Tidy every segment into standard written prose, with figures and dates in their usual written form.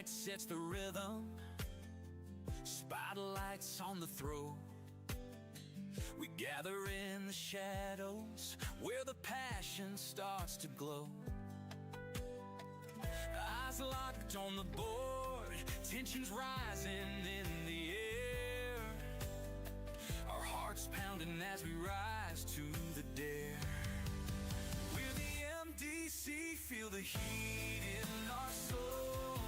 light sets the rhythm, spotlights on the throw. We gather in the shadows where the passion starts to glow. Eyes locked on the board, tensions rising in the air. Our hearts pounding as we rise to the dare. We're the MDC, feel the heat in our soul.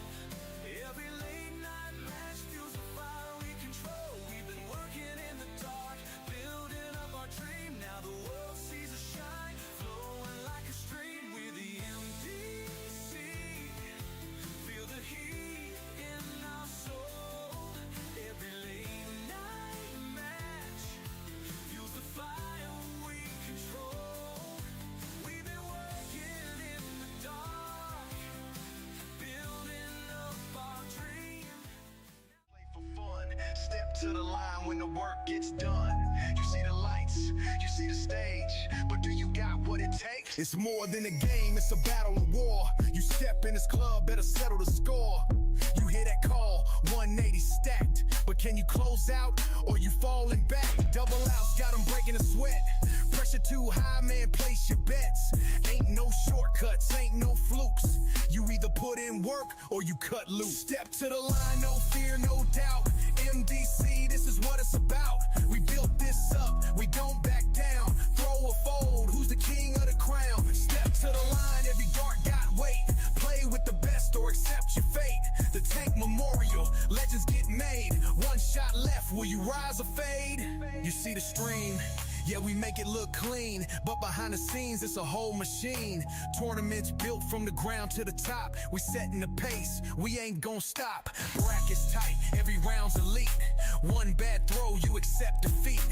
Every late night match fuels the fire we control. We've been working in the dark, building up our dream. Now the world sees us shine, flowing like a stream. We're the MDC, feel the heat in our soul. Every late night match fuels the fire we control. We've been working in the dark, building up our dream. Play for fun, step to the line when the work gets done. You see the lights, you see the stage, but do you got what it takes? It's more than a game, it's a battle of war. You step in this club, better settle the score. You hear that call, 180 stacked, but can you close out or you falling back? Double outs got them breaking a sweat. Pressure too high, man, place your bets. Ain't no shortcuts, ain't no flukes. You either put in work or you cut loose. Step to the line, no fear, no doubt. MDC, this is what it's about. We built this up, we don't back down. Throw a fold, who's the king of the crown? Step to the line, every dart got weight. Play with the best or accept your fate. The Tank Memorial, legends get made. One shot left, will you rise or fade? You see the stream, yeah, we make it look clean, but behind the scenes it's a whole machine. Tournaments built from the ground to the top. We setting the pace, we ain't gon' stop. Brackets tight, every round's elite. One bad throw, you accept defeat.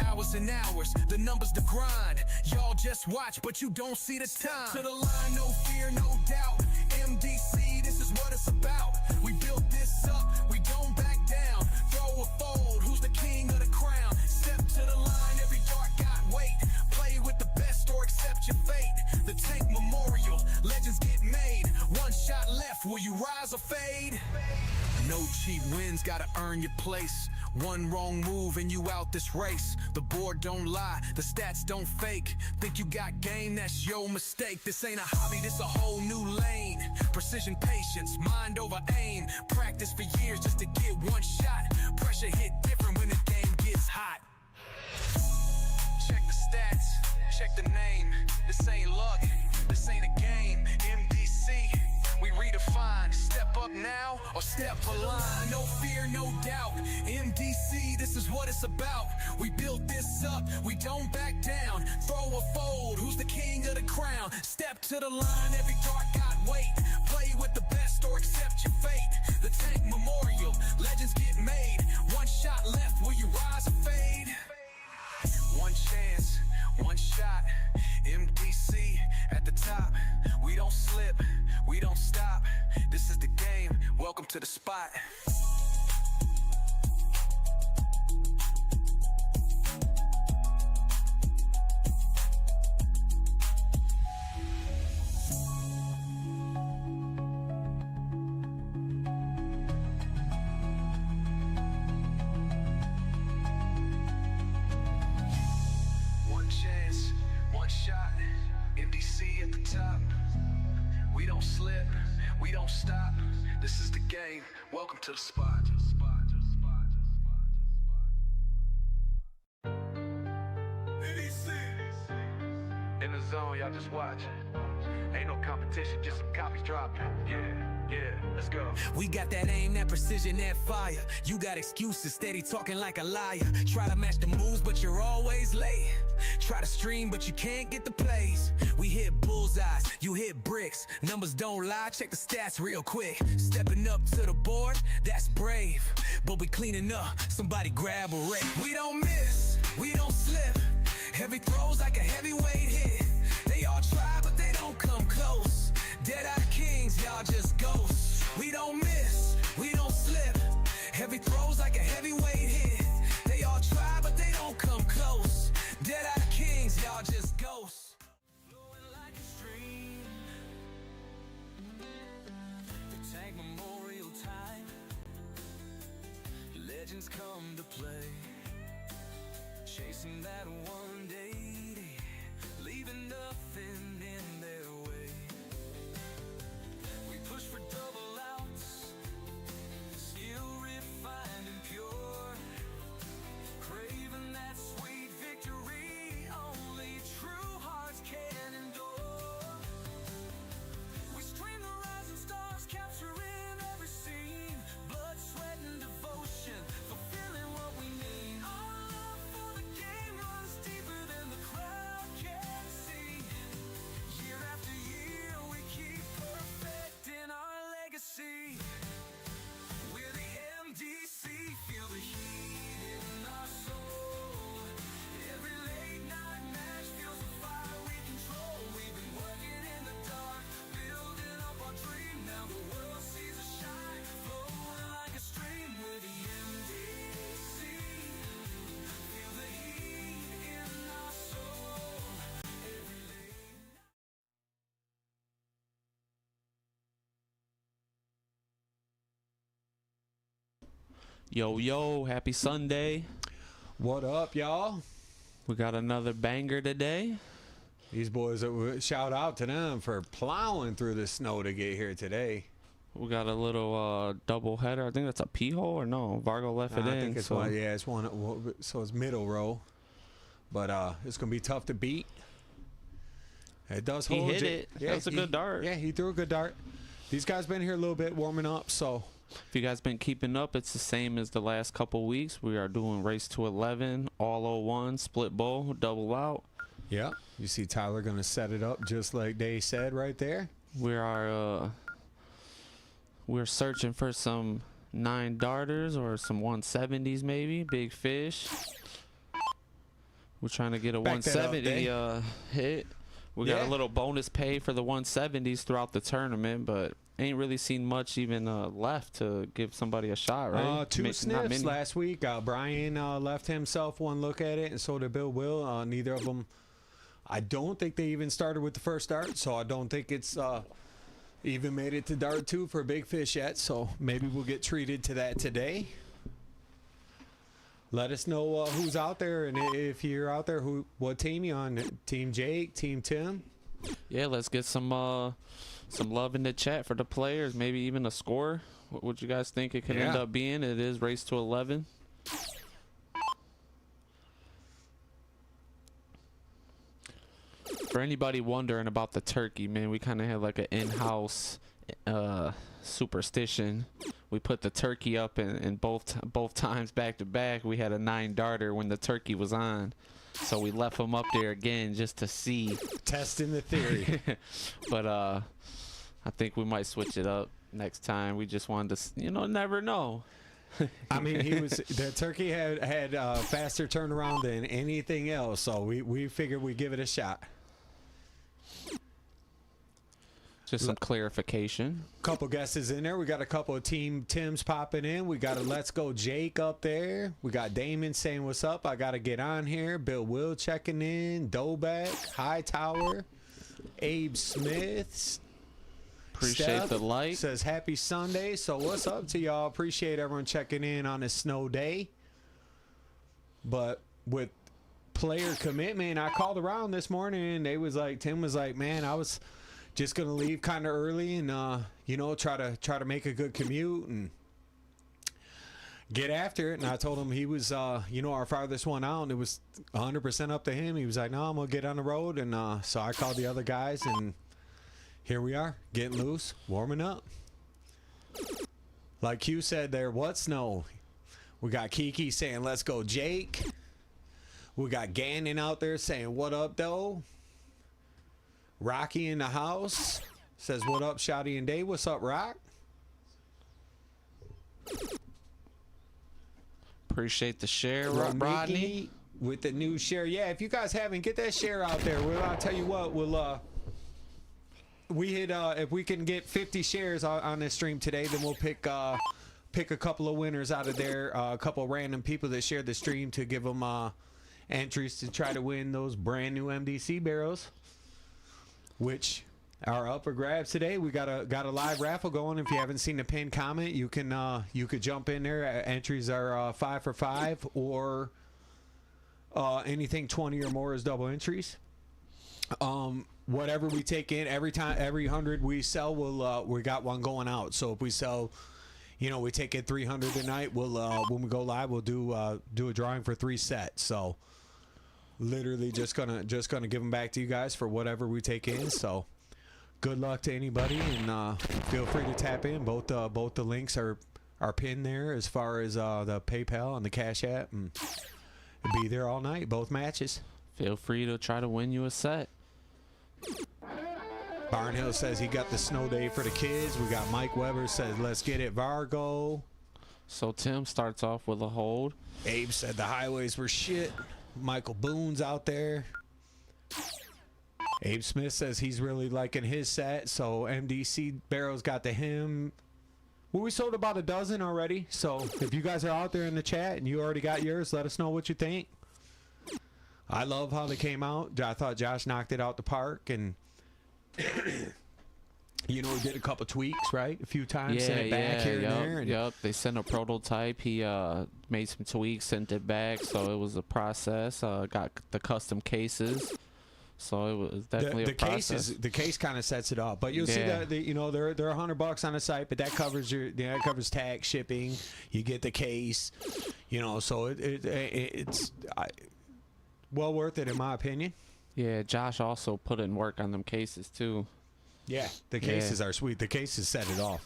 Hours and hours, the numbers to grind. Y'all just watch, but you don't see the time. To the line, no fear, no doubt. MDC, this is what it's about. We built this up, we don't back down. Throw a fold, who's the king of the crown? Step to the line, every dart got weight. Play with the best or accept your fate. The Tank Memorial, legends get made. One shot left, will you rise or fade? No cheap wins, gotta earn your place. One wrong move and you out this race. The board don't lie, the stats don't fake. Think you got game, that's your mistake. This ain't a hobby, this a whole new lane. Precision, patience, mind over aim. Practice for years just to get one shot. Pressure hit different when the game gets hot. Check the stats, check the name. This ain't luck, this ain't a game. MDC, we redefine. Step up now or step a line. No fear, no doubt. MDC, this is what it's about. We built this up, we don't back down. Throw a fold, who's the king of the crown? Step to the line, every dart got weight. Play with the best or accept your fate. The Tank Memorial, legends get made. One shot left, will you rise or fade? One chance, one shot. MDC at the top. We don't slip, we don't stop. This is the game, welcome to the spot. One chance, one shot. MDC at the top. We don't slip, we don't stop. This is the game, welcome to the spot. In the zone, y'all just watch. Ain't no competition, just some copies dropping. Yeah, let's go. We got that aim, that precision, that fire. You got excuses, steady talking like a liar. Try to match the moves, but you're always late. Try to stream, but you can't get the plays. We hit bullseyes, you hit bricks. Numbers don't lie, check the stats real quick. Stepping up to the board, that's brave. But we cleaning up, somebody grab a rake. We don't miss, we don't slip. Every throw's like a heavyweight hit. They all try, but they don't come close. Dead-eye kings, y'all just ghosts. We don't miss, we don't slip. Every throw's like a heavyweight hit. They all try, but they don't come close. Dead-eye kings, y'all just ghosts. Flowing like a stream. The Tank Memorial chasing that 180, leaving nothing in their way. We push for double outs, skill refined and pure, craving that sweet victory only true hearts can endure. We stream the rising stars, capturing every scene, blood, sweat, and devotion, fulfilling what we need. Our love for the game runs deeper than the crowd can see. Year after year, we keep perfecting our legacy. We're the MDC, feel the heat in our soul. Every late night match feels the fire we control. We've been working in the dark, building up our dream. Now the world sees us shine, flowing like a stream. We're the MDC, feel the heat in our soul. Every late Yo, yo, happy Sunday. What up, y'all? We got another banger today. These boys, shout out to them for plowing through the snow to get here today. We got a little double header. I think that's a P hole or no? Vargo left it in. I think it's so one. Yeah, it's one. So it's middle row, but it's gonna be tough to beat. It does He hold. hit it. That's a good dart. Yeah, he threw a good dart. These guys been here a little bit warming up, so If you guys been keeping up, it's the same as the last couple weeks. We are doing race to 11, all 01, split bowl, double out. yeah. You see Tyler gonna set it up just like they said right there. We're searching for some 9 darters or some 170s maybe, big fish. We're trying to get a Back that up, 170 hit. We got Yeah. a little bonus pay for the 170s throughout the tournament, but ain't really seen much even left to give somebody a shot, right? Two Not sniffs many. last week. Brian left himself one look at it, and so did Bill Will. Neither of them, I don't think they even started with the first dart, so I don't think it's even made it to dart 2 for big fish yet. So maybe we'll get treated to that today. Let us know who's out there, and if you're out there, what team you on? Team Jake, Team Tim? Yeah, let's get some love in the chat for the players, maybe even a score. What would you guys think it could end Yeah. up being? It is race to 11. For anybody wondering about the turkey, man, we kind of had like an in-house superstition. We put the turkey up in both times back to back. We had a 9 darter when the turkey was on, so we left him up there again just to see. Testing the theory. But I think we might switch it up next time. We just wanted to, never know. I mean, the turkey had faster turnaround than anything else, so we figured we'd give it a shot. Just some clarification. Couple guesses in there. We got a couple of Team Tims popping in. We got a Let's Go Jake up there. We got Damon saying what's up. I got to get on here. Bill Will checking in. Dobeck, Hightower, Abe Smith. Appreciate Steph the like. says happy Sunday. So what's up to y'all? Appreciate everyone checking in on a snow day. But with player commitment, I called around this morning. They was like, Tim was like, man, I was just gonna leave kind of early and try to make a good commute and get after it. And I told him he was our farthest one out, and it was 100% up to him. He was like, no, I'm gonna get on the road. And so I called the other guys, and here we are, getting loose, warming up. Like Q said there, what snow? We got Kiki saying let's go Jake. We got Gannon out there saying what up though. Rocky in the house says what up Shotty and Dave. What's up, Rock? Appreciate the share, Rodney. With the new share. Yeah, if you guys haven't, get that share out there. I'll tell you what, we hit if we can get 50 shares on this stream today, then we'll pick a couple of winners out of there, a couple of random people that shared the stream to give them entries to try to win those brand new MDC barrels, which are up for grabs today. We got a live raffle going. If you haven't seen the pinned comment, you could jump in there. Entries are 5 for 5 or Anything 20 or more is double entries. Whatever we take in every 100 we sell, we got one going out. So if we sell, we take in 300 tonight, we'll when we go live, we'll do a drawing for 3 sets. So literally just gonna give them back to you guys for whatever we take in. So good luck to anybody, and feel free to tap in. Both the links are pinned there as far as the PayPal and the Cash App, and be there all night, both matches. Feel free to try to win you a set. Barnhill says he got the snow day for the kids. We got Mike Weber says, let's get it, Vargo. So Tim starts off with a hold. Abe said the highways were shit. Michael Boone's out there. Abe Smith says he's really liking his set. So MDC Barrow's got the hymn. Well, we sold about a dozen already. So if you guys are out there in the chat and you already got yours, let us know what you think. I love how they came out. I thought Josh knocked it out the park, and he did a couple tweaks, right? A few times, sent it back here and there. Yep, they sent a prototype. He made some tweaks, sent it back, so it was a process. Got the custom cases, so it was definitely a process. The case kind of sets it up, but you'll see that they're $100 on the site, but that covers that covers tax, shipping. You get the case, so it's well worth it in my opinion. Yeah, Josh also put in work on them cases too. Yeah, the cases are sweet. The cases set it off.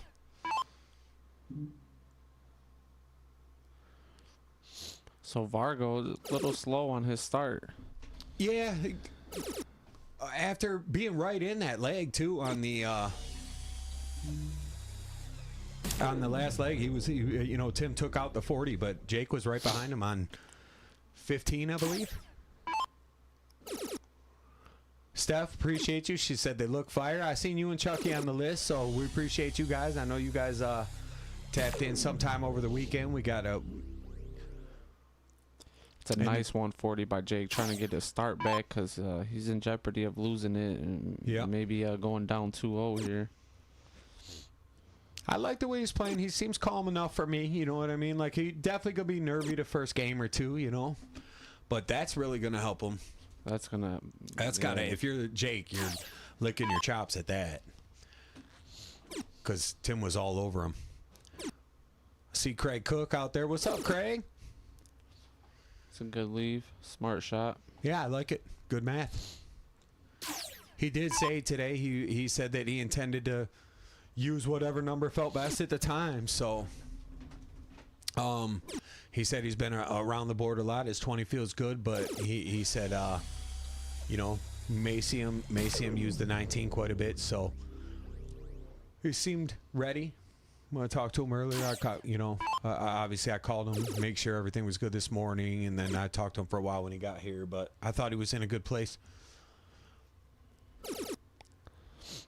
So Vargo, a little slow on his start. Yeah, after being right in that leg too on the last leg, Tim took out the 40, but Jake was right behind him on 15, I believe. Steph, appreciate you. She said they look fire. I seen you and Chucky on the list, so we appreciate you guys. I know you guys tapped in sometime over the weekend. We got it's a nice 140 by Jake, trying to get his start back because he's in jeopardy of losing it and maybe going down 2-0 here. I like the way he's playing. He seems calm enough for me. You know what I mean? Like, he definitely could be nervy the first game or two, but that's really going to help him. That's gotta. If you're Jake, you're licking your chops at that, because Tim was all over him. See Craig Cook out there. What's up, Craig? It's a good leave. Smart shot. Yeah, I like it. Good math. He did say today. He said that he intended to use whatever number felt best at the time. So, he said he's been around the board a lot. His 20 feels good, but he said, may see him use the 19 quite a bit. So he seemed ready. When I talked to him earlier, obviously I called him to make sure everything was good this morning, and then I talked to him for a while when he got here. But I thought he was in a good place.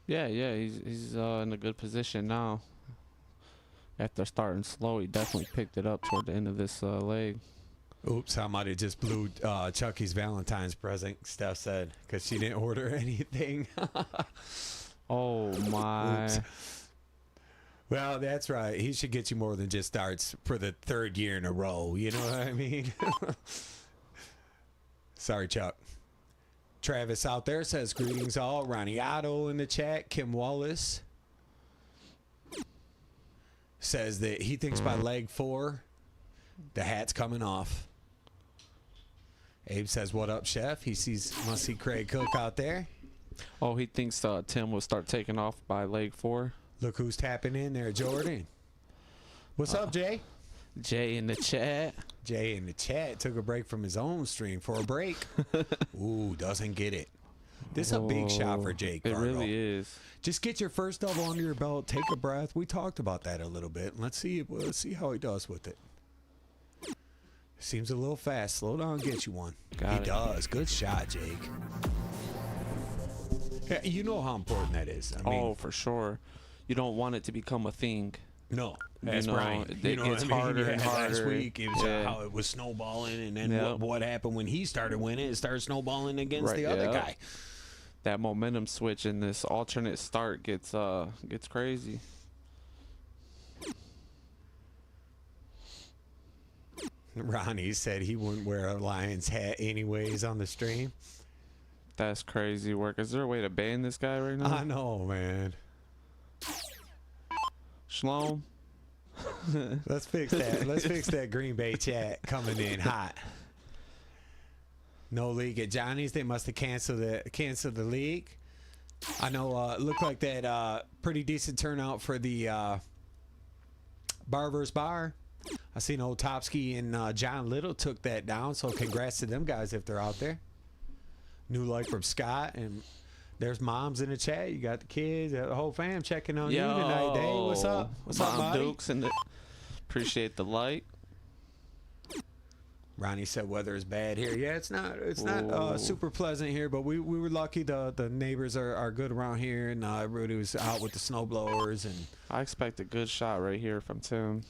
Yeah, he's in a good position now. After starting slow, he definitely picked it up toward the end of this leg. Oops, I might have just blew Chucky's Valentine's present, Steph said, because she didn't order anything. Oh, my. Oops. Well, that's right. He should get you more than just starts for the 3rd year in a row. You know what I mean? Sorry, Chuck. Travis out there says, greetings all. Ronnie Otto in the chat. Kim Wallace says that he thinks by leg 4, the hat's coming off. Abe says, what up, chef? He must see Craig Cook out there. Oh, he thinks Tim will start taking off by leg 4. Look who's tapping in there, Jordan. What's up, Jay? Jay in the chat. Jay in the chat took a break from his own stream for a break. Ooh, doesn't get it. This is a big shot for Jake. It Vargo. really is. Just get your first double under your belt. Take a breath. We talked about that a little bit. Let's see how he does with it. Seems a little fast. Slow down, get you one. He does. Good shot, Jake. Yeah, you know how important that is. I mean, for sure. You don't want it to become a thing. No, that's Brian. It gets harder and harder. Last week, it was how it was snowballing, and then what happened when he started winning? It started snowballing against the other guy. That momentum switch in this alternate start gets crazy. Ronnie said he wouldn't wear a Lions hat anyways on the stream. That's crazy work. Is there a way to ban this guy right now? I know, man. Shalom. Let's fix that. Let's fix that Green Bay chat coming in hot. No league at Johnny's. They must have canceled the league. I know. It looked like that pretty decent turnout for the Barber's Bar. I seen old Topsky and John Little took that down. So congrats to them guys if they're out there. New like from Scott, and there's moms in the chat. You got the kids, the whole fam checking on you tonight. Dave, what's up? What's up, Mom buddy? Dukes and appreciate the light. Ronnie said weather is bad here. Yeah, it's not super pleasant here, but we were lucky. The neighbors are good around here, and everybody was out with the snow blowers. And I expect a good shot right here from Tim.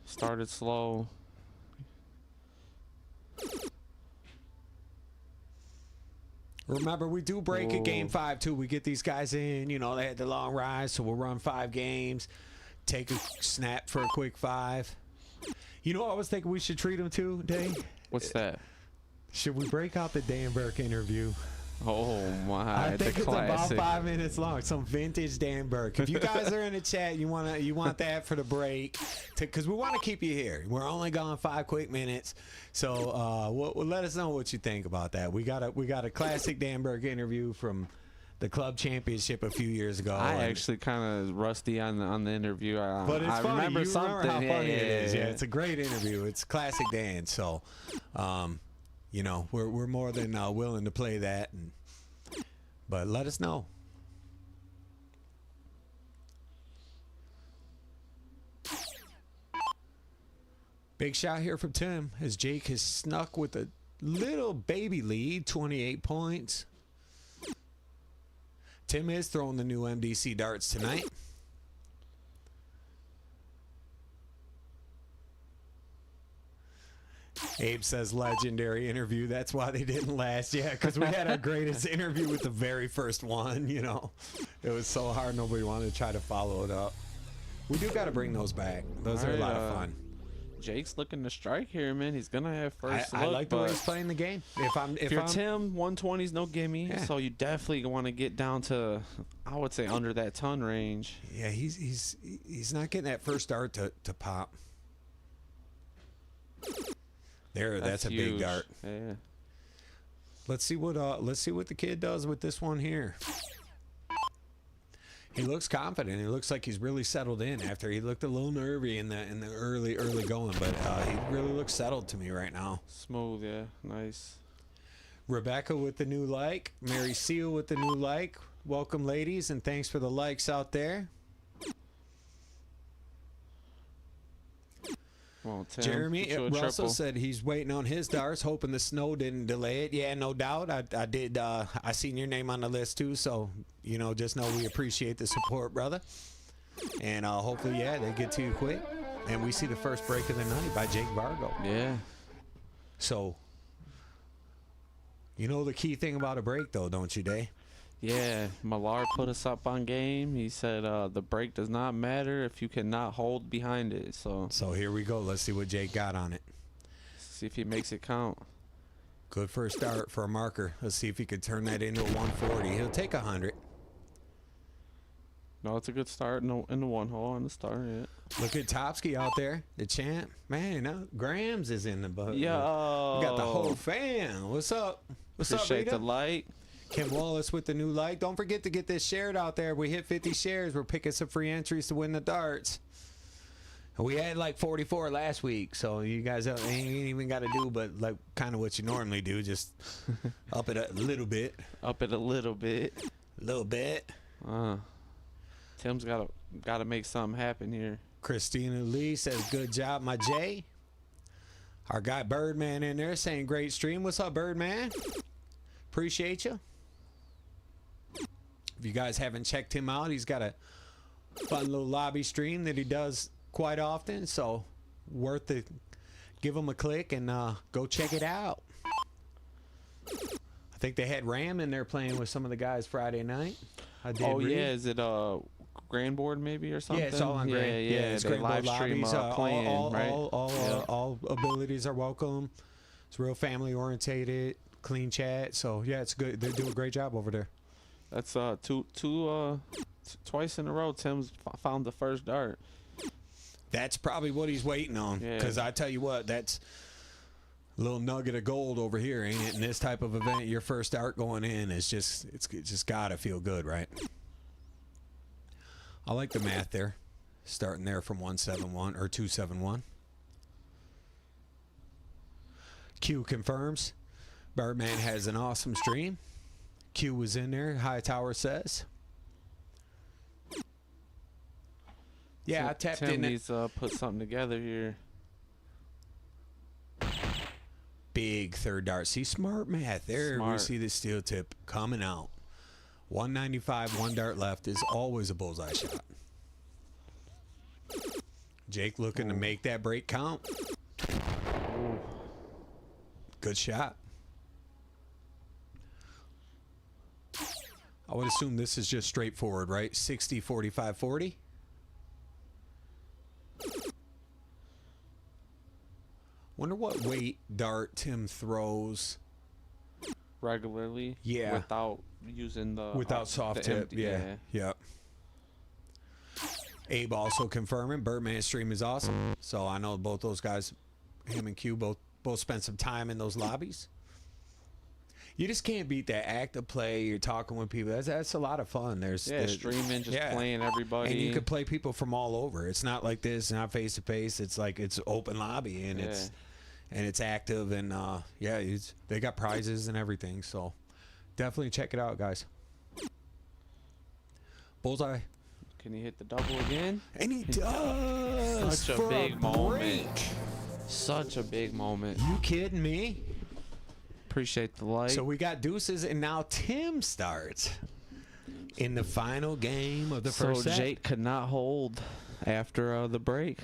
Started slow. remember, we do break at game 5 too. We get these guys in. You know, they had the long ride, so we'll run 5 games. Take a snap for a quick 5. You know what I was thinking we should treat them to, Dave? What's that? Should we break out the Dan Burke interview? Oh my! I think the it's classic. about 5 minutes long. Some vintage Dan Burke. If you guys are in the chat, you want that for the break, because we want to keep you here. We're only gone 5 quick minutes, so let us know what you think about that. We got a classic Dan Burke interview from the club championship a few years ago. I actually kind of rusty on the interview. But it's I funny. remember You something. remember how funny it is. Yeah. Yeah, it's a great interview. It's classic Dan. So, you know, we're more than willing to play that. But let us know. Big shot here from Tim as Jake has snuck with a little baby lead, 28 points. Tim is throwing the new MDC darts tonight. Abe says legendary interview. That's why they didn't last. Yeah, because we had our greatest interview with the very first one, you know. It was so hard, nobody wanted to try to follow it up. We do got to bring those back. Those are a lot of fun. Jake's looking to strike here, man. He's gonna have first look. I like the way he's playing the game. If you're Tim, 120's no gimme. Yeah. So you definitely want to get down to, I would say, under that ton range. Yeah, he's not getting that first dart to pop. There, that's a huge. big dart. Yeah. Let's see what the kid does with this one here. He looks confident. He looks like he's really settled in after he looked a little nervy in the early going, but he really looks settled to me right now. Smooth, yeah, nice. Rebecca with the new like, Mary Seal with the new like. Welcome, ladies, and thanks for the likes out there. Well, Tim, Jeremy get you a Russell triple. said he's waiting on his darts, hoping the snow didn't delay it. Yeah, no doubt. I did. I seen your name on the list too, so you know, just know we appreciate the support, brother. And hopefully, yeah, they get to you quick. And we see the first break of the night by Jake Vargo. Yeah. So, you know the key thing about a break, though, don't you, Day? Yeah, Millar put us up on game. He said the break does not matter if you cannot hold behind it. So here we go. Let's see what Jake got on it. see if he makes it count. Good first start for a marker. Let's see if he can turn that into a 140. He'll take 100. No, it's a good start in the one hole on the start. Yeah. Look at Topsky out there, the champ. Man, Grams is in the boat. Yo. We got the whole fam. What's up? What's Appreciate up, the Rita? light. Kim Wallace with the new like. Don't forget to get this shared out there. We hit 50 shares. We're picking some free entries to win the darts. We had like 44 last week, so you guys ain't even got to do but like kind of what you normally do, just up it a little bit. Up it a little bit. A little bit. Tim's gotta make something happen here. Christina Lee says, good job, my Jay. Our guy Birdman in there saying great stream. What's up, Birdman? Appreciate you. If you guys haven't checked him out, he's got a fun little lobby stream that he does quite often, so worth it. Give him a click and go check it out. I think they had Ram in there playing with some of the guys Friday night. I did read. Yeah, is it Grand Board maybe or something. Yeah, it's all on Grand. Yeah, it's they Grand Board live stream lobbies. playing, right? All abilities are welcome. It's real family orientated, clean chat. So yeah, it's good. They do a great job over there. That's twice in a row. Tim's found the first dart. That's probably what he's waiting on. Yeah. Because I tell you what, that's a little nugget of gold over here, ain't it? In this type of event, your first dart going in is it's just gotta feel good, right? I like the math there, starting there from 171 or 271. Q confirms. Birdman has an awesome stream. Q was in there. Hightower says. Yeah, I tapped Tim in. needs to put something together here. Big third dart. See, smart math. There we Smart. see the steel tip coming out. 195, one dart left is always a bullseye shot. Jake looking to make that break count. Good shot. I would assume this is just straightforward, right? 60, 45, 40. Wonder what weight dart Tim throws Regularly. Yeah. Without using the soft the tip. empty- Yeah. Yep. Abe also confirming Birdman's stream is awesome. So I know both those guys, him and Q, both spent some time in those lobbies. You just can't beat that active play. You're talking with people. That's a lot of fun. There's streaming, just playing everybody. and you could play people from all over. It's not like this, not face to face. It's like it's open lobby and it's active and they got prizes and everything. So definitely check it out, guys. Bullseye. Can he hit the double again? And he does. Such a for big moment. break. Such a big moment. You kidding me? Appreciate the like. So we got deuces, and now Tim starts in the final game of the first set. Jake could not hold after the break.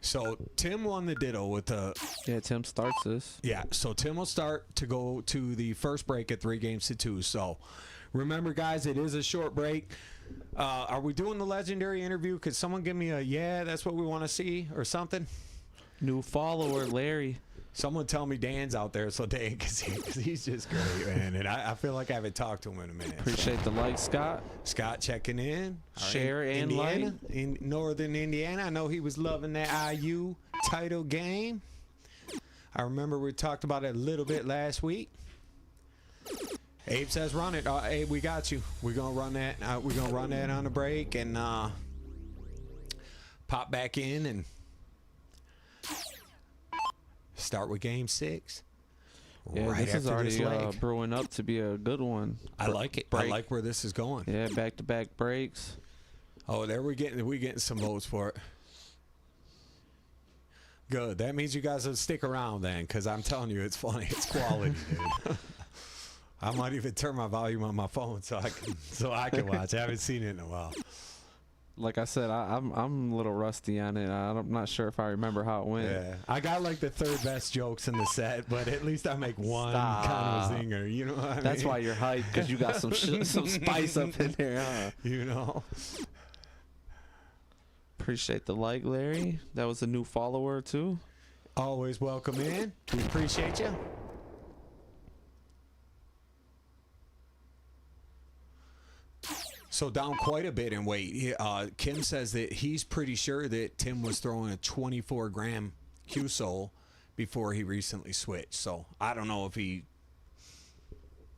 So Tim won the ditto with the. Yeah, Tim starts this. Yeah, so Tim will start to go to the first break at 3-2. So remember, guys, it is a short break. Are we doing the legendary interview? Could someone give me a that's what we want to see or something? New follower, Larry. Someone tell me Dan's out there, so Dan, because he's just great, man. And I feel like I haven't talked to him in a minute. Appreciate the like, Scott. Scott checking in. Share and Indiana, like. in northern Indiana. I know he was loving that IU title game. I remember we talked about it a little bit last week. Abe says run it. Abe, we got you. We're going to run that. We're going to run that on the break and pop back in and start with game 6. Yeah, right this is after this already leg. brewing up to be a good one. I like it. Break. I like where this is going. Yeah, back-to-back breaks. Oh, there we getting some votes for it. Good. That means you guys will stick around then, because I'm telling you, it's funny. It's quality, dude. I might even turn my volume on my phone so I can watch. I haven't seen it in a while. Like I said, I'm a little rusty on it. I'm not sure if I remember how it went. Yeah, I got like the third best jokes in the set, but at least I make one Stop. kind of a zinger. You know what I mean? That's why you're hyped, because you got some some spice up in there, huh? You know. Appreciate the like, Larry. That was a new follower too. Always welcome in. We appreciate you. So down quite a bit in weight. Kim says that he's pretty sure that Tim was throwing a 24-gram Q-Sol before he recently switched. So I don't know if he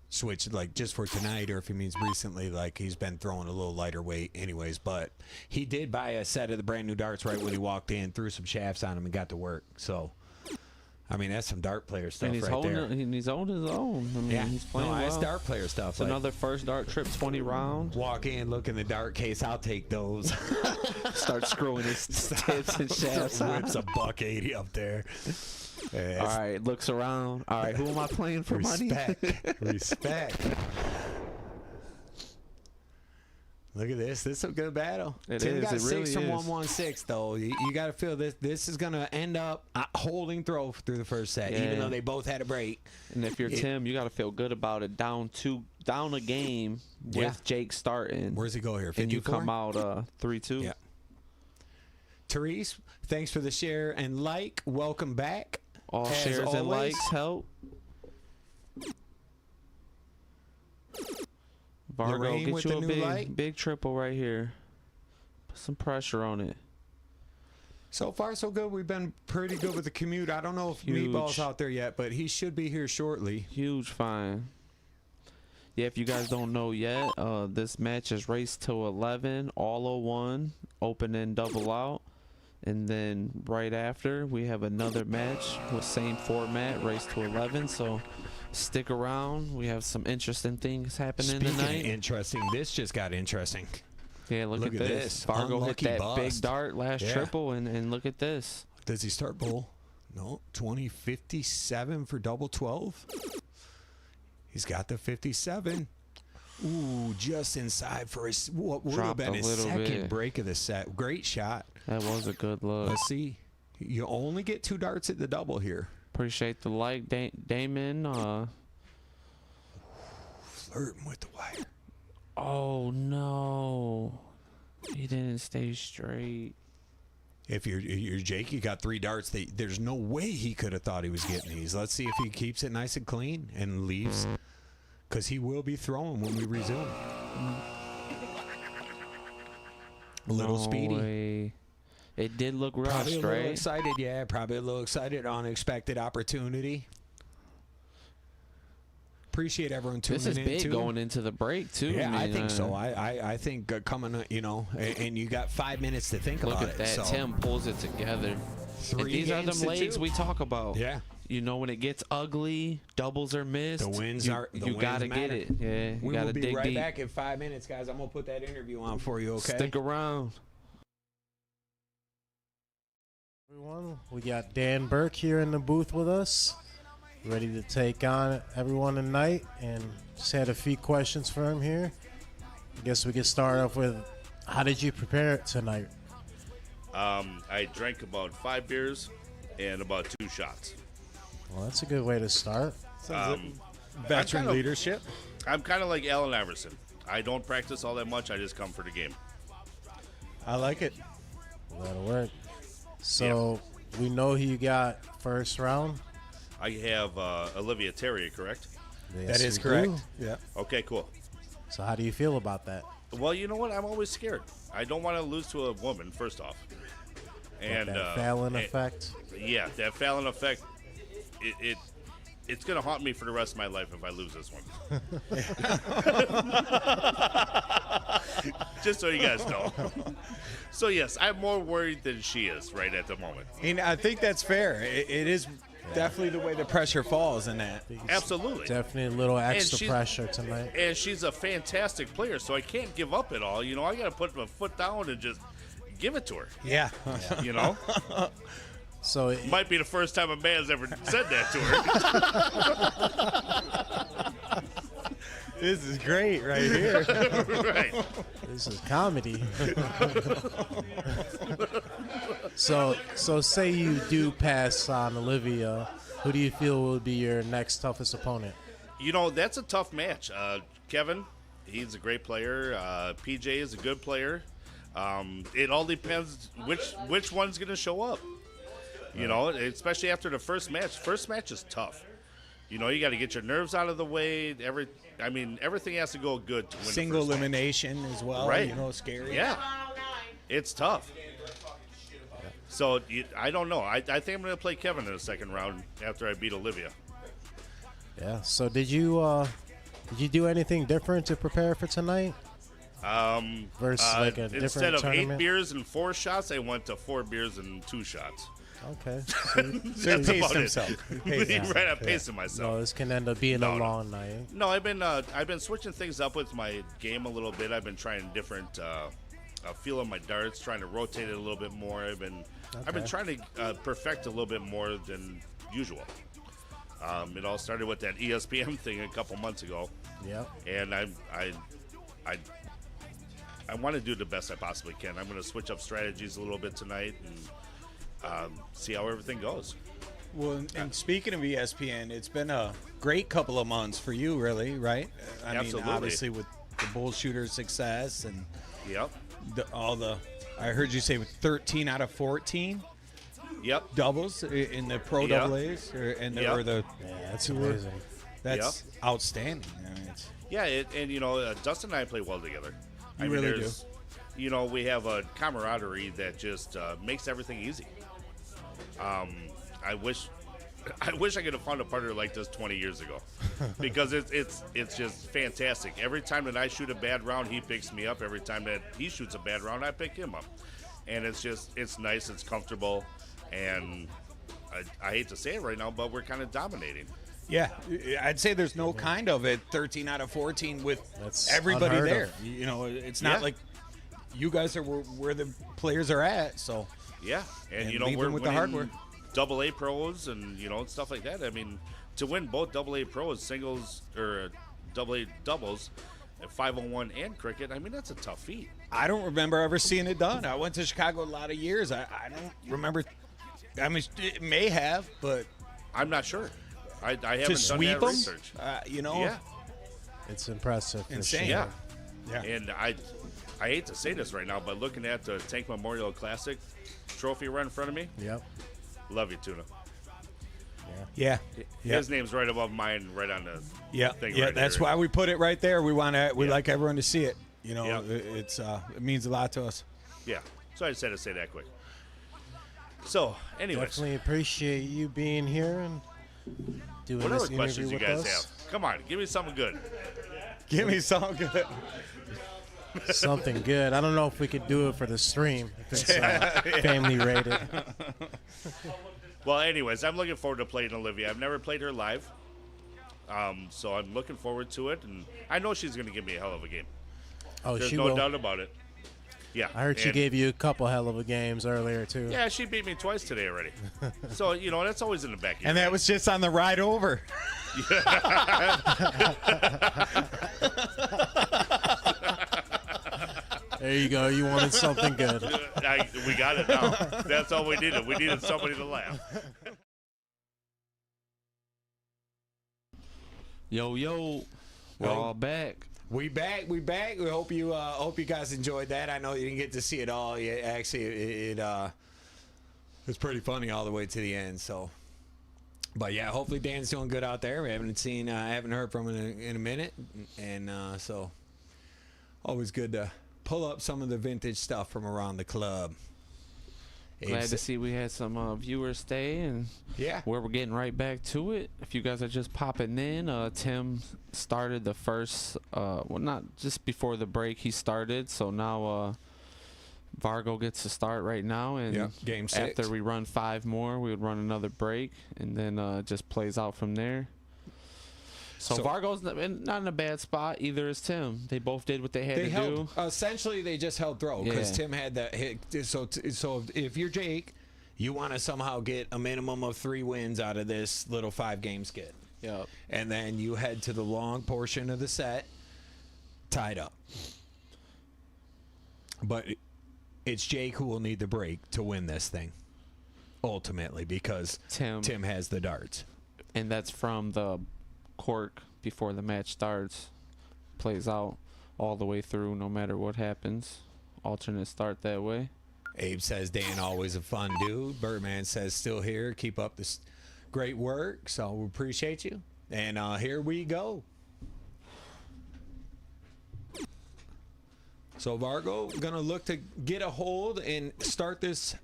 switched like just for tonight or if he means recently, like he's been throwing a little lighter weight anyways. But he did buy a set of the brand new darts right when he walked in, threw some shafts on him and got to work. So I mean, that's some dart player stuff And he's right holding there. and he's on his own. I mean, Yeah, he's playing no, well. that's dart player stuff. It's like, another first dart trip, 20 round. walk in, look in the dart case. I'll take those. Start screwing his tips and shafts out. Whips a $180 up there. Yeah, All right, looks around. All right, who am I playing for money? respect. Respect. Look at this. This is a good battle. is. Tim got It 6 really from is. 116, though. You got to feel this. This is going to end up holding throw through the first set, even Yeah. though they both had a break. And if you're Tim, you got to feel good about it. Down a game with Yeah. Jake starting. Where's he go here? 54? And you come out 3-2. Yeah. Therese, thanks for the share and like. Welcome back. All As shares and always. likes help. Vargo, Lorraine get with you the a new like. big triple right here. Put some pressure on it. So far, so good. We've been pretty good with the commute. I don't know if Huge. Meatball's out there yet, but he should be here shortly. Huge fine. Yeah, if you guys don't know yet, this match is race to 11, all 01, open and double out. And then right after, we have another match with same format, race to 11. So stick around. We have some interesting things happening Speaking tonight. of interesting, this just got interesting. Yeah, look at this. Vargo hit Unlucky that big bust. dart last Yeah. triple, and look at this. Does he start bull? No. 2057 for double 12. He's got the 57. Ooh, just inside for his what would have Dropped been a his little second bit. break of the set. Great shot. That was a good look. Let's see. You only get 2 darts at the double here. Appreciate the like, Damon. Flirting with the wire. Oh no, he didn't stay straight. If you're Jake, you got 3 darts. There's no way he could have thought he was getting these. Let's see if he keeps it nice and clean and leaves, because he will be throwing when we resume. A little No speedy. way. It did look rough, Probably a little right? excited, yeah. Probably a little excited. Unexpected opportunity. Appreciate everyone tuning This is in big too. going into the break too. Yeah, I mean, think so. I think coming, and you got 5 minutes to think Look about at it. that. So Tim pulls it together. And 3 these are games them to legs 2. we talk about. Yeah. You know, when it gets ugly, doubles are missed. The wins you, are. The you wins gotta matter. get it. Yeah, you We gotta will be dig right deep. back in 5 minutes, guys. I'm gonna put that interview on for you. Okay. Stick around. Everyone, we got Dan Burke here in the booth with us, ready to take on everyone tonight, and just had a few questions for him here. I guess we could start off with, how did you prepare tonight? I drank about 5 beers and about 2 shots. Well, that's a good way to start. I'm Veteran kind of- leadership. I'm kind of like Allen Iverson. I don't practice all that much. I just come for the game. I like it. That'll work. So we know who you got first round. I have Olivia Terrier, correct? Yes, That is you correct. do. Yeah. Okay, cool. So how do you feel about that? Well, you know what? I'm always scared. I don't want to lose to a woman, first off. And that Fallon and- effect? Yeah, that Fallon effect. It's gonna haunt me for the rest of my life if I lose this one. Just so you guys know. So yes, I'm more worried than she is right at the moment. And I think that's fair. It is definitely the way the pressure falls in that. Absolutely. Definitely a little extra she's- pressure tonight. And she's a fantastic player, so I can't give up at all. You know, I got to put my foot down and just give it to her. Yeah. You know, So might be the first time a man's ever said that to her. This is great right here. Right. this is comedy. So say you do pass on Olivia, who do you feel will be your next toughest opponent? You know, that's a tough match. Kevin, he's a great player. PJ is a good player. It all depends which one's going to show up. You know, especially after the first match. First match is tough. You know, you got to get your nerves out of the way. Everything has to go good to win. Single the first match. elimination as well. Right. You know, scary. Yeah, it's tough. So I don't know. I think I'm going to play Kevin in the second round after I beat Olivia. Yeah. So did you do anything different to prepare for tonight? Versus like a different Instead of tournament? 8 beers and 4 shots, I went to 4 beers and 2 shots. Okay. So he That's paced about himself. it. He paced himself. Right, I'm pacing myself. No, this can end up being No, a no. long night. No, I've been switching things up with my game a little bit. I've been trying different feel of my darts, trying to rotate it a little bit more. I've been trying to perfect a little bit more than usual. It all started with that ESPN thing a couple months ago, Yep. and I I want to do the best I possibly can. I'm going to switch up strategies a little bit tonight and see how everything goes. Well, and speaking of ESPN, it's been a great couple of months for you, really, right? I Absolutely. mean, obviously with the bull shooter success and Yep. I heard you say with 13 out of 14 Yep. doubles in the pro Yep. double A's, or Yep. the Yeah, that's amazing. that's outstanding. I mean, it's, Yeah, and Dustin and I play well together. I mean, really there's, we have a camaraderie that just makes everything easy. I wish I could have found a partner like this 20 years ago, because it's just fantastic. Every time that I shoot a bad round, he picks me up. Every time that he shoots a bad round, I pick him up, and it's nice, it's comfortable, and I hate to say it right now, but we're kind of dominating. yeah, I'd say there's no kind of it. 13 out of 14 with That's everybody unheard there. of. You know, it's not Yeah. like you guys are where the players are at. So Yeah, and And you know leave we're them with the winning hardware. Double A pros and stuff like that. I mean, to win both Double A pros, singles or Double A doubles, at 501 and cricket, I mean that's a tough feat. I don't remember ever seeing it done. I went to Chicago a lot of years. I don't remember. I mean, it may have, but I'm not sure. I to haven't done sweep that them, research. yeah, It's impressive. For Insane. sure. Yeah, yeah. and I hate to say this right now, but looking at the Tank Memorial Classic trophy right in front of me, Yep. love you, Tuna. Yeah, yeah, His name's right above mine, right on the yeah, thing. yeah. right That's there. why we put it right there. We Yeah. like everyone to see it. You know, Yeah. it's it means a lot to us. Yeah, so I just had to say that quick. So, anyways, Definitely appreciate you being here and doing what this other interview questions you with guys us. have? Come on, give me something good. Give me something good. Something good. I don't know if we could do it for the stream. If it's family rated. Well, anyways, I'm looking forward to playing Olivia. I've never played her live, so I'm looking forward to it, and I know she's going to give me a hell of a game. Oh, There's she no will. doubt about it. Yeah, I heard she and- gave you a couple hell of a games earlier too. Yeah, she beat me twice today already. So that's always in the back of your And that head. was just on the ride over. There you go. You wanted something good. We got it now. That's all we needed. We needed somebody to laugh. Yo, we're Well, all back. We back. We hope you guys enjoyed that. I know you didn't get to see it all. Yeah, actually, it was pretty funny all the way to the end. So, but yeah, hopefully Dan's doing good out there. We haven't heard from him in a minute, and so always good to pull up some of the vintage stuff from around the club. Glad to see we had some viewers stay, and Yeah. we're getting right back to it. If you guys are just popping in, Tim started the first, well, not just before the break, he started. So now Vargo gets to start right now, and Yeah, game 6. after we run 5 more, we would run another break, and then it just plays out from there. So Vargo's not in a bad spot. Either is Tim. They both did what they had to do. Essentially, they just held throw because Yeah. Tim had that hit. So if you're Jake, you want to somehow get a minimum of 3 wins out of this little 5-game skid. Yep. And then you head to the long portion of the set, tied up. But it's Jake who will need the break to win this thing, ultimately, because Tim has the darts. And that's from the cork before the match starts, plays out all the way through no matter what happens. Alternate start that way. Abe says Dan always a fun dude. Birdman says still here. Keep up this great work. So we appreciate you. And here we go. So Vargo gonna look to get a hold and start this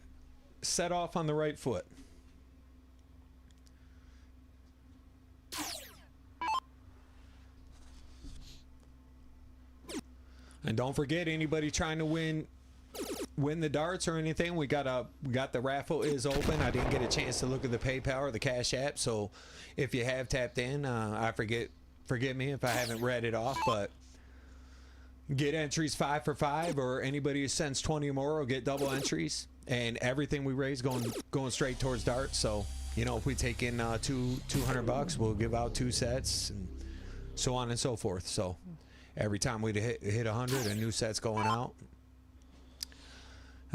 set off on the right foot. And don't forget, anybody trying to win the darts or anything, we got the raffle is open. I didn't get a chance to look at the PayPal or the Cash App, so if you have tapped in, forgive me if I haven't read it off, but get entries 5 for 5, or anybody who sends 20 or more will get double entries, and everything we raise going straight towards darts. So if we take in $200, we'll give out 2 sets and so on and so forth. So. Every time we hit 100, a new set's going out.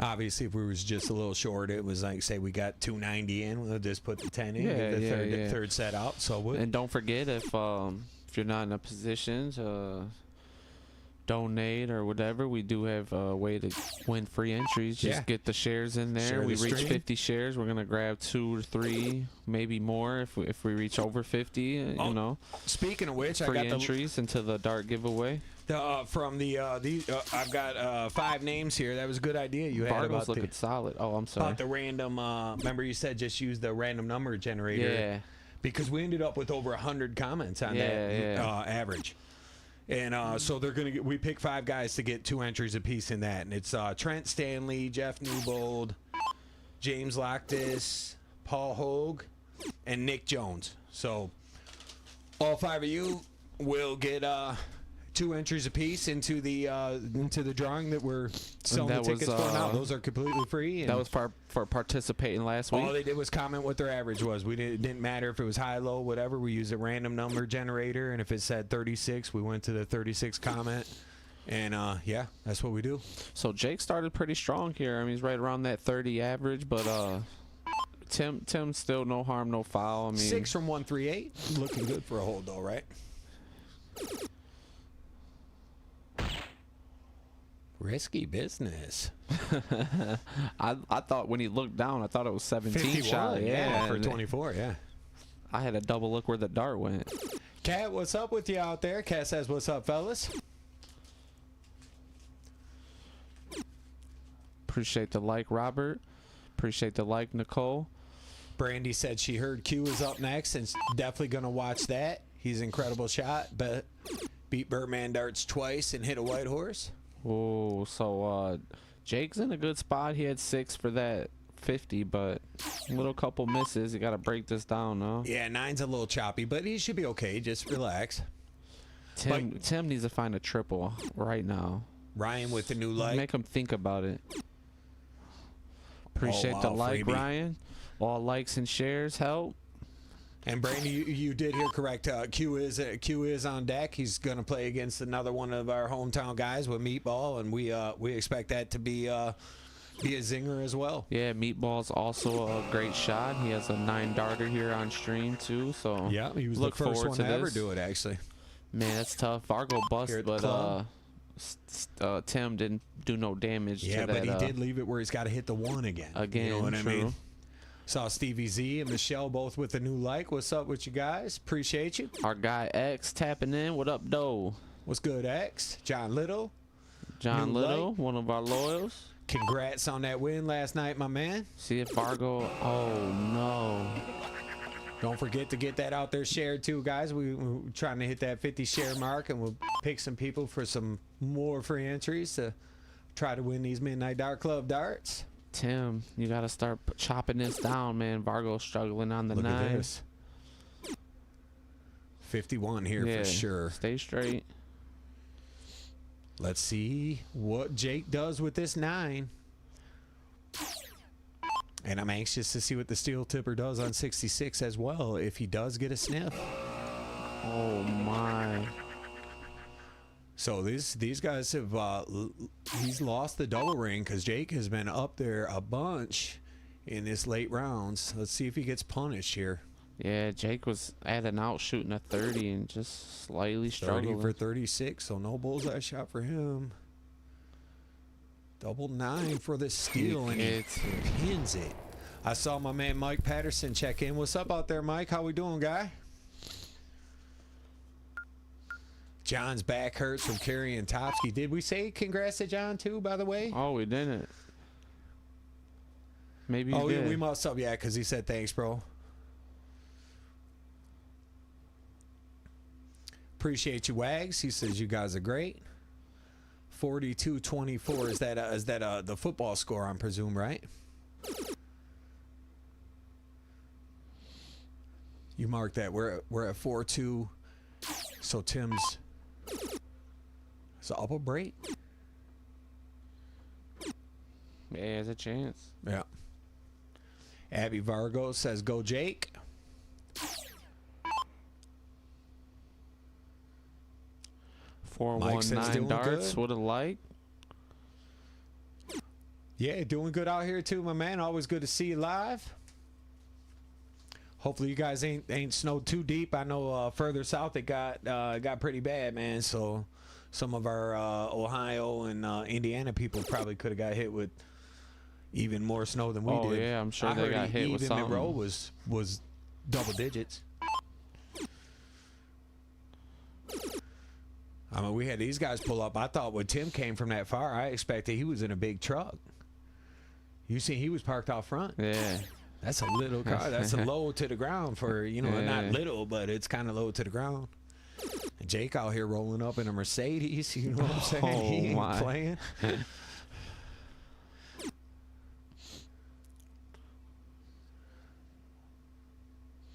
Obviously, if we was just a little short, it was like, say we got 290 in, we'll just put the 10 in, give the third set out. So and don't forget, if you're not in a position to donate or whatever, we do have a way to win free entries. Just get the shares in there. Share We the reach stream. 50 shares, we're gonna grab 2 or 3, maybe more if we reach over 50. You know, speaking of which, free I got entries into the dart giveaway. from the I've got 5 names here. That was a good idea you had Vargo's about looking solid. Oh, I'm sorry. about the random. Remember you said just use the random number generator. Yeah. Because we ended up with over 100 comments on Yeah, that average. And so they're gonna we pick 5 guys to get 2 entries apiece in that, and it's Trent Stanley, Jeff Newbold, James Loctis, Paul Hogue, and Nick Jones. So all 5 of you will get 2 entries apiece into the drawing that we're selling the that tickets was, for now. Those are completely free. And That was for participating last week. all they did was comment what their average was. It didn't matter if it was high, low, whatever. We used a random number generator, and if it said 36, we went to the 36 comment. And yeah, that's what we do. So Jake started pretty strong here. I mean, he's right around that 30 average, but Tim still no harm, no foul. I mean, 6 from 138, looking good for a hold though, right? Risky business. I thought when he looked down, I thought it was 17 51, shot. yeah, for and 24, yeah. I had a double look where the dart went. Kat, what's up with you out there? Kat says, what's up, fellas? Appreciate the like, Robert. Appreciate the like, Nicole. Brandy said she heard Q is up next and definitely going to watch that. He's an incredible shot, but beat Birdman darts twice and hit a white horse. Oh, so Jake's in a good spot. He had 6 for that 50, but a little couple misses. You got to break this down, no? Yeah, 9's a little choppy, but he should be okay. Just relax. Tim needs to find a triple right now. Ryan with the new light. Make him think about it. Appreciate the wow, like, freebie. Ryan. All likes and shares help. And Brandy, you did hear correct. Q is on deck. He's going to play against another one of our hometown guys with Meatball, and we expect that to be a zinger as well. Yeah, Meatball's also a great shot. He has a 9 darter here on stream too. So Yeah, he was look the first forward one to to ever this. do it, actually. Man, that's tough. Vargo Here bust, at the but club. Tim didn't do no damage Yeah, to that. but he did leave it where he's got to hit the 1 again. Again, you know what true. I mean? Saw Stevie Z and Michelle both with a new like. What's up with you guys? Appreciate you. Our guy X tapping in. What up, Doe? What's good, X? John Little. John New Little, like. one of our loyals. Congrats on that win last night, my man. See if Vargo. Oh no. Don't forget to get that out there shared too, guys. We're trying to hit that 50 share mark, and we'll pick some people for some more free entries to try to win these Midnight Dart Club darts. Tim, you got to start chopping this down, man. Vargo's struggling on the Look 9. at this. 51 here Yeah, for sure. Stay straight. Let's see what Jake does with this 9. And I'm anxious to see what the steel tipper does on 66 as well, if he does get a sniff. Oh my. So these guys have he's lost the double ring because Jake has been up there a bunch in this late rounds. Let's see if he gets punished here. Yeah, Jake was at and out shooting a 30 and just slightly 30 struggling. for 36, so no bullseye shot for him. Double 9 for the steal, and he pins it. I saw my man Mike Patterson check in. What's up out there, Mike? How we doing, guy? John's back hurts from carrying Topsky. Did we say congrats to John too, by the way? Oh, we didn't. Maybe you Oh, did. yeah, we must have, yeah, because he said thanks, bro. Appreciate you, Wags. He says you guys are great. 42-24. Is that the football score, I presume, right? You marked that. We're at 4-2. So Tim's. So up a break. Yeah, there's a chance. Yeah. Abby Vargo says, go Jake. Mike says 419 doing darts good. with a like. Yeah, doing good out here too, my man. Always good to see you live. Hopefully you guys ain't snowed too deep. I know further south it got pretty bad, man. So some of our Ohio and Indiana people probably could have got hit with even more snow than we Oh, did. yeah, I'm sure I they heard got hit with even something. Monroe was double digits. I mean, we had these guys pull up. I thought when Tim came from that far, I expected he was in a big truck. You see, he was parked out front. Yeah. That's a little car. That's a low to the ground for, you know, not little, but it's kind of low to the ground. And Jake out here rolling up in a Mercedes. You know what I'm saying? Oh, He ain't my. playing.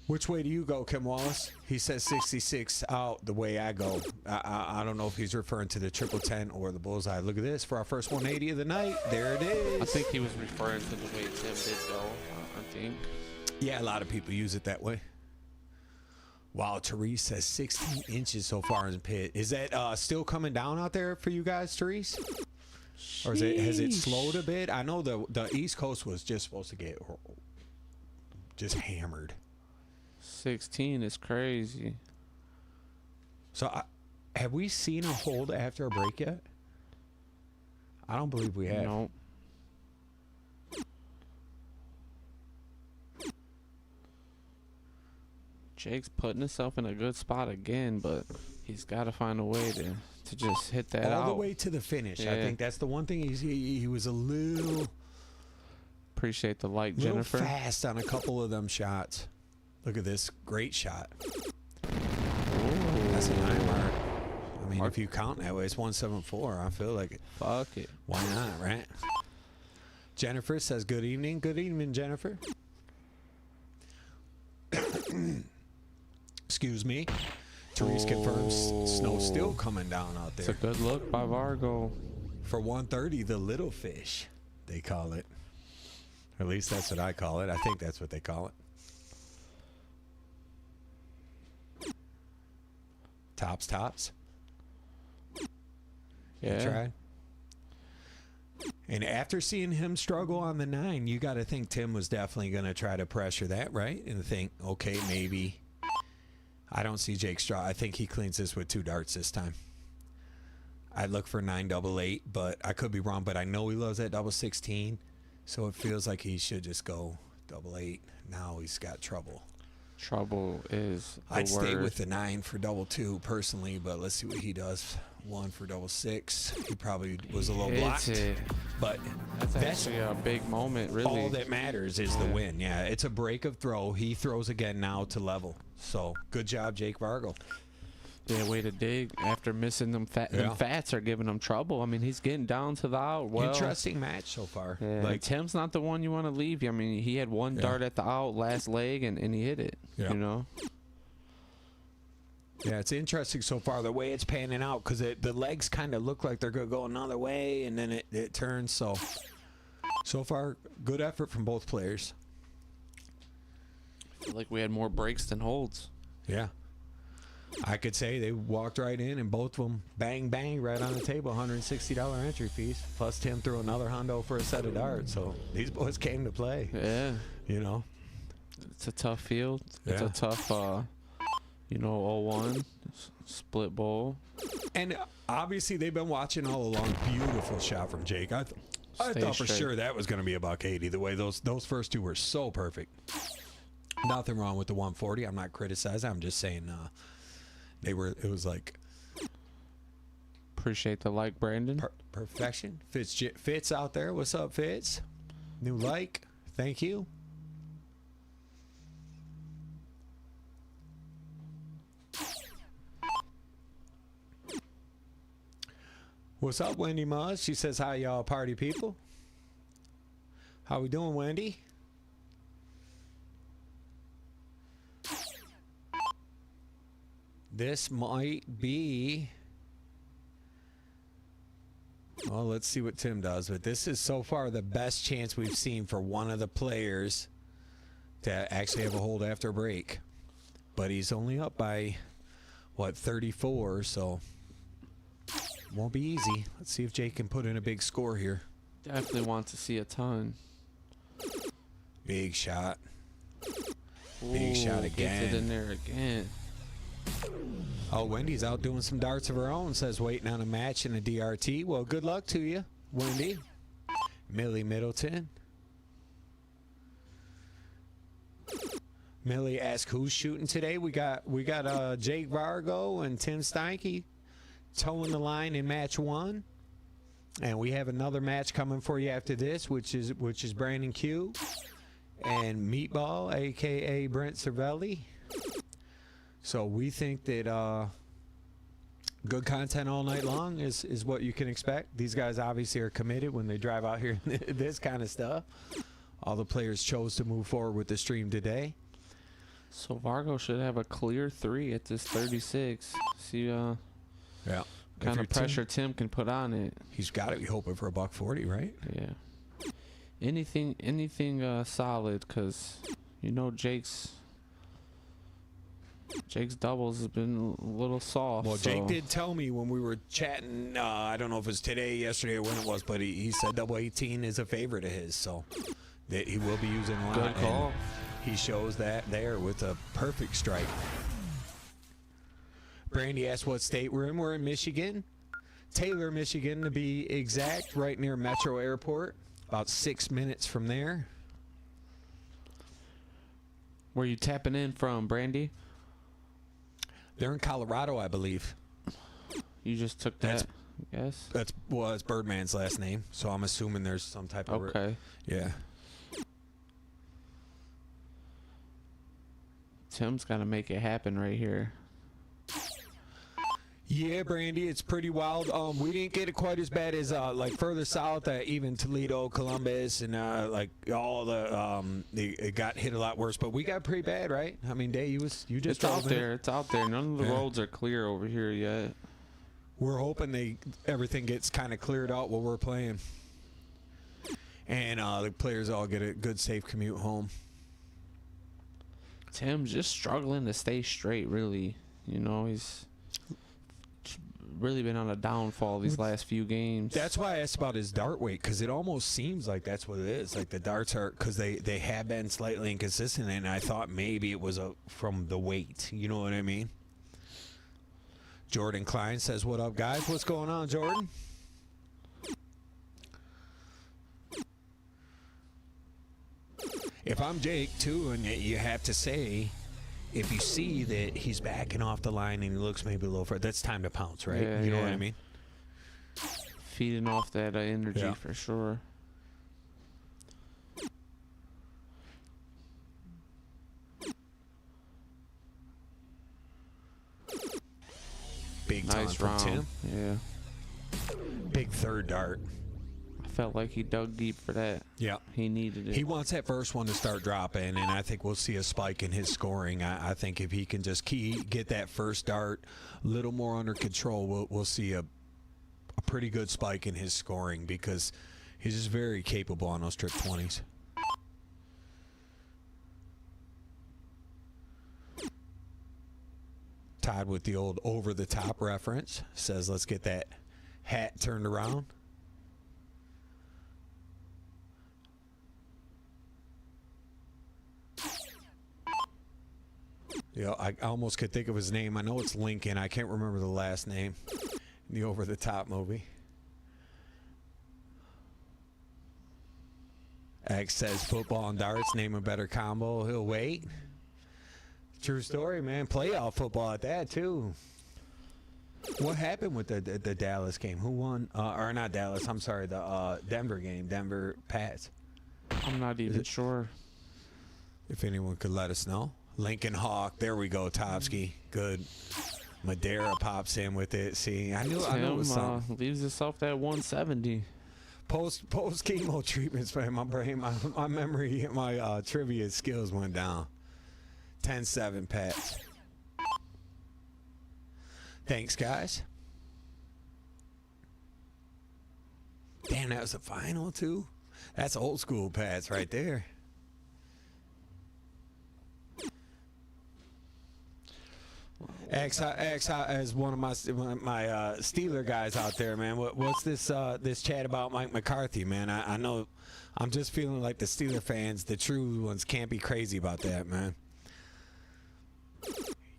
Which way do you go, Kim Wallace? He says 66 out the way I go. I don't know if he's referring to the triple 10 or the bullseye. Look at this for our first 180 of the night. There it is. I think he was referring to the way Tim did go, I think. Yeah, a lot of people use it that way. Wow, Therese says 16 inches so far in the pit. Is that still coming down out there for you guys, Therese? Or has it slowed a bit? I know the East Coast was just supposed to get just hammered. 16 is crazy. So have we seen a hold after a break yet? I don't believe we have. Nope. Jake's putting himself in a good spot again, but he's got to find a way to just hit that All out. the way to the finish. I Yeah. think that's the one thing he was a little Appreciate the like, little Jennifer. fast on a couple of them shots. Look at this great shot. That's a 9 mark. I mean, if you count that way, it's 174. I feel like it. Fuck it. Why not, right? Jennifer says, good evening. Good evening, Jennifer. Excuse me. Therese confirms snow still coming down out It's a there. good look by Vargo. For 130, the little fish, they call it. Or at least that's what I call it. I think that's what they call it. Tops. Yeah. Tried. And after seeing him struggle on the 9, you got to think Tim was definitely going to try to pressure that, right? And think, okay, maybe. I don't see Jake Straw. I think he cleans this with 2 darts this time. I'd look for 9-8-8, but I could be wrong. But I know he loves that double 16, so it feels like he should just go 8-8. Now he's got trouble. Trouble is the I'd stay word. with the 9 for double 2 personally, but let's see what he does. 1 for double 6. He probably was a little Hits blocked, it. but That's that's actually a big moment, really. all that matters is the win. Yeah, it's a break of throw. He throws again now to level. So good job, Jake Vargo. Yeah, way to dig. After missing them, Yeah. them fats are giving him trouble. I mean, he's getting down to the out. Well, Interesting match so far. yeah, Like, Tim's not the one you want to leave. I mean, he had one dart at the out last leg, and he hit it. Yeah. You know? yeah, it's interesting so far the way it's panning out because the legs kind of look like they're going to go another way, and then it turns. So far, good effort from both players. I feel like we had more breaks than holds. Yeah. I could say they walked right in and both of them bang, bang, right on the table, $160 entry fees. Plus Tim threw another hundo for a set of darts. So these boys came to play, Yeah. you know. It's a tough field. It's Yeah. a tough, 0-1 split bowl. And obviously they've been watching all along. Beautiful shot from Jake. I Stay thought for straight. sure that was going to be a $180. The way those first 2 were so perfect. Nothing wrong with the 140. I'm not criticizing. I'm just saying it was like Appreciate the like, Brandon. perfection. Fitz out there. What's up, Fitz? New like. Thank you. What's up, Wendy Muzz? She says, hi, y'all party people. How we doing, Wendy? This might be... Well, let's see what Tim does. But this is so far the best chance we've seen for one of the players to actually have a hold after a break. But he's only up by, what, 34, so... Won't be easy. Let's see if Jake can put in a big score here. Definitely want to see a ton. Big shot. Big shot Gets again. it in there again. Oh, Wendy's out doing some darts of her own. Says waiting on a match in a DRT. Well, good luck to you, Wendy. Millie Middleton. Millie asked who's shooting today. We got Jake Vargo and Tim Steinke towing the line in match 1. And we have another match coming for you after this, which is Brandon Q and Meatball, aka Brent Cervelli. So we think that good content all night long is what you can expect. These guys obviously are committed when they drive out here this kind of stuff. All the players chose to move forward with the stream today. So Vargo should have a clear 3 at this 36. See Yeah. kind of pressure Tim can put on it. He's got to be hoping for a $140, right? Yeah. Anything solid, because you know Jake's doubles has been a little soft. Well, so. Jake did tell me when we were chatting, I don't know if it was today, yesterday, or when it was, but he said double 18 is a favorite of his, so that he will be using a lot. Good call. He shows that there with a perfect strike. Brandy asked what state we're in. We're in Michigan. Taylor, Michigan, to be exact, right near Metro Airport. About 6 minutes from there. Where you tapping in from, Brandy? They're in Colorado, I believe. You just took that, yes? That's Birdman's last name, so I'm assuming there's some type of... Okay. Yeah. Tim's got to make it happen right here. Yeah, Brandy, it's pretty wild. We didn't get it quite as bad as like further south, even Toledo, Columbus, and like all the it got hit a lot worse. But we got pretty bad, right? I mean, Day, you just It's out drove there. it. It's out there. None of the Yeah. roads are clear over here yet. We're hoping everything gets kind of cleared out while we're playing, and the players all get a good, safe commute home. Tim's just struggling to stay straight, really. You know, he's really been on a downfall these last few games. That's why I asked about his dart weight, because it almost seems like that's what it is. Like the darts are, because they have been slightly inconsistent, and I thought maybe it was from the weight. You know what I mean? Jordan Klein says, "What up, guys? What's going on, Jordan?" If I'm Jake too, and you have to say, if you see that he's backing off the line and he looks maybe a little further, that's time to pounce, right? Yeah, you know what yeah. I mean? Feeding off that energy Yeah. for sure. Big time Nice from round. Tim. Yeah. Big third dart. I felt like he dug deep for that. Yeah. He needed it. He wants that first one to start dropping, and I think we'll see a spike in his scoring. I think if he can just get that first dart a little more under control, we'll see a pretty good spike in his scoring, because he's just very capable on those trip 20s. Todd with the old over-the-top reference says, let's get that hat turned around. Yeah, I almost could think of his name. I know it's Lincoln. I can't remember the last name. The over-the-top movie. X says football and darts, name a better combo. He'll wait. True story, man. Playoff football at that, too. What happened with the Dallas game? Who won? Or not Dallas, I'm sorry, the Denver game. Denver Pats. I'm not even sure. If anyone could let us know. Lincoln Hawk. There we go, Topsky. Good. Madeira pops in with it. See, I knew it was something. Leaves himself that 170. Post chemo treatments for him. My brain, my memory, my trivia skills went down. 10-7 Pats. Thanks, guys. Damn, that was the final, too. That's old school Pats right there. As one of my Steeler guys out there, man. What's this chat about Mike McCarthy, man? I know. I'm just feeling like the Steeler fans, the true ones, can't be crazy about that, man.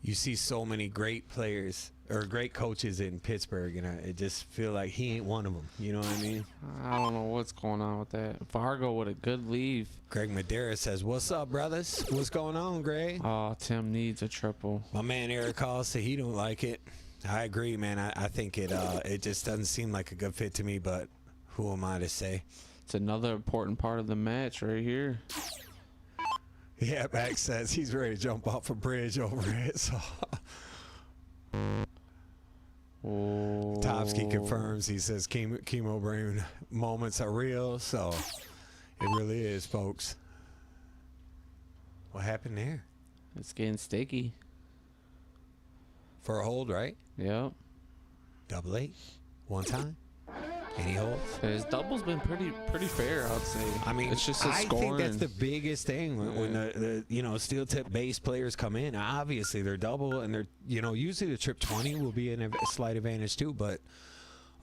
You see so many great players or great coaches in Pittsburgh, and I just feel like he ain't one of them. You know what I mean? I don't know what's going on with that. Fargo with a good leave. Greg Madera says, "What's up, brothers? What's going on, Greg?" Oh, Tim needs a triple. My man Eric Hall said he don't like it. I agree, man. I think it just doesn't seem like a good fit to me, but who am I to say? It's another important part of the match right here. Yeah, Max says he's ready to jump off a bridge over it. So Oh. Topsky confirms. He says chemo brain moments are real. So it really is, folks. What happened there? It's getting sticky. For a hold, right? Yep. Double 8. One time. Any holds? His double's been pretty fair, I'd say. I mean, it's just a I scoring. think that's the biggest thing when the steel tip base players come in. Obviously, they're double, and they're usually the trip 20 will be a slight advantage too. But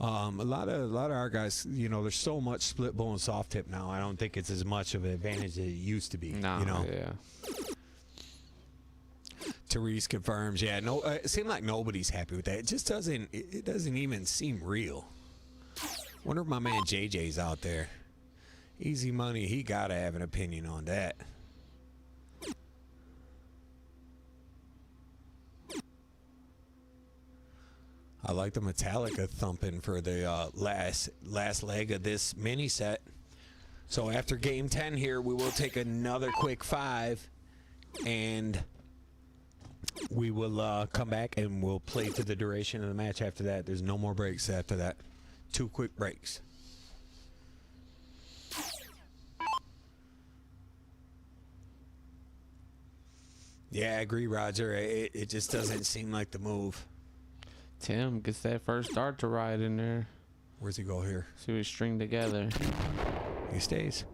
a lot of our guys, there's so much split bowl and soft tip now. I don't think it's as much of an advantage as it used to be. Nah, yeah. Therese confirms. Yeah, no, it seems like nobody's happy with that. It just doesn't. It doesn't even seem real. Wonder if my man JJ's out there. Easy money, he gotta have an opinion on that. I like the Metallica thumping for the last leg of this mini set. So after game 10 here, we will take another quick 5, and we will come back and we'll play to the duration of the match after that. There's no more breaks after that. 2 quick breaks. Yeah, I agree, Roger. It just doesn't seem like the move. Tim gets that first dart to ride in there. Where's he go here? See what he string together. He stays.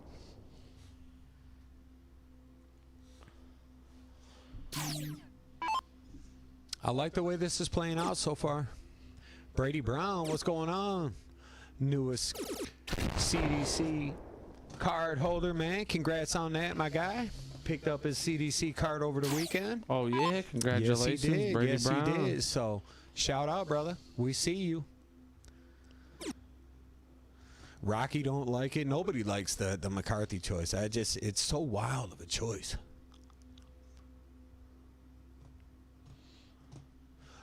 I like the way this is playing out so far. Brady Brown, what's going on? Newest CDC card holder, man. Congrats on that, my guy. Picked up his CDC card over the weekend. Oh, yeah. Congratulations, yes, he did. Brady yes, Brown. he did. So, shout out, brother. We see you. Rocky don't like it. Nobody likes the McCarthy choice. It's so wild of a choice.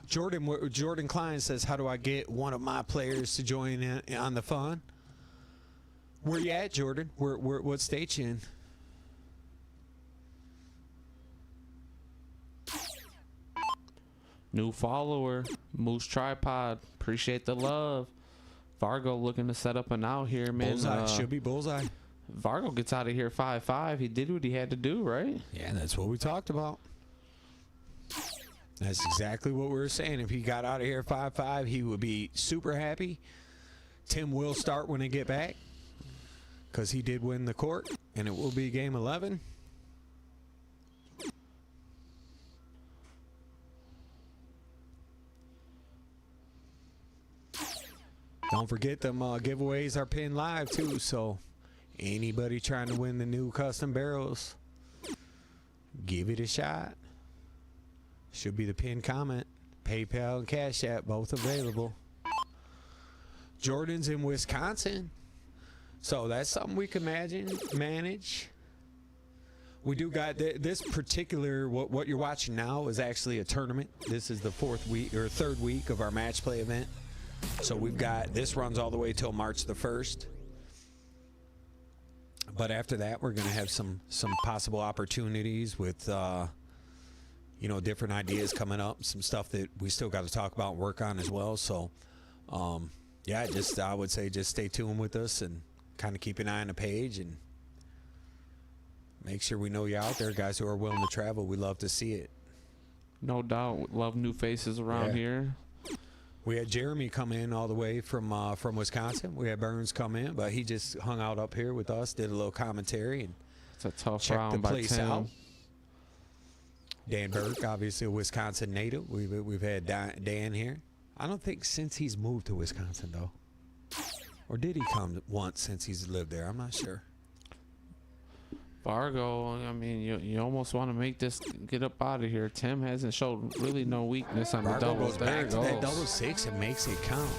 Jordan Klein says, how do I get one of my players to join in on the fun? Where you at, Jordan? What state you in? New follower, Moose Tripod. Appreciate the love. Vargo looking to set up an out here, man. Bullseye. Should be bullseye. Vargo gets out of here 5-5. He did what he had to do, right? Yeah, that's what we talked about. That's exactly what we were saying. If he got out of here 5-5, he would be super happy. Tim will start when they get back because he did win the court, and it will be game 11. Don't forget them giveaways are pinned live too, so anybody trying to win the new custom barrels, give it a shot. Should be the pinned comment. PayPal and Cash App, both available. Jordan's in Wisconsin, so that's something we can manage. We do got this particular, what you're watching now is actually a tournament. This is the third week of our match play event. So we've got, this runs all the way till March the 1st. But after that, we're going to have some possible opportunities with, different ideas coming up, some stuff that we still got to talk about and work on as well. So, yeah, I would say just stay tuned with us and kind of keep an eye on the page and make sure we know you're out there, guys who are willing to travel. We love to see it. No doubt. Love new faces around here. We had Jeremy come in all the way from Wisconsin. We had Burns come in, but he just hung out up here with us, did a little commentary, and it's a tough checked round the by place Tim. out. Dan Burke, obviously a Wisconsin native. We've had Dan here. I don't think since he's moved to Wisconsin, though. Or did he come once since he's lived there? I'm not sure. Fargo, I mean, you almost want to make this get up out of here. Tim hasn't showed really no weakness on the Fargo doubles. goes There back it to that goes. double six and makes it count.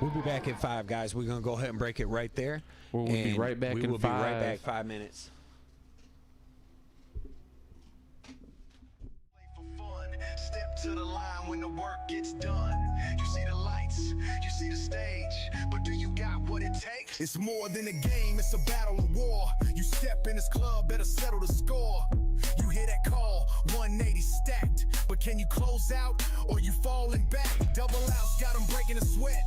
We'll be back at 5, guys. We're going to go ahead and break it right there. We'll be And right back we in will be right 5. back 5 minutes. For fun, step to the line when the work gets done. You see the lights, you see the stage, but do you got what it takes? It's more than a game, it's a battle of war. You step in this club, better settle the score. You hear that call, 180 stacked, but can you close out or you falling back? Double outs got them breaking a sweat.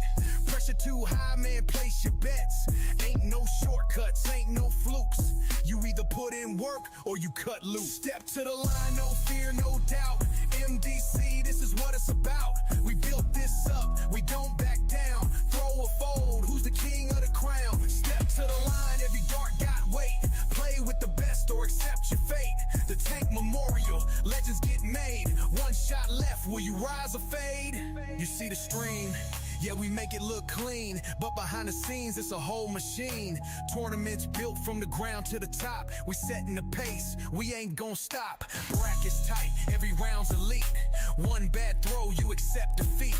Pressure too high, man, place your bets. Ain't no shortcuts, ain't no flukes. You either put in work or you cut loose. Step to the line, no fear, no doubt. MDC, this is what it's about. We built this up, we don't back down. Throw a fold, who's the king of the crown? Step to the line, every dart got weight. Play with the best or accept your fate. The Tank Memorial, legends get made. One shot left, will you rise or fade? You see the stream, yeah, we make it look clean, but behind the scenes, it's a whole machine. Tournaments built from the ground to the top. We setting the pace, we ain't gon' stop. Brackets tight, every round's elite. One bad throw, you accept defeat.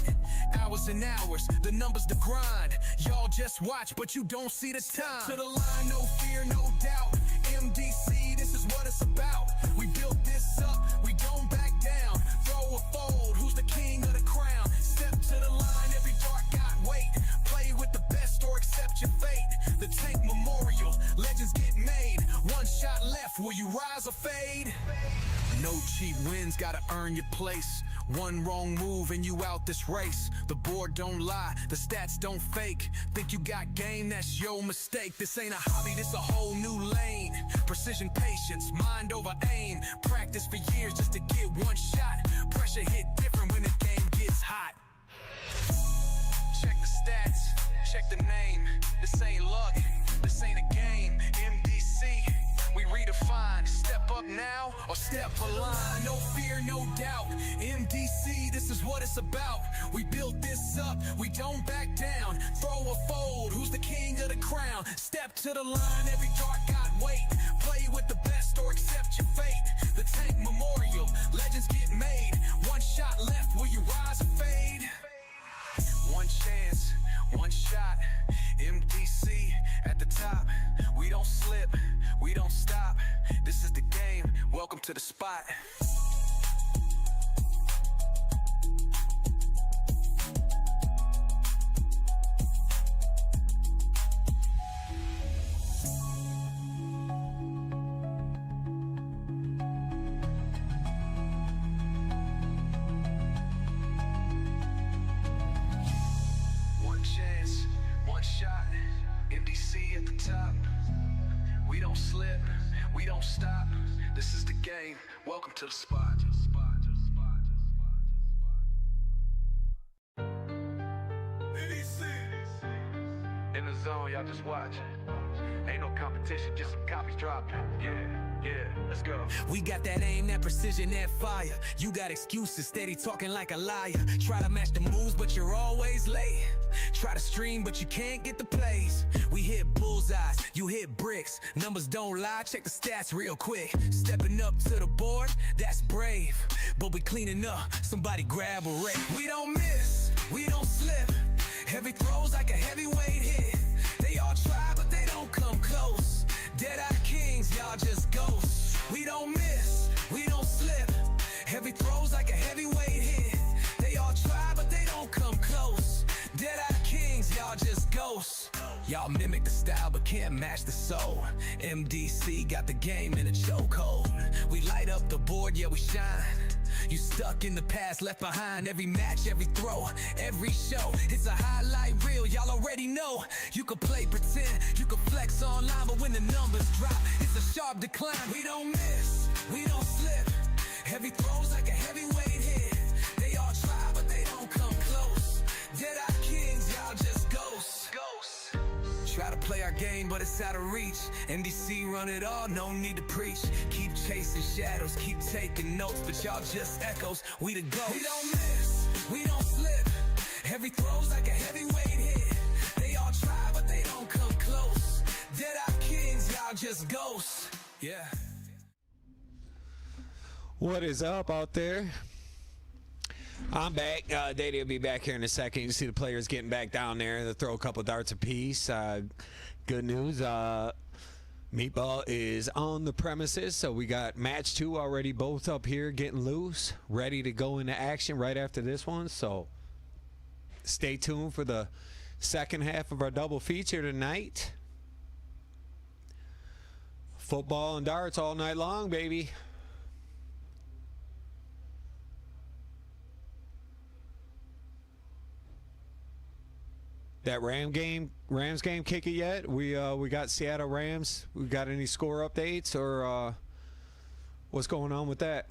Hours and hours, the numbers to grind. Y'all just watch, but you don't see the time. To the line, no fear, no doubt. MDC, this is what it's about. We built this up, we don't back down. Throw a fold, who's the king of the crown? Step to the line, every dart got weight. Play with the best or accept your fate. The Tank Memorial, legends get made. One shot left, will you rise or fade? No cheap wins, gotta earn your place. One wrong move and you out this race. The board don't lie, the stats don't fake. Think you got game, that's your mistake. This ain't a hobby, this a whole new lane. Precision, patience, mind over aim. Practice for years just to get one shot. Pressure hit different when the game gets hot. Check the stats, check the name. This ain't luck, this ain't a game. MDC, we redefine. Step up now or step a line. No fear, no doubt. MDC, this is what it's about. We built this up, we don't back down. Throw a fold, who's the king of the crown? Step to the line, every dart got weight. Play with the best or accept your fate. The Tank Memorial, legends get made. One shot left, will you rise or fade? One chance, one shot. MDC at the top. We don't slip, we don't stop. This is the game, welcome to the spot. One chance, one shot. MDC at the top. We don't slip, we don't stop. This is the game. Welcome to the spot. In the zone, y'all just watch. Ain't no competition, just some copies dropping. Yeah, let's go. We got that aim, that precision, that fire. You got excuses, steady talking like a liar. Try to match the moves, but you're always late. Try to stream, but you can't get the plays. We hit bullseyes, you hit bricks. Numbers don't lie, check the stats real quick. Stepping up to the board, that's brave. But we cleaning up, somebody grab a rake. We don't miss, we don't slip. Heavy throws like a heavyweight hit. They all try, but they don't come close. Dead-eye kings, y'all just ghosts. We don't miss, we don't slip. Heavy throws like a heavyweight hit. They all try, but they don't come close. Dead-eye kings, y'all just ghosts. Y'all mimic the style, but can't match the soul. MDC got the game in a chokehold. We light up the board, yeah, we shine. You stuck in the past, left behind. Every match, every throw, every show. It's a highlight reel, y'all already know. You can play pretend, you can flex online, but when the numbers drop, it's a sharp decline. We don't miss, we don't slip. Heavy throws like a heavyweight hit. They all try, but they don't come close. Dead-eye kings, y'all just ghosts. Try to play our game, but it's out of reach. NDC run it all, no need to preach. Keep chasing shadows, keep taking notes, but y'all just echoes, we the ghosts. We don't miss, we don't slip. Every throw's like a heavyweight hit. They all try, but they don't come close. Dead eye kings, y'all just ghosts. Yeah. What is up out there? I'm back. Daddy will be back here in a second. You see the players getting back down there. They'll throw a couple darts apiece. Good news. Meatball is on the premises, so we got match 2 already, both up here getting loose, ready to go into action right after this one. So stay tuned for the second half of our double feature tonight. Football and darts all night long, baby. That Rams game kick it yet? We got Seattle Rams. We got any score updates or what's going on with that?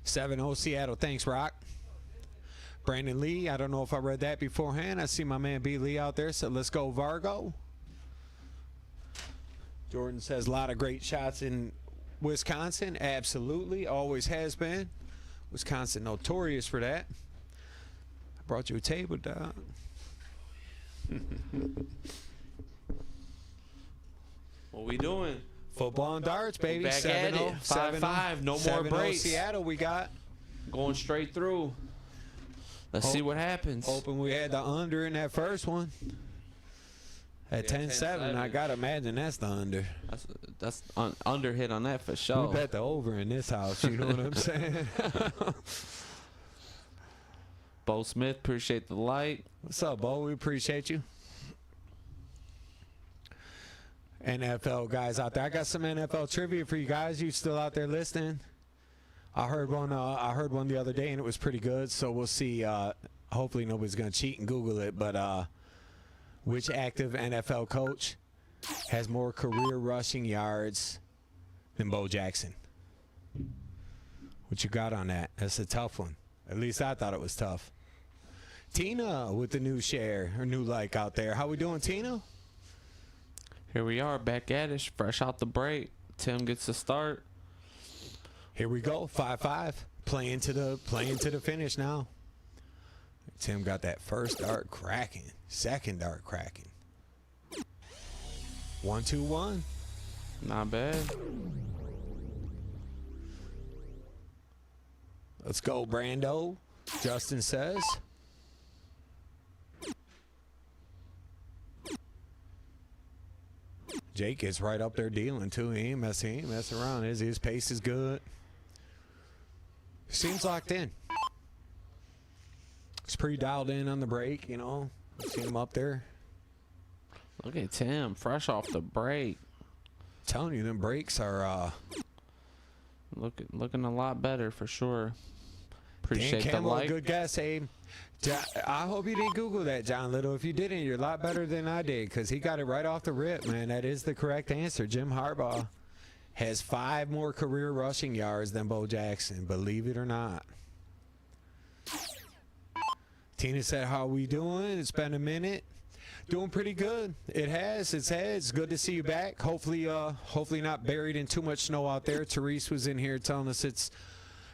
"7-0 Seattle." Thanks, Rock. Brandon Lee, I don't know if I read that beforehand. I see my man B. Lee out there, so let's go Vargo. Jordan says a lot of great shots in Wisconsin. Absolutely, always has been. Wisconsin notorious for that. I brought you a table, dog. What we doing? Football and darts, baby. Back at it. 5-5. No more breaks. Seattle, we got. Going straight through. Let's see what happens. Hoping we had the under in that first one. At 10-7, I gotta imagine that's the under. That's under hit on that for sure. We bet the over in this house. You know what I'm saying? Bo Smith, appreciate the light. What's up, Bo? We appreciate you. NFL guys out there. I got some NFL trivia for you guys. You still out there listening? I heard one the other day and it was pretty good. So we'll see. Hopefully nobody's gonna cheat and Google it. But which active NFL coach has more career rushing yards than Bo Jackson? What you got on that? That's a tough one. At least I thought it was tough. Tina with the new share or new like out there. How we doing, Tina? Here we are, back at it, fresh out the break. Tim gets the start. Here we go, 5-5. Playing to the finish now. Tim got that first dart cracking, second dart cracking. 1-2-1. Not bad. Let's go, Brando. Justin says. Jake is right up there dealing too. He ain't messing around. His pace is good. Seems locked in. He's pretty dialed in on the break, you know. See him up there. Look at Tim, fresh off the break. Telling you, them breaks are looking a lot better for sure. Appreciate Dan the Campbell, like. good guess, Abe. I hope you didn't Google that, John Little. If you didn't, you're a lot better than I did because he got it right off the rip, man. That is the correct answer. Jim Harbaugh has 5 more career rushing yards than Bo Jackson, believe it or not. Tina said, how are we doing? It's been a minute. Doing pretty good. It has. It's good to see you back. Hopefully not buried in too much snow out there. Therese was in here telling us it's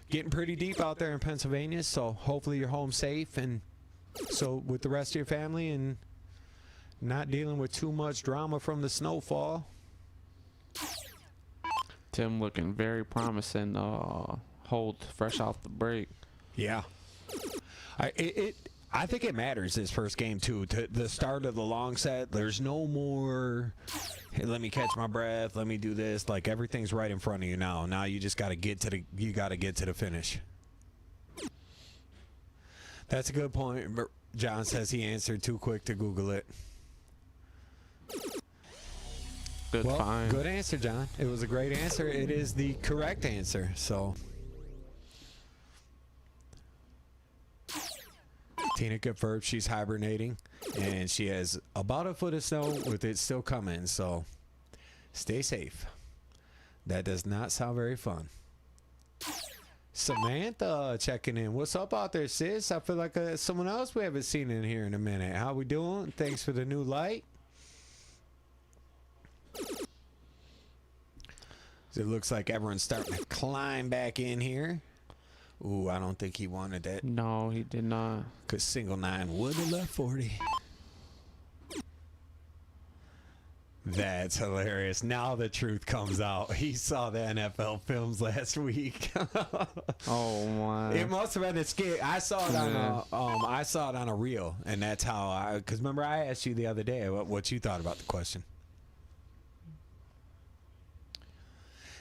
getting pretty deep out there in Pennsylvania, so hopefully you're home safe and so with the rest of your family and not dealing with too much drama from the snowfall. Tim looking very promising. Hold fresh off the break. Yeah. I think it matters this first game too. To the start of the long set, there's no more, hey, let me catch my breath, let me do this. Like everything's right in front of you now. Now you just got to get to the finish. That's a good point. John says he answered too quick to Google it. Good find. Good answer, John. It was a great answer. It is the correct answer. So Tina confirmed she's hibernating, and she has about a foot of snow with it still coming, so stay safe. That does not sound very fun. Samantha checking in. What's up out there, sis? I feel like someone else we haven't seen in here in a minute. How we doing? Thanks for the new light. It looks like everyone's starting to climb back in here. Ooh, I don't think he wanted that. No, he did not. Because single 9 would have left 40. That's hilarious. Now the truth comes out. He saw the NFL films last week. Oh my! It must have been a skit. I saw it on a reel, and that's how because remember I asked you the other day what you thought about the question.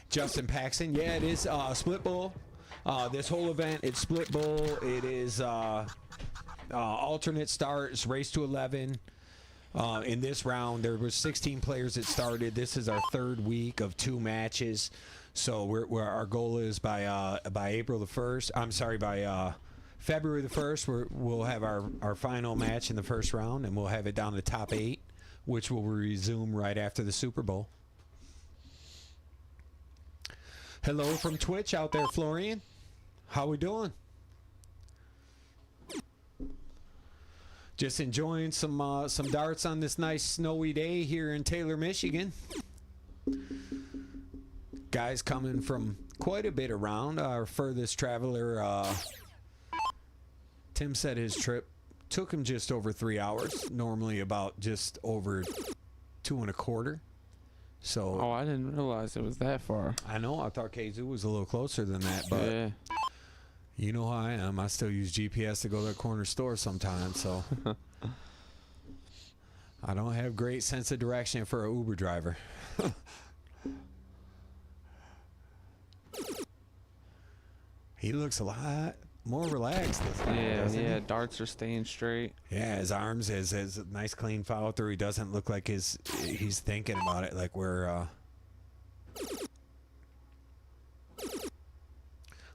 Justin Paxson, yeah, it is split bowl. This whole event, it's split bowl. It is alternate starts, race to 11. In this round, there were 16 players that started. This is our third week of 2 matches. So our goal is by April the 1st. I'm sorry, by February the 1st, we'll have our final match in the first round, and we'll have it down to top 8, which will resume right after the Super Bowl. Hello from Twitch out there, Florian. How we doing? Just enjoying some darts on this nice snowy day here in Taylor, Michigan. Guys coming from quite a bit around. Our furthest traveler, Tim said his trip took him just over 3 hours. Normally about just over 2.25. So. Oh, I didn't realize it was that far. I know. I thought KZoo was a little closer than that, but. Yeah. You know how I am. I still use GPS to go to the corner store sometimes, so I don't have great sense of direction for an Uber driver. He looks a lot more relaxed this time, doesn't he? Darts are staying straight. Yeah, his arms has a nice clean follow through. He doesn't look like he's thinking about it like we're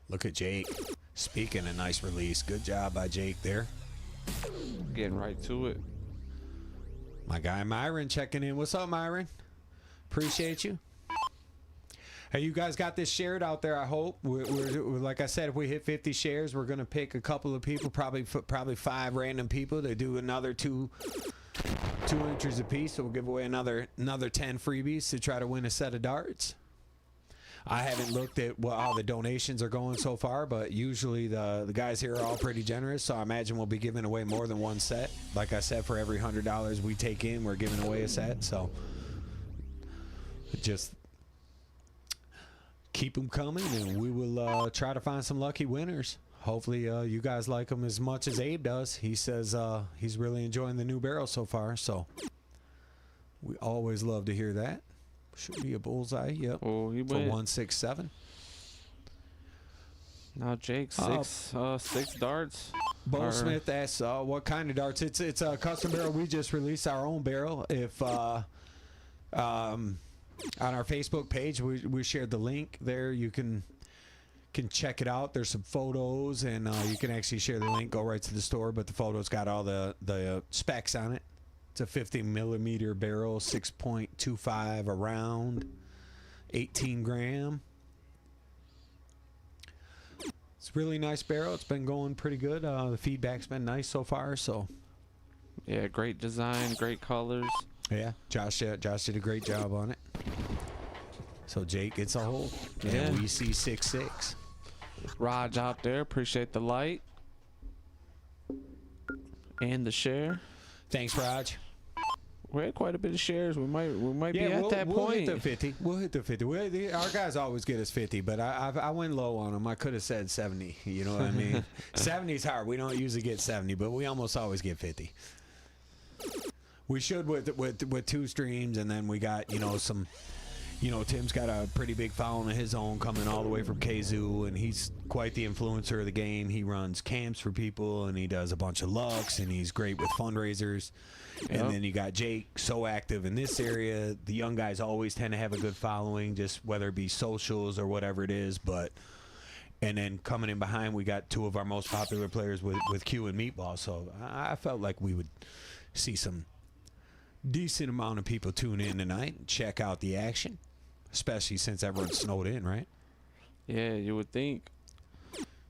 look at Jake. Speaking of nice release, good job by Jake there. Getting right to it. My guy Myron checking in. What's up, Myron? Appreciate you. Hey, you guys got this shared out there, I hope. We're like I said, if we hit 50 shares, we're going to pick a couple of people, probably 5 random people to do another two entries apiece. So we'll give away another 10 freebies to try to win a set of darts. I haven't looked at how the donations are going so far, but usually the guys here are all pretty generous, so I imagine we'll be giving away more than one set. Like I said, for every $100 we take in, we're giving away a set, so just keep them coming, and we will try to find some lucky winners. Hopefully you guys like them as much as Abe does. He says he's really enjoying the new barrel so far, so we always love to hear that. Should be a bullseye, yep. Oh, he for went 167. Now Jake, six darts. Bo Smith asks, what kind of darts? It's a custom barrel. We just released our own barrel. If on our Facebook page, we shared the link there. You can check it out. There's some photos, and you can actually share the link. Go right to the store, but the photos got all the specs on it. It's a 50-millimeter barrel, 6.25 around, 18 gram. It's a really nice barrel. It's been going pretty good. The feedback's been nice so far. So, yeah, great design, great colors. Yeah, Josh did a great job on it. So Jake gets a hole, Yeah. and we see 6-6. Raj out there, appreciate the light and the share. Thanks, Raj. We're at quite a bit of shares. We might be at that we'll point. hit the 50. We'll hit the 50. Our guys always get us 50, but I went low on them. I could have said 70. You know what I mean? 70 is hard. We don't usually get 70, but we almost always get 50. We should with 2 streams, and then we got some. Tim's got a pretty big following of his own coming all the way from KZoo, and he's quite the influencer of the game. He runs camps for people, and he does a bunch of lucks, and he's great with fundraisers. And then you got Jake, so active in this area. The young guys always tend to have a good following, just whether it be socials or whatever it is. And then coming in behind, we got 2 of our most popular players with Q and Meatball. So I felt like we would see some decent amount of people tune in tonight and check out the action, especially since everyone's snowed in, right? Yeah, you would think.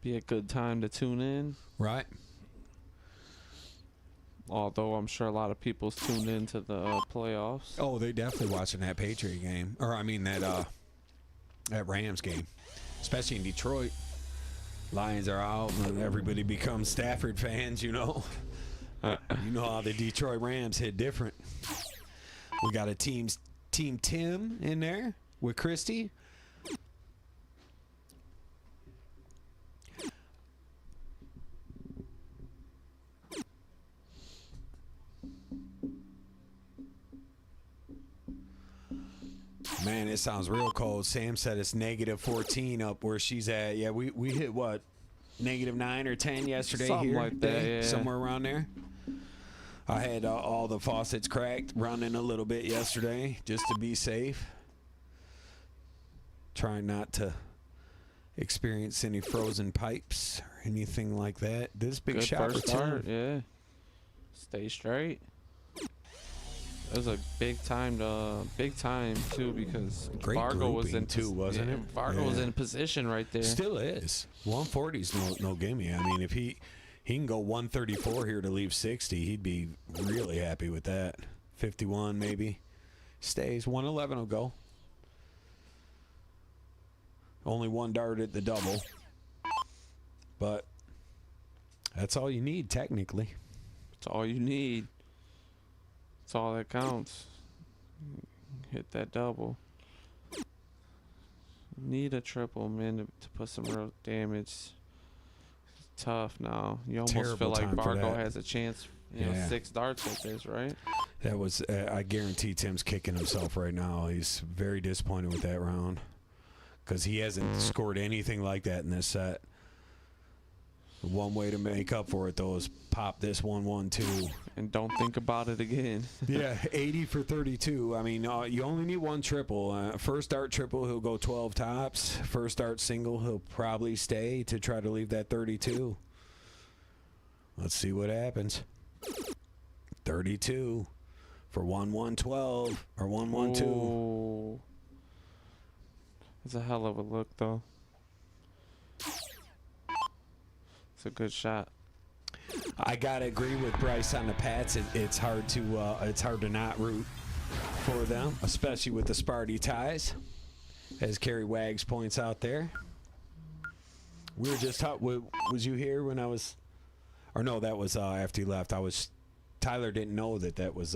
Be a good time to tune in. Right. Although I'm sure a lot of people's tuned into the playoffs. Oh, they definitely watching that Patriot game, or I mean that Rams game, especially in Detroit. Lions are out, and everybody becomes Stafford fans. You know how the Detroit Rams hit different. We got a team Tim in there with Christy. Man, it sounds real cold. Sam said it's negative 14 up where she's at. Yeah, we hit what? Negative 9 or 10 yesterday. Something here. like that, yeah. Somewhere around there. I had all the faucets cracked, running a little bit yesterday just to be safe. Trying not to experience any frozen pipes or anything like that. This big Good shot first start, yeah. Stay straight. It was a big time too because Great Vargo was grouping, in too, wasn't it? Vargo was Yeah. in position right there. Still is. 140's no gimme. I mean, if he can go 134 here to leave 60, he'd be really happy with that. 51 maybe. Stays. 111 will go. Only one dart at the double. But that's all you need, technically. That's all you need. That's all that counts. Hit that double. Need a triple, man, to put some real damage. It's tough now. You almost Terrible feel like time for Vargo that. has a chance. You know, 6 darts at this, right? That was, I guarantee Tim's kicking himself right now. He's very disappointed with that round because he hasn't scored anything like that in this set. One way to make up for it, though, is pop this 1-1-2. And don't think about it again. Yeah, 80 for 32. I mean, you only need one triple. First dart triple, he'll go 12 tops. First dart single, he'll probably stay to try to leave that 32. Let's see what happens. 32 for 1-1-12 or 1-1-2. Oh. It's a hell of a look, though. It's a good shot. I gotta agree with Bryce on the Pats. It's hard to not root for them, especially with the Sparty ties, as Kerry Wags points out there. We were just was you here when I was, or no, that was after you left. Tyler didn't know that was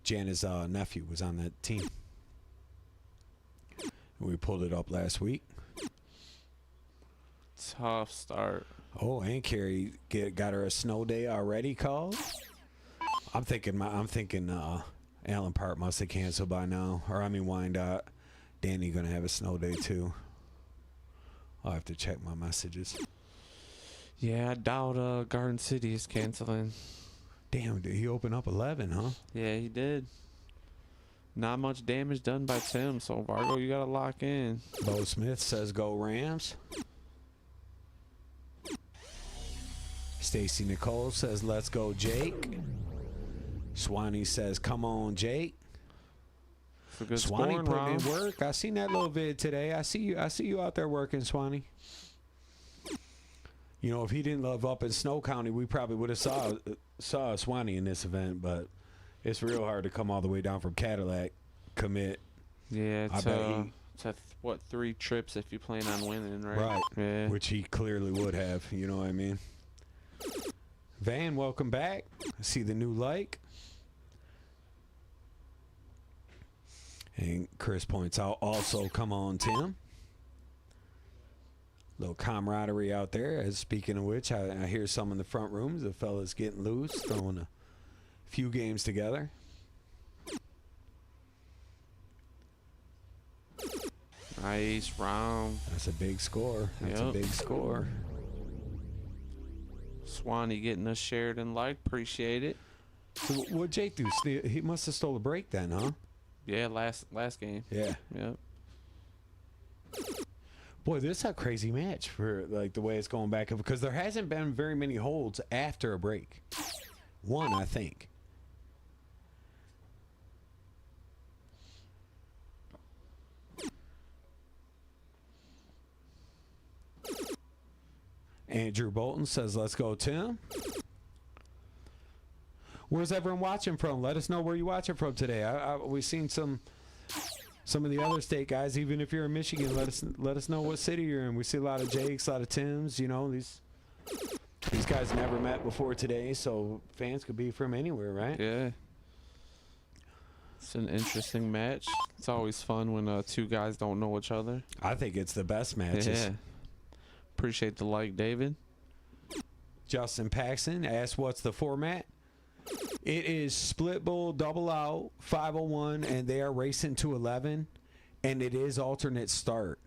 Jana's nephew was on that team. We pulled it up last week. Tough start. Oh, and Carrie got her a snow day already called. I'm thinking Allen Park must have canceled by now, or I mean Wyandotte. Danny gonna have a snow day too. I'll have to check my messages. Yeah, I doubt Garden City is canceling. Damn, did he open up 11, huh? Yeah, he did. Not much damage done by Tim, so Vargo, you gotta lock in. Bo Smith says go Rams. Stacy Nicole says let's go Jake. Swanee says come on Jake. It's a good Swanee scoring putting round. in work. I seen that little vid today. I see you out there working, Swanee. You know, if he didn't live up in Snow County, we probably would have saw Swanee in this event, but it's real hard to come all the way down from Cadillac, commit. Yeah, I bet what, 3 trips if you plan on winning, right? Right. Yeah. Which he clearly would have, you know what I mean? Van, welcome back. I see the new like. And Chris points out also, come on, Tim. Little camaraderie out there. As speaking of which, I hear some in the front rooms. The fellas getting loose, throwing a few games together. Nice round. That's a big score. That's a Yep. big score. Swanee getting us shared and liked. Appreciate it. So what Jake do? He must have stole a break then, huh? Yeah, last game. Yeah. Yep. Boy, this is a crazy match for like the way it's going back because there hasn't been very many holds after a break. One, I think. Andrew Bolton says, let's go, Tim. Where's everyone watching from? Let us know where you're watching from today. We've seen some of the other state guys. Even if you're in Michigan, let us know what city you're in. We see a lot of Jakes, a lot of Tims. You know, these guys never met before today, so fans could be from anywhere, right? Yeah. It's an interesting match. It's always fun when two guys don't know each other. I think it's the best matches. Yeah. Appreciate the like, David. Justin Paxson asked, what's the format? It is split bowl, double out, 501, and they are racing to 11, and it is alternate start.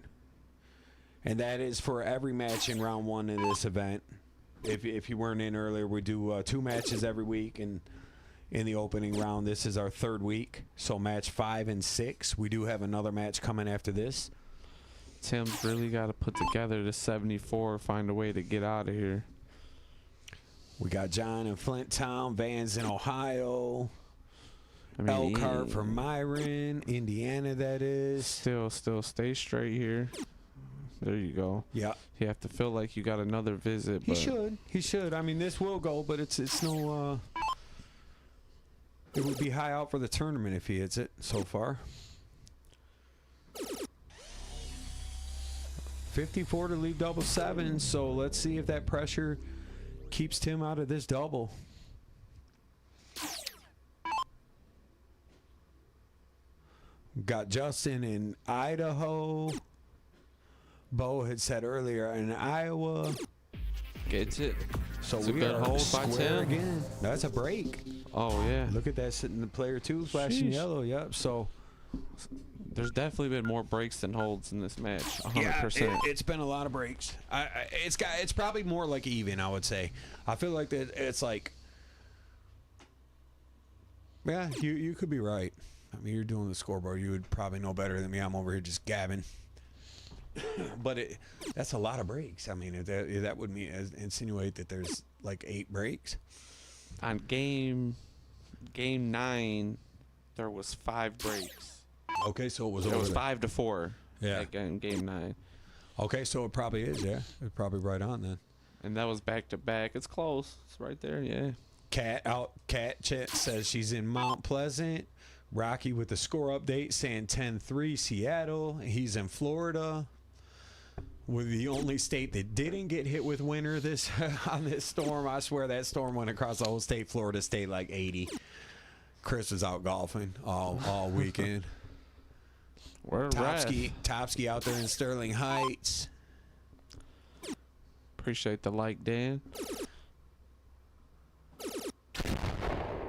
And that is for every match in round 1 of this event. If you weren't in earlier, we do 2 matches every week, and in the opening round, this is our 3rd week. So match 5 and 6. We do have another match coming after this. Tim's really got to put together the 74, find a way to get out of here. We got John in Flint Town, Vans in Ohio, I mean, Elkhart from Myron, Indiana, that is. Still stay straight here. There you go. Yeah. You have to feel like you got another visit. He should. He should. I mean, this will go, but it's no... it would be high out for the tournament if he hits it so far. 54 to leave double 7, so let's see if that pressure keeps Tim out of this double. Got Justin in Idaho. Bo had said earlier in Iowa. Gets it. So It's a we good are hold by square Tim. again. That's a break. Oh, yeah. Look at that sitting the player 2 flashing Sheesh. yellow. Yep. So There's definitely been more breaks than holds in this match. 100%. yeah, it's been a lot of breaks. It's probably more like even, I would say. I feel like that it's like, yeah, you could be right. I mean, you're doing the scoreboard. You would probably know better than me. I'm over here just gabbing. But that's a lot of breaks. I mean, that would insinuate that there's like 8 breaks. On game 9, there was 5 breaks. Okay, so it was It over was there. 5-4. Yeah. In game 9. Okay, so it probably is, yeah. It's probably right on then. And that was back to back. It's close. It's right there, yeah. Cat Chet says she's in Mount Pleasant. Rocky with the score update saying 10-3 Seattle. He's in Florida. We're the only state that didn't get hit with winter on this storm. I swear that storm went across the whole state. Florida State like 80. Chris was out golfing all weekend. We're Topsky out there in Sterling Heights. Appreciate the like, Dan.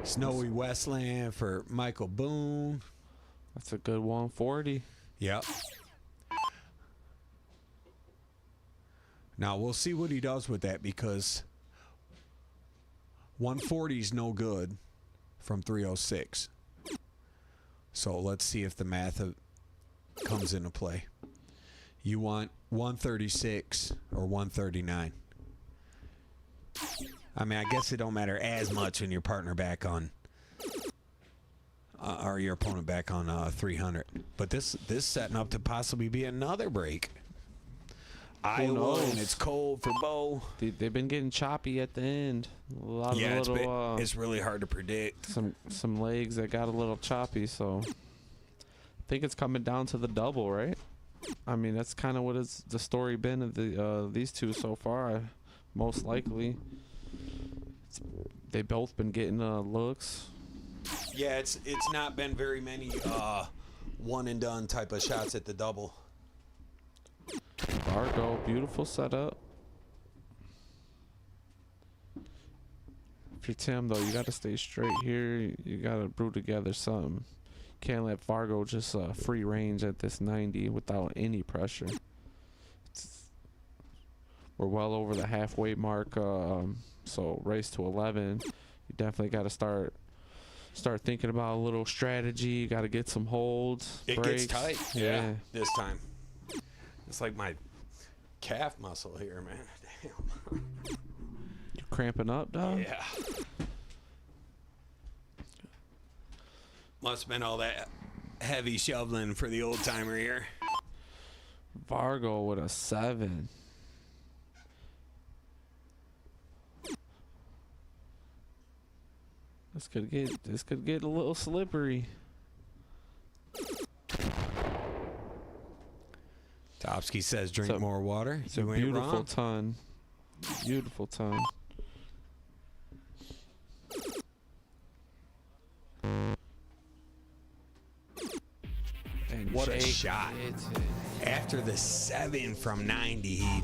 Snowy Westland for Michael Boone. That's a good 140. Yep. Now we'll see what he does with that, because 140 is no good from 306. So let's see if the math comes into play. You want 136 or 139. I mean, I guess it don't matter as much when your partner back on, or your opponent back on 300. But this setting up to possibly be another break. Iowa, knows? and it's cold for Bo. They've been getting choppy at the end. A lot Yeah, of little, it's really hard to predict. some legs that got a little choppy. So I think it's coming down to the double, right? I mean, that's kind of what is the story been of these two so far. Most likely, they both been getting looks. Yeah, it's not been very many one and done type of shots at the double. Fargo, beautiful setup. If you're Tim, though, you got to stay straight here. You got to brew together something. Can't let Fargo just free range at this 90 without any pressure. We're well over the halfway mark, so race to 11. You definitely got to start thinking about a little strategy. You got to get some holds. It breaks. gets tight. Yeah. This time. It's like my calf muscle here, man. Damn. You cramping up, dog? Yeah. Must have been all that heavy shoveling for the old timer here. Fargo with a 7. This could get a little slippery. Topsky says drink It's a- more water. It's a You ain't beautiful wrong. ton. Beautiful ton. And What a Jake shot. hits it. After the 7 from 90, he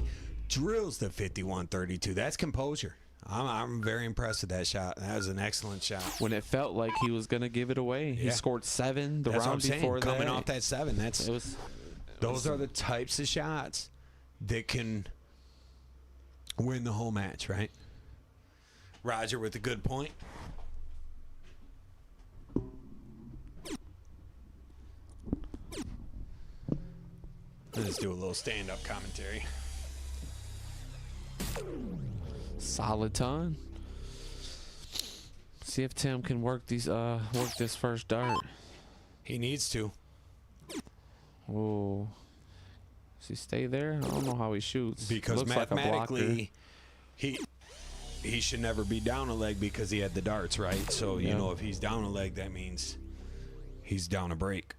drills the 51-32. That's composure. I'm very impressed with that shot. That was an excellent shot. When it felt like he was gonna give it away, he Yeah. scored 7 the That's what I'm round saying. before Coming that. off that 7, that's It was. those are the types of shots that can win the whole match, right? Roger with a good point. Let's do a little stand-up commentary. Solid ton. See if Tim can work this first dart. He needs to. Oh, does he stay there? I don't know how he shoots. Because Looks like a blocker. mathematically, he should never be down a leg because he had the darts, right? So, you Yeah. know, if he's down a leg, that means he's down a break.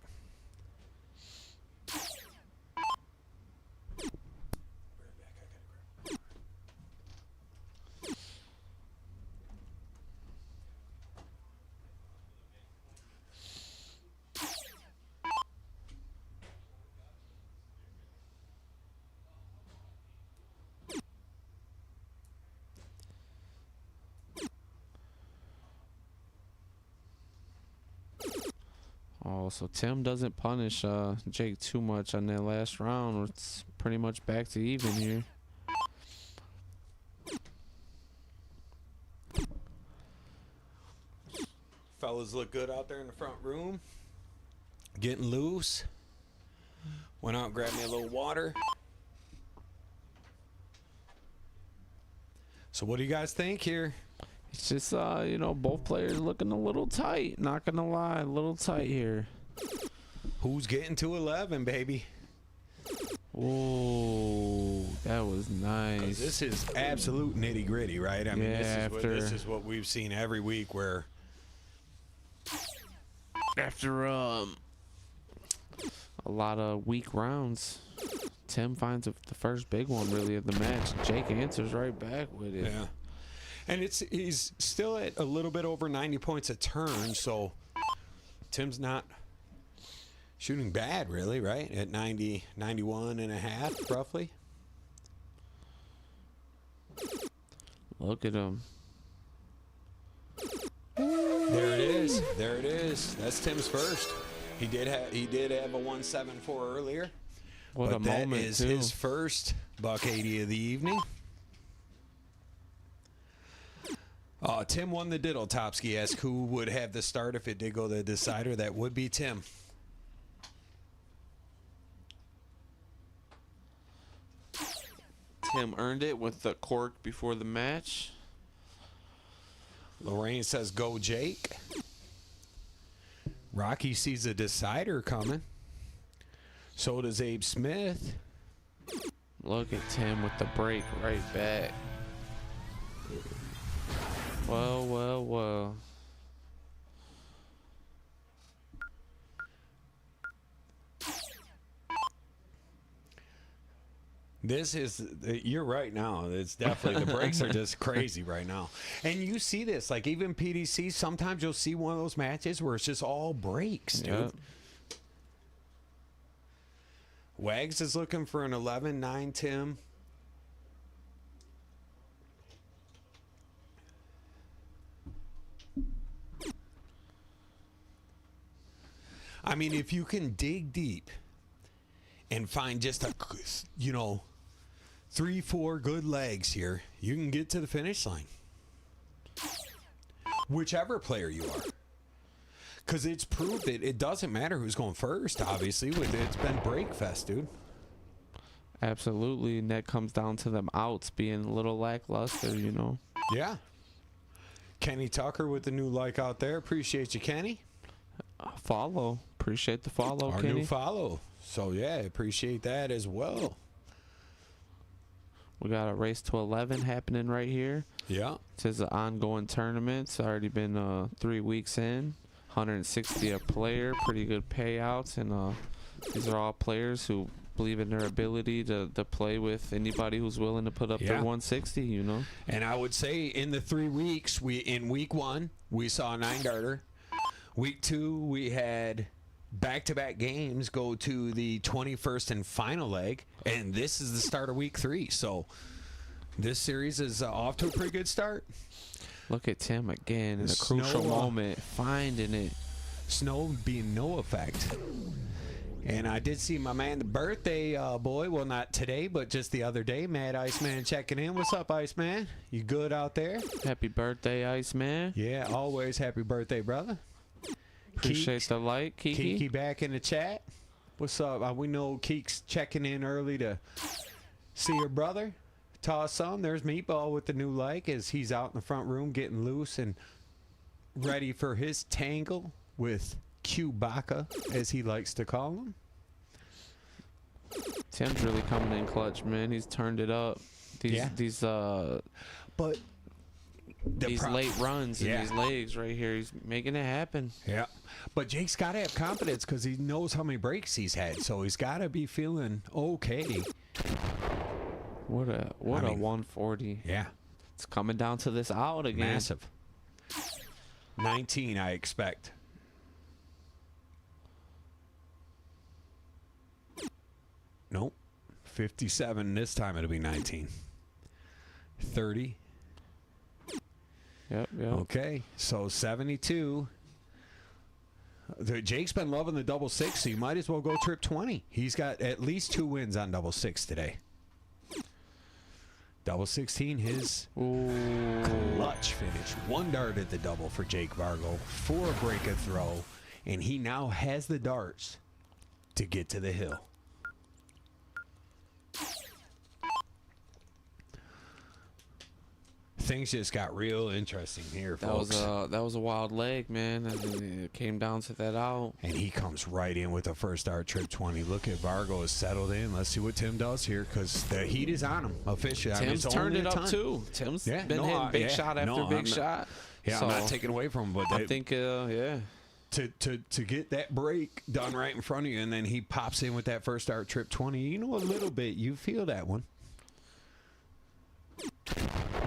Oh, so Tim doesn't punish Jake too much on that last round. It's pretty much back to even here. Fellas look good out there in the front room. Getting loose. Went out and grabbed me a little water. So what do you guys think here? It's just, you know, both players looking a little tight. Not gonna lie, a little tight here. Who's getting to 11, baby? Oh, that was 'Cause nice. this is absolute nitty gritty, right? I mean, Yeah, this is what we've seen every week where After a lot of weak rounds, Tim finds the first big one really of the match. Jake answers right back with it. yeah. And he's still at a little bit over 90 points a turn, so Tim's not shooting bad really, right? At 90, 91 and a half roughly. Look at him. There it is. There it is. That's Tim's first. He did have a 174 earlier. What but a that moment, is too. his first $180 of the evening. Tim won the diddle. Topsky asked who would have the start if it did go to the decider. That would be Tim. Tim earned it with the cork before the match. Lorraine says go Jake. Rocky sees a decider coming. So does Abe Smith. Look at Tim with the break right back. Well, well, well. This is, you're right now. It's definitely, the breaks are just crazy right now. And you see this, like even PDC, sometimes you'll see one of those matches where it's just all breaks, dude. Yep. Wags is looking for an 11-9, Tim. I mean, if you can dig deep and find just a, 3-4 good legs here, you can get to the finish line. Whichever player you are. Because it's proved that it doesn't matter who's going first, obviously. It's been break fest, dude. Absolutely, and that comes down to them outs being a little lackluster, you know. Yeah. Kenny Tucker with the new like out there. Appreciate you, Kenny. Follow. Appreciate the follow, Our Kenny. new follow. So, yeah, appreciate that as well. We got a race to 11 happening right here. Yeah. It's an ongoing tournament. It's already been 3 weeks in. 160 a player, pretty good payouts, and these are all players who believe in their ability to play with anybody who's willing to put up their 160, you know. And I would say in the 3 weeks, in week 1, we saw a 9-darter. Week 2, we had back-to-back games go to the 21st and final leg, and this is the start of week 3. So this series is off to a pretty good start. Look at Tim again in a crucial moment, finding it. Snow being no effect. And I did see my man, the birthday boy, well, not today, but just the other day, Mad Iceman checking in. What's up, Iceman? You good out there? Happy birthday, Iceman. Yeah, always happy birthday, brother. Appreciate the like, Kiki. Kiki back in the chat. What's up? We know Keek's checking in early to see her brother. Toss some. There's Meatball with the new like as he's out in the front room getting loose and ready for his tangle with Chewbacca, as he likes to call him. Tim's really coming in clutch, man. He's turned it up. These but late runs and these legs right here, he's making it happen. Yeah. But Jake's got to have confidence because he knows how many breaks he's had, so he's got to be feeling okay. What a 140. Yeah. It's coming down to this out again. Massive. 19, I expect. Nope. 57 this time it'll be 19. 30. Yep. Okay. So 72. Jake's been loving the double six, so you might as well go trip 20. He's got at least 2 wins on double six today. Double 16, his clutch finish. 1 dart at the double for Jake Vargo, 4 break a throw, and he now has the darts to get to the hill. Things just got real interesting here, folks. That was a wild leg, man. I mean, it came down to that out. And he comes right in with the first dart, trip 20. Look at Vargo is settled in. Let's see what Tim does here because the heat is on him officially. Tim's turned it up too. Tim's been hitting big shot after big shot. Yeah, so, I'm not taking away from him, but I think to get that break done right in front of you, and then he pops in with that first dart, trip 20. You know, a little bit, you feel that one.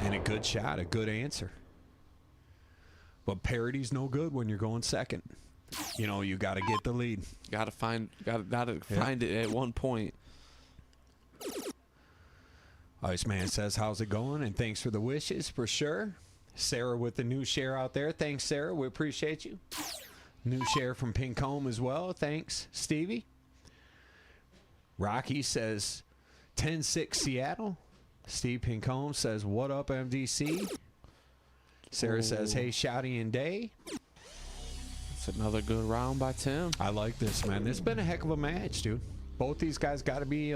And a good shot, a good answer. But parity's no good when you're going second. You know, you got to get the lead. Got to find it at one point. Iceman says, how's it going? And thanks for the wishes, for sure. Sarah with the new share out there. Thanks, Sarah. We appreciate you. New share from Pincombe as well. Thanks, Stevie. Rocky says, 10-6 Seattle. Steve Pincombe says, what up, MDC? Sarah says, hey, Shouty and Day. It's another good round by Tim. I like this, man. This has been a heck of a match, dude. Both these guys got to be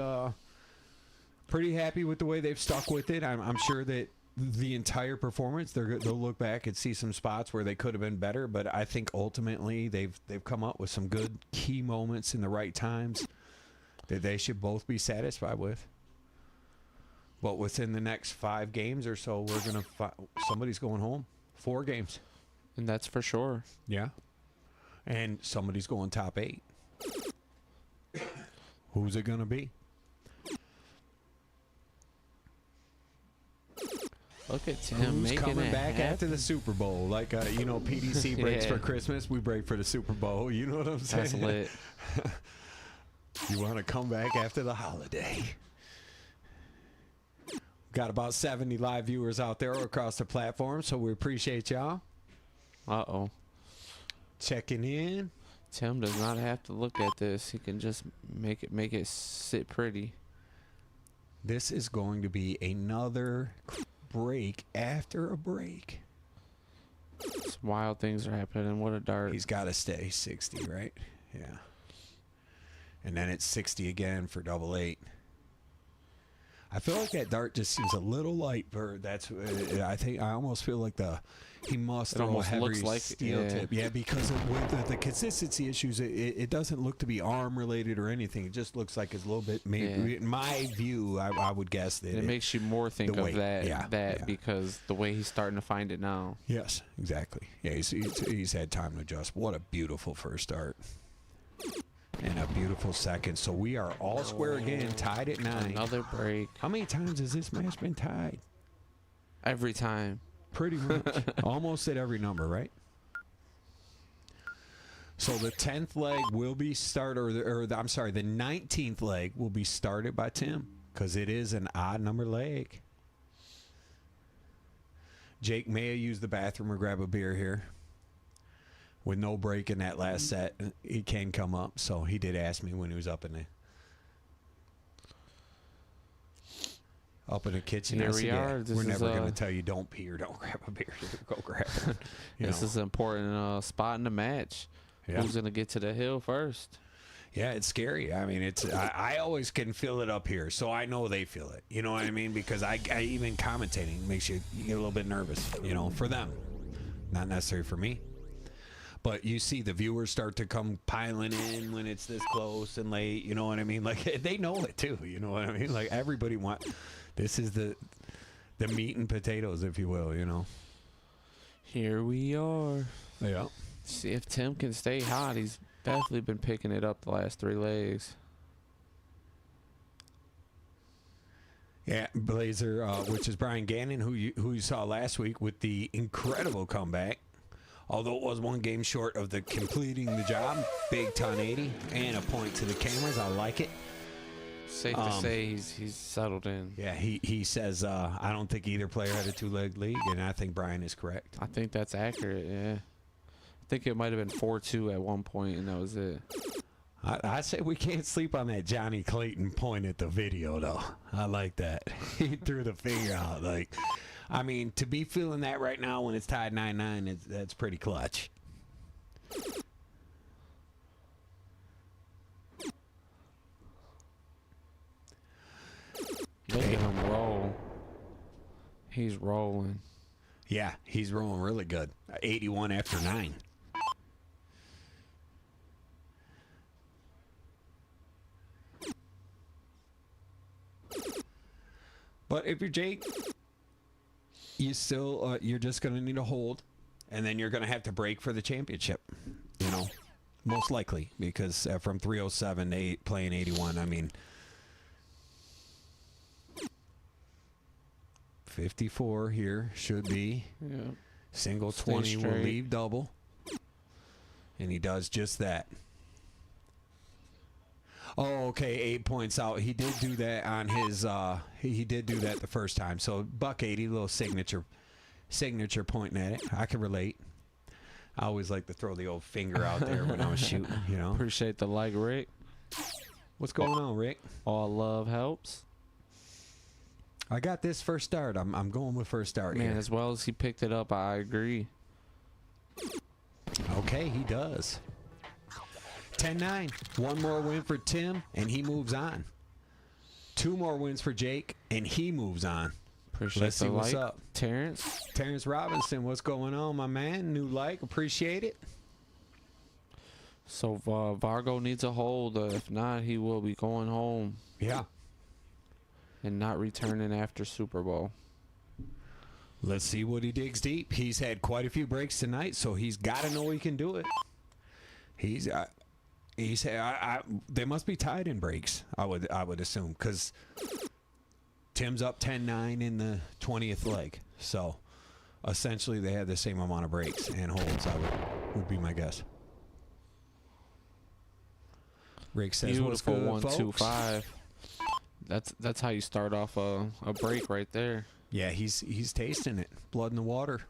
pretty happy with the way they've stuck with it. I'm sure that the entire performance, they'll look back and see some spots where they could have been better, but I think ultimately they've come up with some good key moments in the right times that they should both be satisfied with. But within the next 5 games or so, we're going to somebody's going home. 4 games. And that's for sure. Yeah. And somebody's going top 8. Who's it going to be? Look at Tim Who's making coming it back happen? after the Super Bowl? Like, PDC breaks for Christmas. We break for the Super Bowl. You know what I'm saying? That's lit. You want to come back after the holiday. Got about 70 live viewers out there across the platform, so we appreciate y'all. Uh-oh. Checking in. Tim does not have to look at this. He can just make it sit pretty. This is going to be another break after a break. Some wild things are happening. What a dart. He's got to stay 60, right? Yeah. And then it's 60 again for double 8. I feel like that dart just seems a little light for that's. I think I almost feel like he must throw a almost heavy looks like- steel yeah. tip. Yeah, because with the consistency issues, it doesn't look to be arm related or anything. It just looks like it's a little bit. Maybe in my view, I would guess that It makes you more think the of weight. that Yeah. because the way he's starting to find it now. Yes, exactly. Yeah, he's had time to adjust. What a beautiful first start. And a beautiful second. So we are all square again, tied at 9. Another break. How many times has this match been tied? Every time. Pretty much. Almost at every number, right? So the 10th leg will be started, I'm sorry, the 19th leg will be started by Tim because it is an odd number leg. Jake may have used the bathroom or grab a beer here. With no break in that last set, he can come up. So he did ask me when he was up in the kitchen. Here I said, we are. This we're is, never going to tell you don't pee or don't grab a beer. Go grab it. This is an important spot in the match. Yeah. Who's going to get to the hill first? Yeah, it's scary. I mean, I always can feel it up here, so I know they feel it. You know what I mean? Because I even commentating makes you get a little bit nervous, for them. Not necessarily for me. But you see the viewers start to come piling in when it's this close and late. You know what I mean? Like, they know it, too. You know what I mean? Like, everybody this is the meat and potatoes, if you will, Here we are. Yeah. See if Tim can stay hot. He's definitely been picking it up the last 3 legs. Yeah, Blazer, which is Brian Gannon, who you saw last week with the incredible comeback. Although it was 1 game short of the completing the job. Big ton 80 and a point to the cameras. I like it. Safe to say he's settled in. Yeah, he says, I don't think either player had a 2-leg league, and I think Brian is correct. I think that's accurate, yeah. I think it might have been 4-2 at one point, and that was it. I say we can't sleep on that Johnny Clayton point at the video, though. I like that. He threw the finger out. Like, I mean, to be feeling that right now when it's tied 9-9, that's pretty clutch. Look at him roll. He's rolling. Yeah, he's rolling really good. 81 after 9. But if you're Jake, you still you're just going to need a hold, and then you're going to have to break for the championship. Most likely, because from 307 to playing 81, I mean, 54 here should be. Yeah. Single Stay 20 will straight. leave double, and he does just that. Oh, okay, 8 points out. He did do that on his. He did do that the first time. So $1.80, little signature pointing at it. I can relate. I always like to throw the old finger out there when I was shooting. Appreciate the like, Rick. What's going on, Rick? All love helps. I got this first start. I'm going with first start Man, here. as well as he picked it up, I agree. Okay, he does. 10-9. 1 more win for Tim, and he moves on. 2 more wins for Jake, and he moves on. Appreciate Let's the see what's like. up. Terrence. Terrence Robinson, what's going on, my man? New like, appreciate it. So Vargo needs a hold. If not, he will be going home Yeah. and not returning after Super Bowl. Let's see what he digs deep. He's had quite a few breaks tonight, so he's got to know he can do it. They must be tied in breaks, I would assume, because Tim's up 10-9 in the 20th leg. So essentially they had the same amount of breaks and holds, would be my guess. Rick says, what's Beautiful good, 1, folks? 2, 5. That's how you start off a break right there. Yeah, he's tasting it. Blood in the water.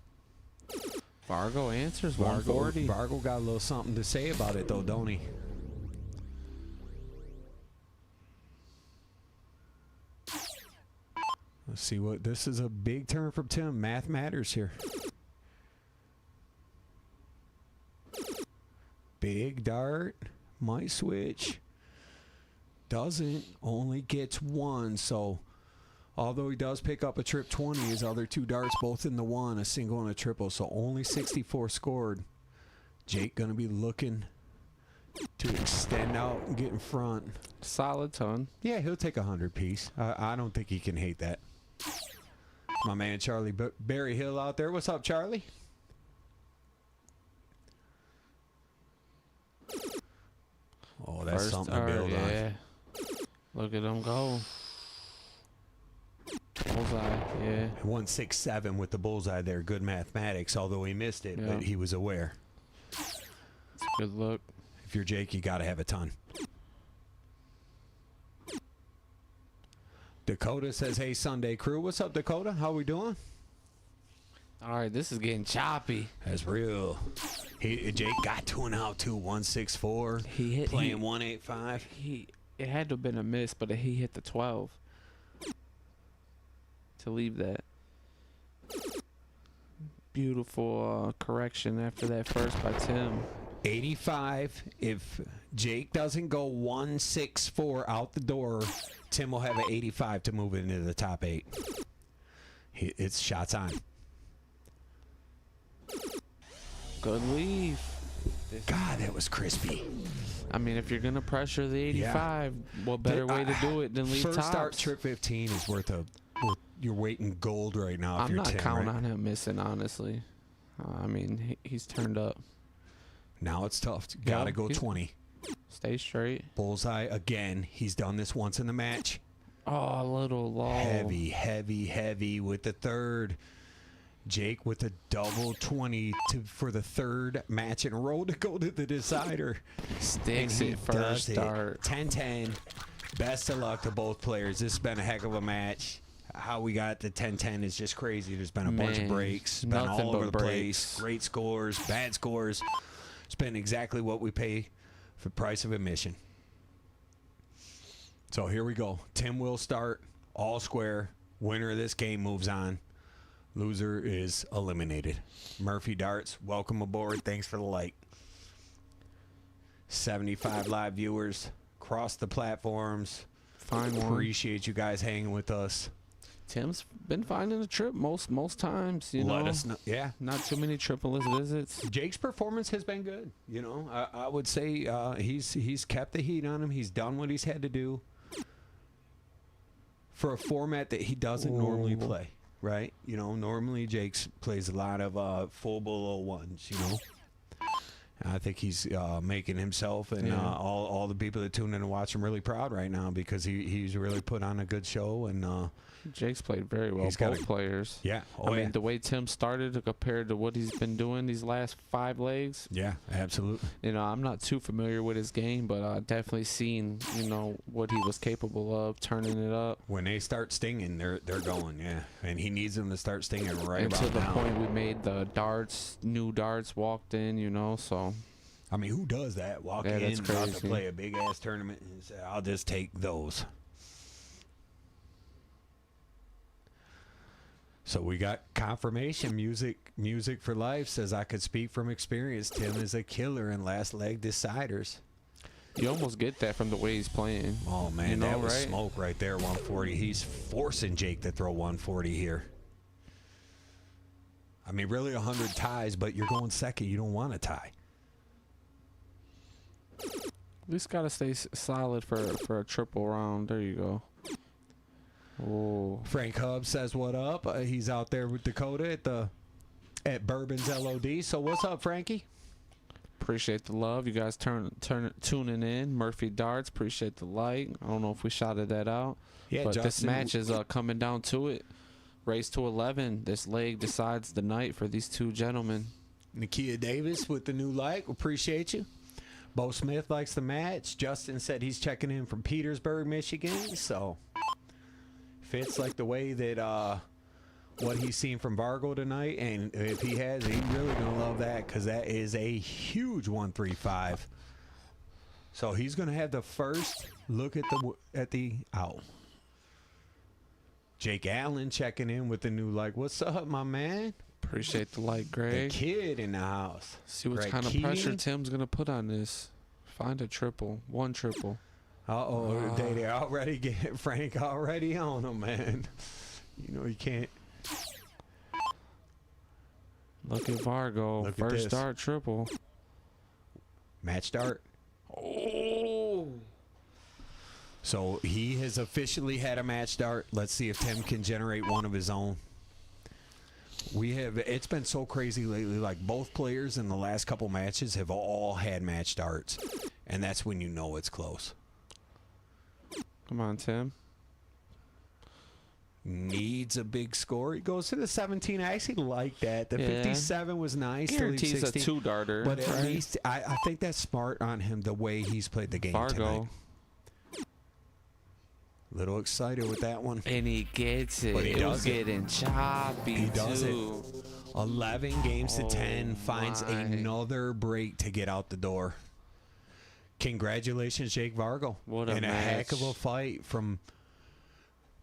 Vargo answers 140. Vargo got a little something to say about it, though, don't he? Let's see what this is. A big turn from Tim. Math matters here. Big dart. Might switch. Doesn't. Only gets 1. So Although he does pick up a trip 20, his other 2 darts both in the 1, a single and a triple, so only 64 scored. Jake going to be looking to extend out and get in front. Solid ton. Yeah, he'll take 100 piece. I don't think he can hate that. My man Charlie Barry Hill out there. What's up, Charlie? Oh, that's First something to build on. Look at him go. Bullseye, yeah. 167 with the bullseye there. Good mathematics, although he missed it, but he was aware. It's a good look. If you're Jake, you got to have a ton. Dakota says, hey, Sunday crew. What's up, Dakota? How we doing? All right, this is getting choppy. That's real. Jake got 2 and out, too. 164. He hit playing 185. It had to have been a miss, but he hit the 12 to leave that. Beautiful correction after that first by Tim. 85. If Jake doesn't go 164 out the door, Tim will have an 85 to move into the top 8. It's shots on. Good leave. God, that was crispy. I mean, if you're going to pressure the 85, what better way to do it than leave first tops? start trip 15 is worth your weight in gold right now. If I'm you're not 10, counting right? on him missing, honestly. I mean, he's turned up. Now it's tough. Got to go 20. Stay straight. Bullseye again. He's done this once in the match. Oh, a little low. Heavy, heavy, heavy with the third. Jake with a double 20 for the third match in a row to go to the decider. Sticks it first start. 10-10. Best of luck to both players. This has been a heck of a match. How we got to 10-10 is just crazy. There's been a bunch of breaks. Been all over the place. Great scores, bad scores. It's been exactly what we pay for price of admission. So here we go. Tim will start. All square. Winner of this game moves on. Loser is eliminated. Murphy Darts, welcome aboard. Thanks for the like. 75 live viewers across the platforms. Fine one. Appreciate you guys hanging with us. Tim's been finding a trip most times. You know, Let us know. Yeah. Not too many triple visits. Jake's performance has been good. You know, I would say he's kept the heat on him. He's done what he's had to do for a format that he doesn't normally play. Right? You know, normally Jake's plays a lot of full below ones, you know. And I think he's making himself and all the people that tune in and watch him really proud right now because he's really put on a good show. And Jake's played very well, both players. Yeah. I mean, the way Tim started compared to what he's been doing these last 5 legs. Yeah, absolutely. You know, I'm not too familiar with his game, but I definitely seen, you know, what he was capable of, turning it up. When they start stinging, they're going, yeah. And he needs them to start stinging right and about to the now. point we made the new darts walked in, you know, so. I mean, who does that? Walk in, about to play a big-ass tournament and say, I'll just take those. So we got confirmation. Music for Life says, I could speak from experience. Tim is a killer in last leg deciders. You almost get that from the way he's playing. Oh, man, you know, that was smoke right there, 140. He's forcing Jake to throw 140 here. I mean, really 100 ties, but you're going second. You don't want to tie. At least got to stay solid for a triple round. There you go. Oh. Frank Hub says, what up? He's out there with Dakota at Bourbon's LOD. So what's up, Frankie? Appreciate the love. You guys tuning in. Murphy Darts, appreciate the like. I don't know if we shouted that out. Yeah, but Justin, this match is coming down to it. Race to 11. This leg decides the night for these two gentlemen. Nakia Davis with the new like. Appreciate you. Bo Smith likes the match. Justin said he's checking in from Petersburg, Michigan. So fits like the way that what he's seen from Vargo tonight. And if he has, he's really going to love that because that is a huge 135. So he's going to have the first look at the out. Jake Allen checking in with the new like. What's up, my man? Appreciate the like, Greg. The kid in the house. See what Greg kind of Keating. pressure Tim's going to put on this. Find a triple. One triple. Uh-oh, they already get Frank already on him, man. You know you can't. Look at Vargo. Look at First this. start triple. Match start. Oh. So he has officially had a match start. Let's see if Tim can generate one of his own. It's been so crazy lately. Like both players in the last couple matches have all had match starts. And that's when you know it's close. Come on, Tim. Needs a big score. He goes to the 17. I actually like that. The Yeah. 57 was nice. to leave Guarantees a 16. two-darter. But at right? least I think that's smart on him, the way he's played the game tonight. Vargo. Little excited with that one. And he gets it. But he It was does it. getting choppy, He does too. 11 games to 10. Finds my. another break to get out the door. Congratulations, Jake Vargo. What a and a heck of a match. fight from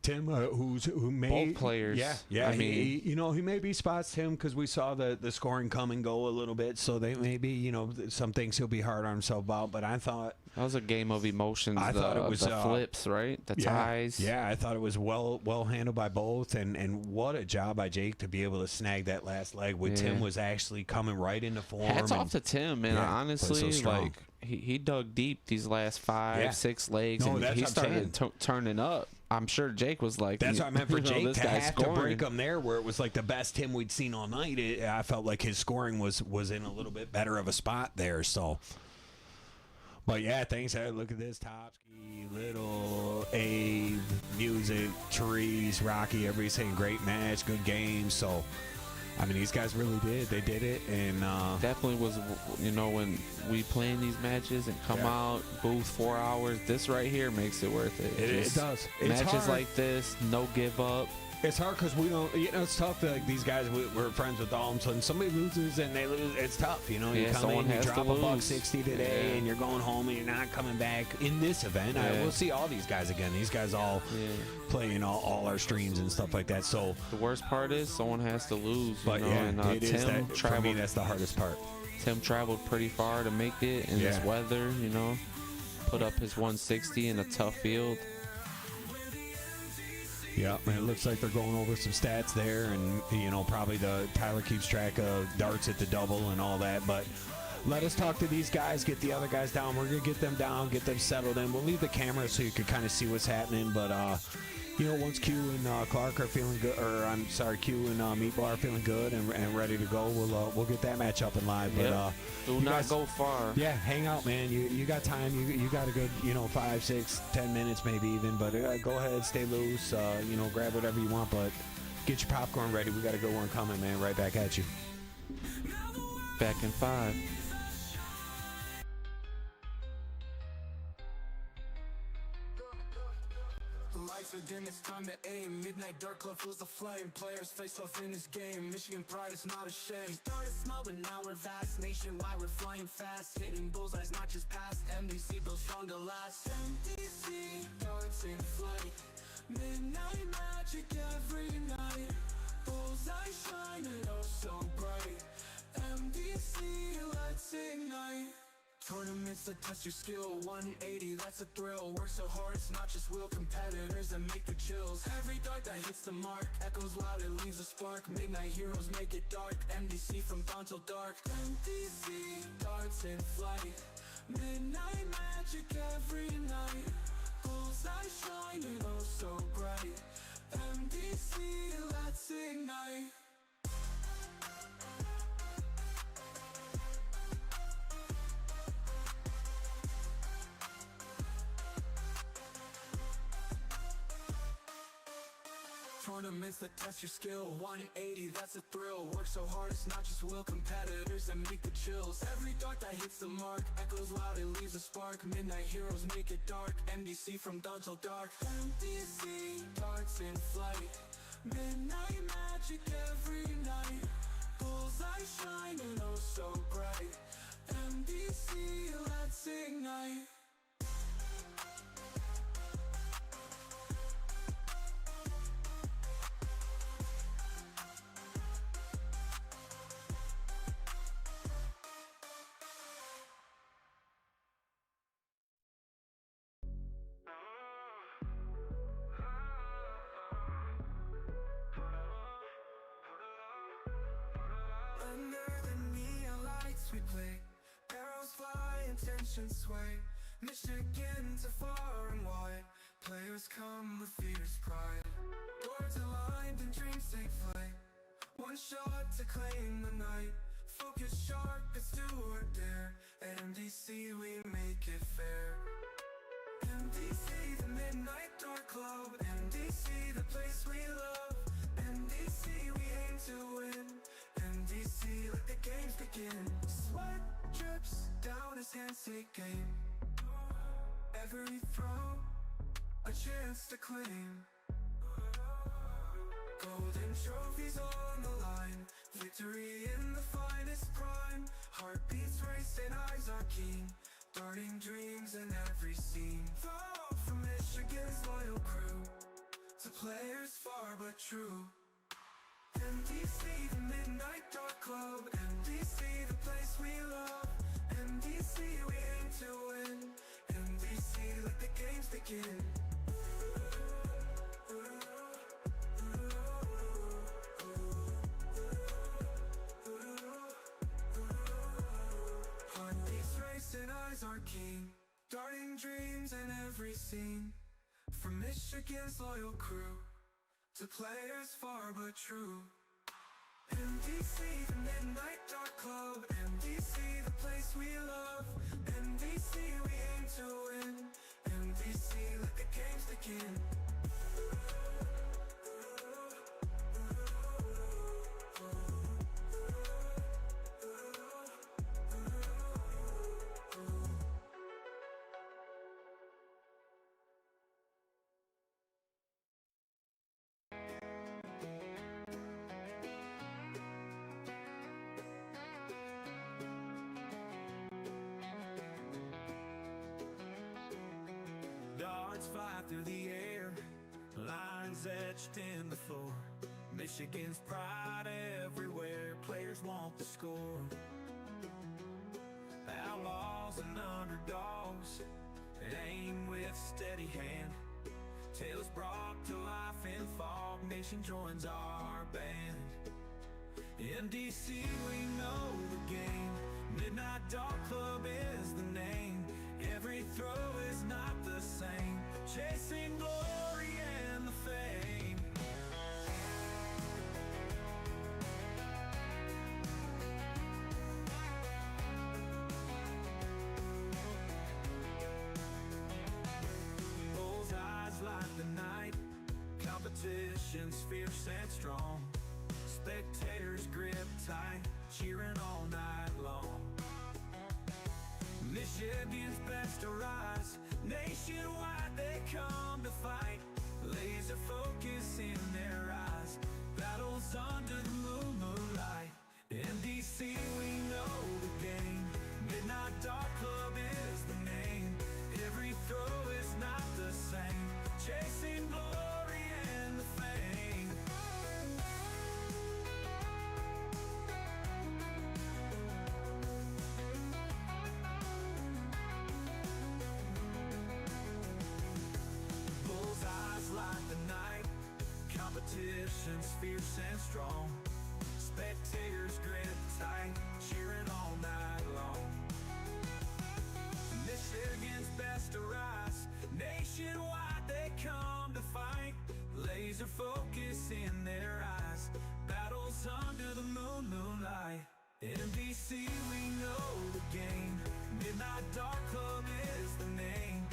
Tim, who may Both players. Yeah. I mean, he maybe spots Tim because we saw the scoring come and go a little bit. So they maybe some things he'll be hard on himself about. But I thought that was a game of emotions. I thought it was, the flips, right? The ties. Yeah, I thought it was well handled by both, and what a job by Jake to be able to snag that last leg. When Tim was actually coming right into form. Hats off to Tim, man. Yeah, Honestly, played so strong. like he dug deep these last 5, Yeah. 6 legs, No, and that's he what I'm started turning up. I'm sure Jake was like, That's what I meant for Jake this to guy's have scoring. to break him there, where it was like the best Tim we'd seen all night. I felt like his scoring was in a little bit better of a spot there. So, but yeah, thanks. Look at this: Topsky, Little, Abe, Music, Trees, Rocky. Everybody's saying great match, good game. So, I mean, these guys really did. They did it, and Definitely was, when we playing these matches and come out booth 4 hours, this right here makes it worth it. it Just does. It's matches hard. like this, no give up. It's hard because we don't. It's tough. Like these guys, we're friends with all of them. So when somebody loses and they lose, it's tough. You Yeah, come someone in, you has drop to a lose. $160 today, Yeah. and you're going home, and you're not coming back in this event. Yeah. We'll see all these guys again. These guys all play in all our streams and stuff like that. So, The worst part is someone has to lose. but you know, yeah, and, it is Tim that. For me, traveled. that's the hardest part. Tim traveled pretty far to make it in this Yeah. weather. Put up his 160 in a tough field. Yeah, and it looks like they're going over some stats there, and probably the Tyler keeps track of darts at the double and all that. But let us talk to these guys, get the other guys down. We're gonna get them down, get them settled in. We'll leave the camera so you can kind of see what's happening. But once Q and Clark are feeling good, or I'm sorry, Q and Meatball are feeling good and ready to go, we'll get that match up and live. But Yep. Do you not guys- go far. yeah, hang out, man. You got time. You got a good 5, 6, 10 minutes maybe even. But go ahead, stay loose. Grab whatever you want, but get your popcorn ready. We got a good one coming, man. Right back at you. Back in 5. The lights are dim, it's time to aim. Midnight dark club feels the flame. Players face off in this game. Michigan pride is not ashamed. Started small, but now we're vast. Nationwide, we're flying fast. Hitting bullseyes, not just past. MDC built strong to last. MDC, darts in flight. Midnight magic every night. Bullseye shining oh so bright. MDC, let's ignite. Tournaments that test your skill, 180, that's a thrill. Work so hard, it's not just will. Competitors that make the chills. Every dart that hits the mark echoes loud, it leaves a spark. Midnight heroes make it dark. MDC from dawn till dark. MDC, darts in flight. Midnight magic every night. Bullseye shining oh so bright. MDC, let's ignite. Tournaments that test your skill, 180, that's a thrill. Work so hard, it's not just will. Competitors that make the chills. Every dart that hits the mark echoes loud, it leaves a spark. Midnight heroes make it dark. MDC from dawn till dark. MDC, darts in flight. Midnight magic every night. Bullseye shining oh so bright. MDC, let's ignite. Under the neon lights we play, arrows fly and tension sway. Michigan to far and wide, players come with fierce pride. Boards aligned and dreams take flight, one shot to claim the night. Focus sharp, it's do or dare. At MDC we make it fair. MDC, the Midnight Dark Club. MDC, the place we love. MDC, we aim to win. MDC, let the games begin. Sweat drips down as hands take aim. Every throw, a chance to claim. Golden trophies on the line, victory in the finest prime. Heartbeats race and eyes are keen, darting dreams in every scene. From Michigan's loyal crew to players far but true. MDC, the Midnight Dark Club. MDC, the place we love. MDC, we aim to win. MDC, let the games begin. And eyes are keen, darting dreams in every scene. From Michigan's loyal crew to players far but true. MDC, the Midnight Dark Club. MDC, the place we love. MDC, we aim to win. MDC, let the games begin. Darts fly through the air, lines etched in the floor. Michigan's pride everywhere, players want the score. Outlaws and underdogs, aim with steady hand. Tales brought to life in fog, nation joins our band. MDC, we know the game, Midnight Dark Club is the name. Every throw is not the same, chasing glory and the fame. Bullseyes light the night, competition's fierce and strong. Spectators grip tight, cheering all night long. Michigan's best arise, nationwide they come to fight. Laser focus in their eyes, battles under the moonlight. MDC, we know the game, Midnight Dark Club is the name. Every throw is not the same, chasing glory and the fame. Bullseyes light the night, competition's fierce and strong. Spectators grip tight, cheering all night long. Michigan's best arise, nationwide they come to fight. Laser focus in their eyes, battles under the moonlight. MDC, we know the game, Midnight Dark Club is the name.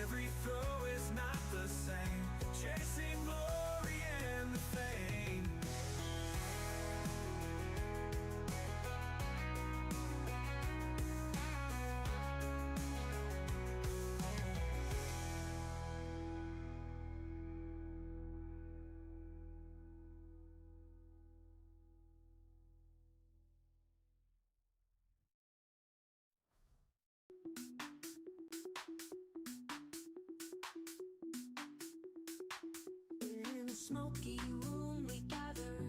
Every throw is not the same, chasing glory and the fame. In a smoky room we gather,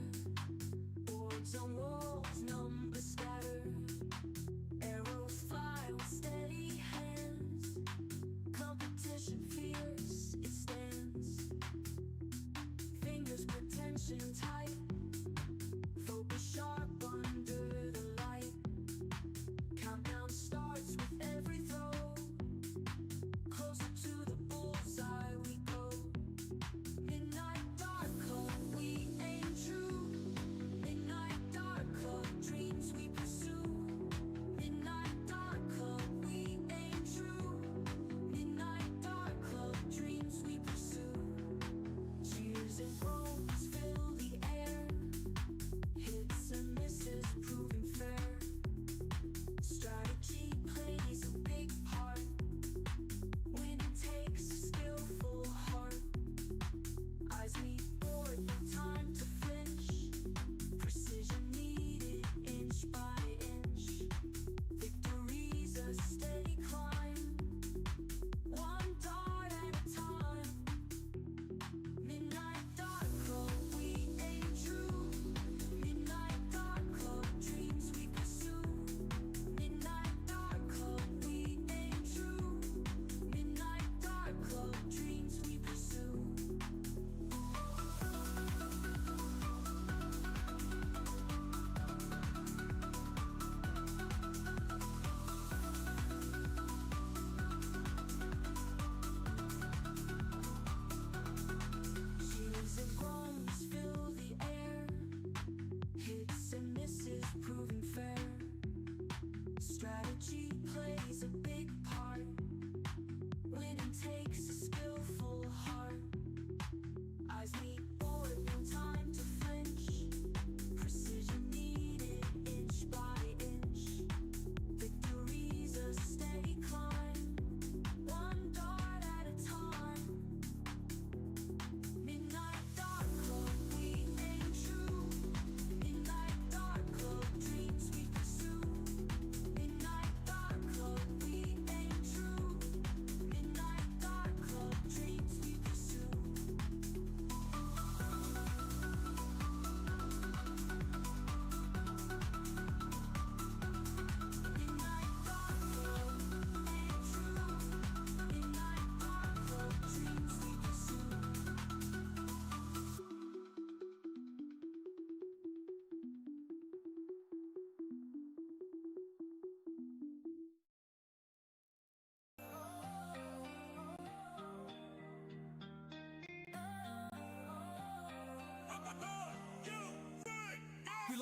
boards on walls, numbers scatter. Arrows fly with steady hands, competition fierce it stands. Fingers grip tension tight, focus sharp under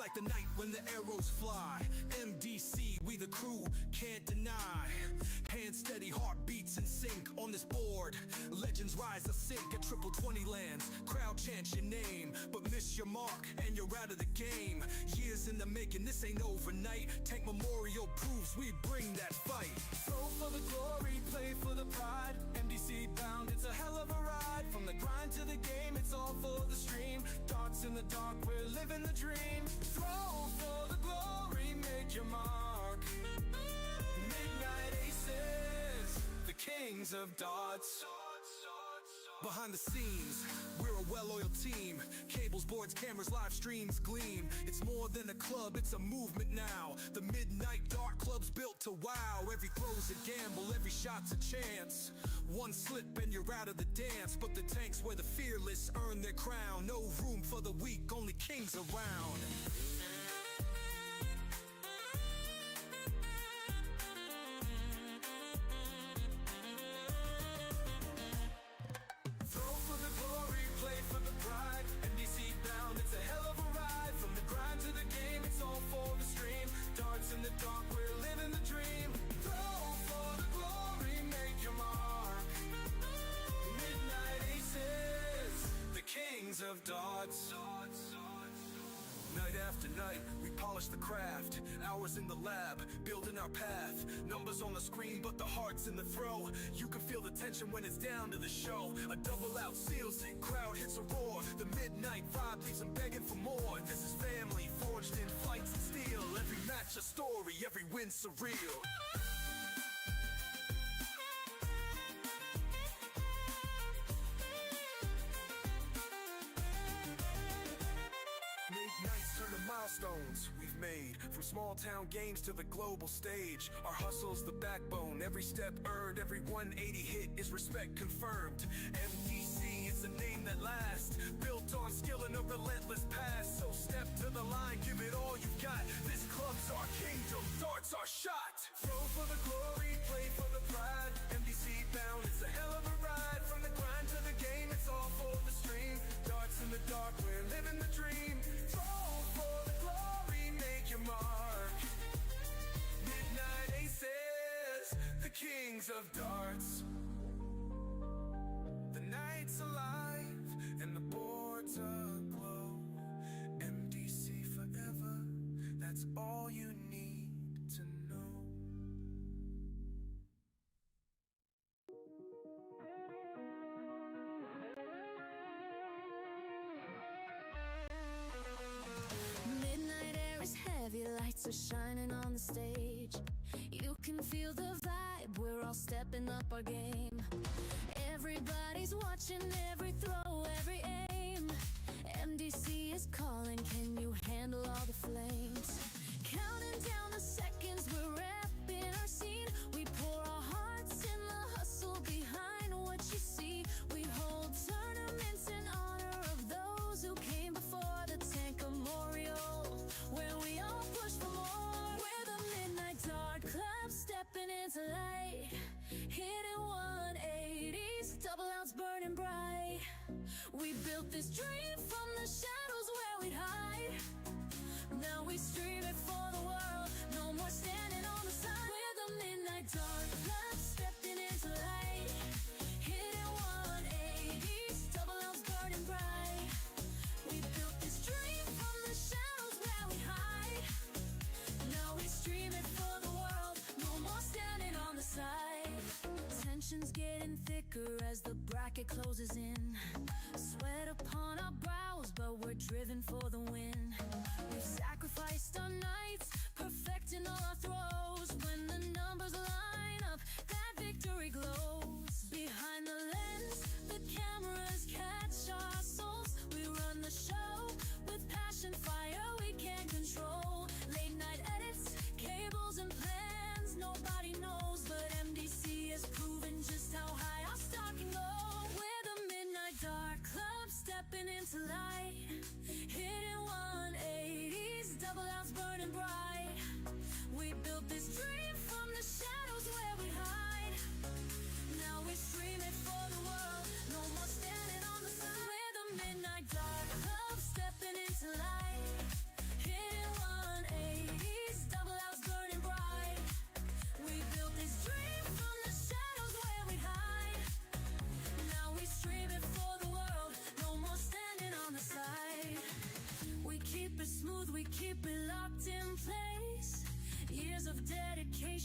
like the night when the arrows fly. MDC, we the crew, can't deny. Hands steady, heartbeats in sync on this board. Legends rise to sink at triple 20 lands. Crowd chants your name, but miss your mark and you're out of the game. Years in the making, this ain't overnight. Tank Memorial proves we bring that fight. Throw for the glory, play for the pride. MDC bound, it's a hell of a ride. From the grind to the game, it's all for the stream. Darts in the dark, we're living the dream. Throw for the glory, make your mark. Midnight Aces, the kings of darts. Behind the scenes, we're a well-oiled team. Cables, boards, cameras, live streams gleam. It's more than a club, it's a movement now. The Midnight Dart Club's built to wow. Every throw's a gamble, every shot's a chance. One slip and you're out of the dance. But the tanks where the fearless earn their crown. No room for the weak, only kings around. Throw for the glory, play for the pride. MDC bound, it's a hell of a ride. From the grind to the game, it's all for the stream. Darts in the dark, we're living the dream. Throw for the glory, make your mark. Midnight Aces, the kings of darts. Night after night, we polish the craft. Hours in the lab, building our path. Numbers on the screen, but the heart's in the throw. You can feel the tension when it's down to the show. A double out seals it, crowd hits a roar. The midnight vibe leaves them begging for more. This is family, forged in fights and steel. Every match a story, every win surreal. Nights turn to milestones we've made. From small town games to the global stage. Our hustle's the backbone, every step earned. Every 180 hit is respect confirmed. MDC is a name that lasts. Built on skill and a relentless past. So step to the line, give it all you've got. This club's our kingdom, darts our shot. Throw for the glory, play for the pride. MDC bound, it's a hell of a ride. From the grind to the game, it's all for the stream. Darts in the dark, we're living the dream. Throw for the glory, make your mark. Midnight Aces, the kings of darts. The night's alive and the boards aglow. MDC forever, that's all you need to know. Midnight air is heavy, lights are shining on the stage. You can feel the vibe, we're all stepping up our game. Everybody's watching every throw, every aim. MDC is calling, can you handle all the flames? Counting down the seconds, we're repping our scene. We pour our hearts in the hustle behind what you see. We hold tournaments in honor of those who came before. The Tank Memorial, where we all push for more. We're the Midnight Dart Club, stepping into light. Hitting 180s, double outs burning bright. We built this dream from the shadows where we'd hide. Now we stream it for the world, no more standing on the side. We're the Midnight Dart Club, stepping into light. Hitting 180s, double outs burning bright. We built this dream from the shadows where we hide. Now we stream it for the world, no more standing on the side. Tension's getting thicker as the bracket closes in. Sweat upon our brows, but we're driven for the win. We've sacrificed our nights, perfecting all our throws. When the numbers line up, that victory glows. Behind the lens, the cameras catch our souls. We run the show with passion, fire we can't control. Late night edits, cables and plans, nobody knows. But MDC has proven just how high our stock can go. We're the Midnight Dart Club, stepping into light. Hitting 180s, double outs burning bright. We built this dream from the shadows where we hide. Now we stream it for the world, no more standing on the side. We're the Midnight Dart Club, stepping into light. Hitting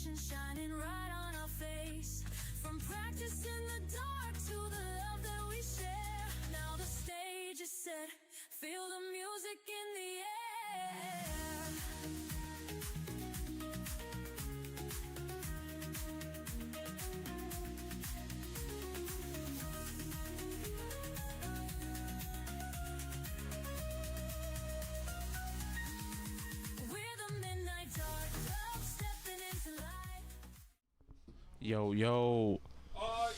motivation shining right on our face. From practice in the dark to the love that we share. Now the stage is set, feel the music in the air. We're the midnight dark, love stepping into light. Yo, yo.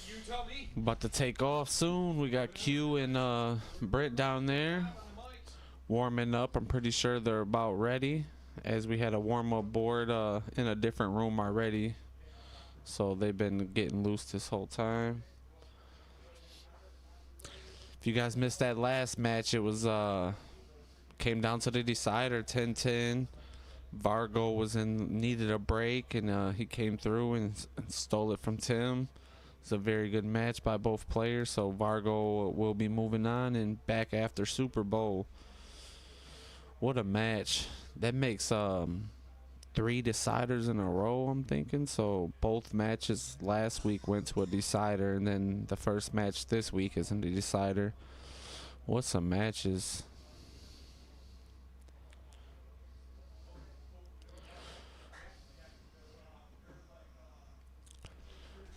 You tell me. About to take off soon. We got Q and Britt down there warming up. I'm pretty sure they're about ready, as we had a warm-up board in a different room already. So they've been getting loose this whole time. If you guys missed that last match, it was came down to the decider, 10-10. Vargo needed a break, and he came through and stole it from Tim. It's a very good match by both players, so Vargo will be moving on and back after Super Bowl. What a match. That makes 3 deciders in a row, I'm thinking. So both matches last week went to a decider, and then the first match this week is in the decider. What some matches.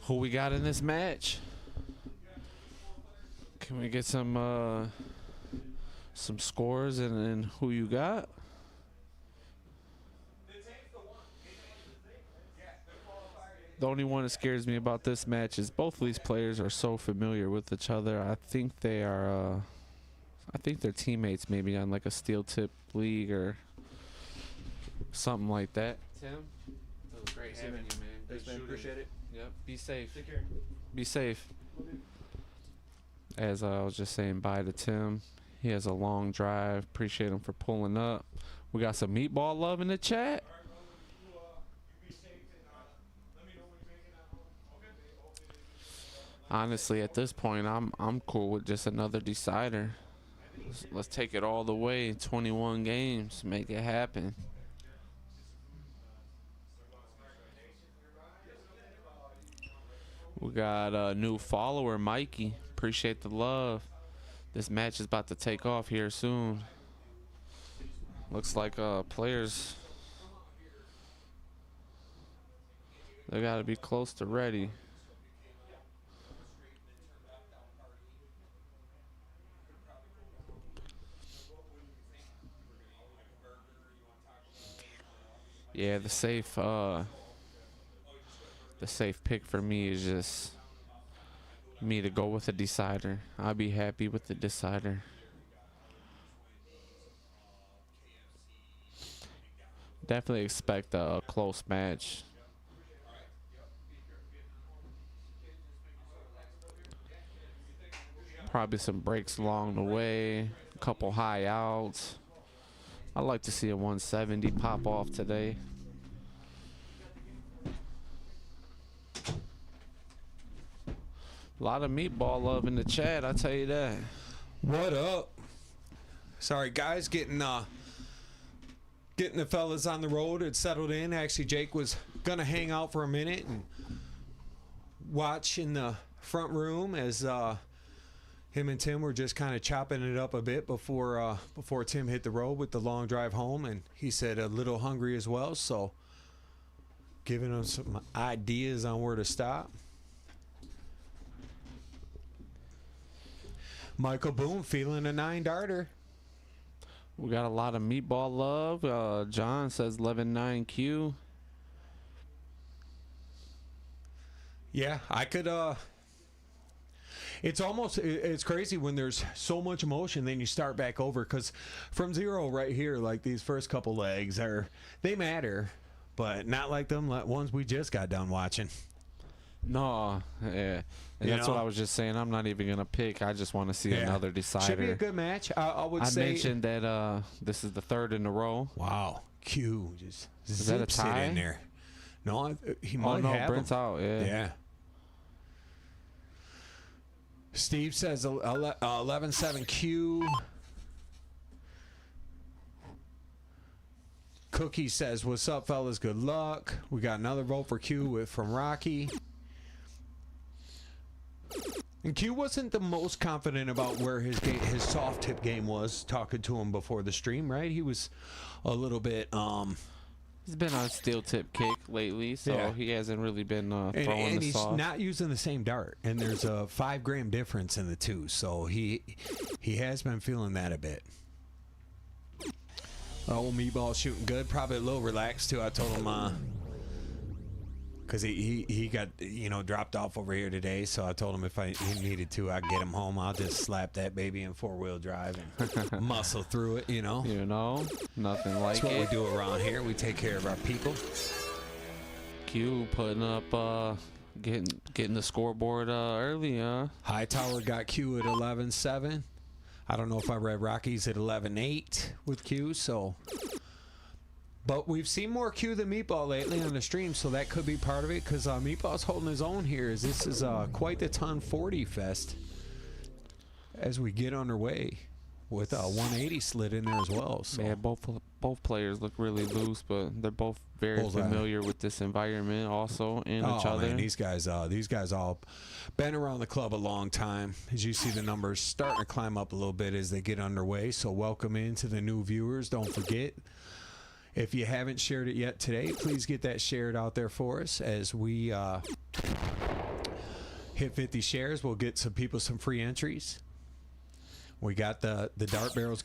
Who we got in this match? Can we get some scores and who you got? The only one that scares me about this match is both of these players are so familiar with each other. I think they are. I think they're teammates, maybe on like a steel tip league or something like that. Tim, it was great having you, man. Thanks, man. Appreciate it. Yep. Be safe. Take care. Be safe. As I was just saying bye to Tim. He has a long drive. Appreciate him for pulling up. We got some meatball love in the chat. Honestly, at this point, I'm cool with just another decider. Let's take it all the way. 21 games. Make it happen. We got a new follower, Mikey. Appreciate the love. This match is about to take off here soon. Looks like players, they got to be close to ready. Yeah, the safe pick for me is just me to go with a decider. I'll be happy with the decider. Definitely expect a close match. Probably some breaks along the way, a couple high outs. I'd like to see a 170 pop off today. A lot of meatball love in the chat, I tell you that. What up? Sorry, guys, getting the fellas on the road. It settled in. Actually, Jake was gonna hang out for a minute and watch in the front room as him and Tim were just kind of chopping it up a bit before Tim hit the road with the long drive home, and he said a little hungry as well, so giving him some ideas on where to stop. Michael Boone feeling a 9-darter. We got a lot of meatball love. John says 11-9Q. Yeah, I could it's crazy when there's so much emotion, then you start back over, because from zero right here, like these first couple legs they matter, but not like them ones we just got done watching. No, yeah. And that's what I was just saying. I'm not even going to pick. I just want to see another decider. Should be a good match. I would say. I mentioned that this is the third in a row. Wow. Q just is that a tie? in there. No, he might have Brent's him. out, yeah. Yeah. Steve says 11-7 Q. Cookie says, "What's up, fellas? Good luck." We got another vote for Q from Rocky. And Q wasn't the most confident about where his soft tip game was. Talking to him before the stream, right? He was a little bit. He's been on steel tip kick lately, so he hasn't really been throwing and the he's soft. not using the same dart, and there's a 5 gram difference in the two, so he has been feeling that a bit. Old Meatball shooting good, probably a little relaxed too. I told him because he got dropped off over here today, so I told him if he needed to, I'd get him home. I'll just slap that baby in 4-wheel drive and muscle through it. Nothing like That's what it. we do around here. We take care of our people. Q putting up, getting the scoreboard early, huh? Hightower got Q at 11-7. I don't know if I read Rockies at 11-8 with Q, so. But we've seen more Q than Meatball lately on the stream, so that could be part of it, because Meatball's holding his own here. This is quite the ton 40 fest as we get underway with a 180 slid in there as well. So. Yeah, both players look really loose, but they're both very familiar with this environment also and each other. Man, these guys all been around the club a long time. As you see, the numbers starting to climb up a little bit as they get underway. So welcome into the new viewers. Don't forget, if you haven't shared it yet today, please get that shared out there for us. As we hit 50 shares, we'll get some people some free entries. We got the dart barrels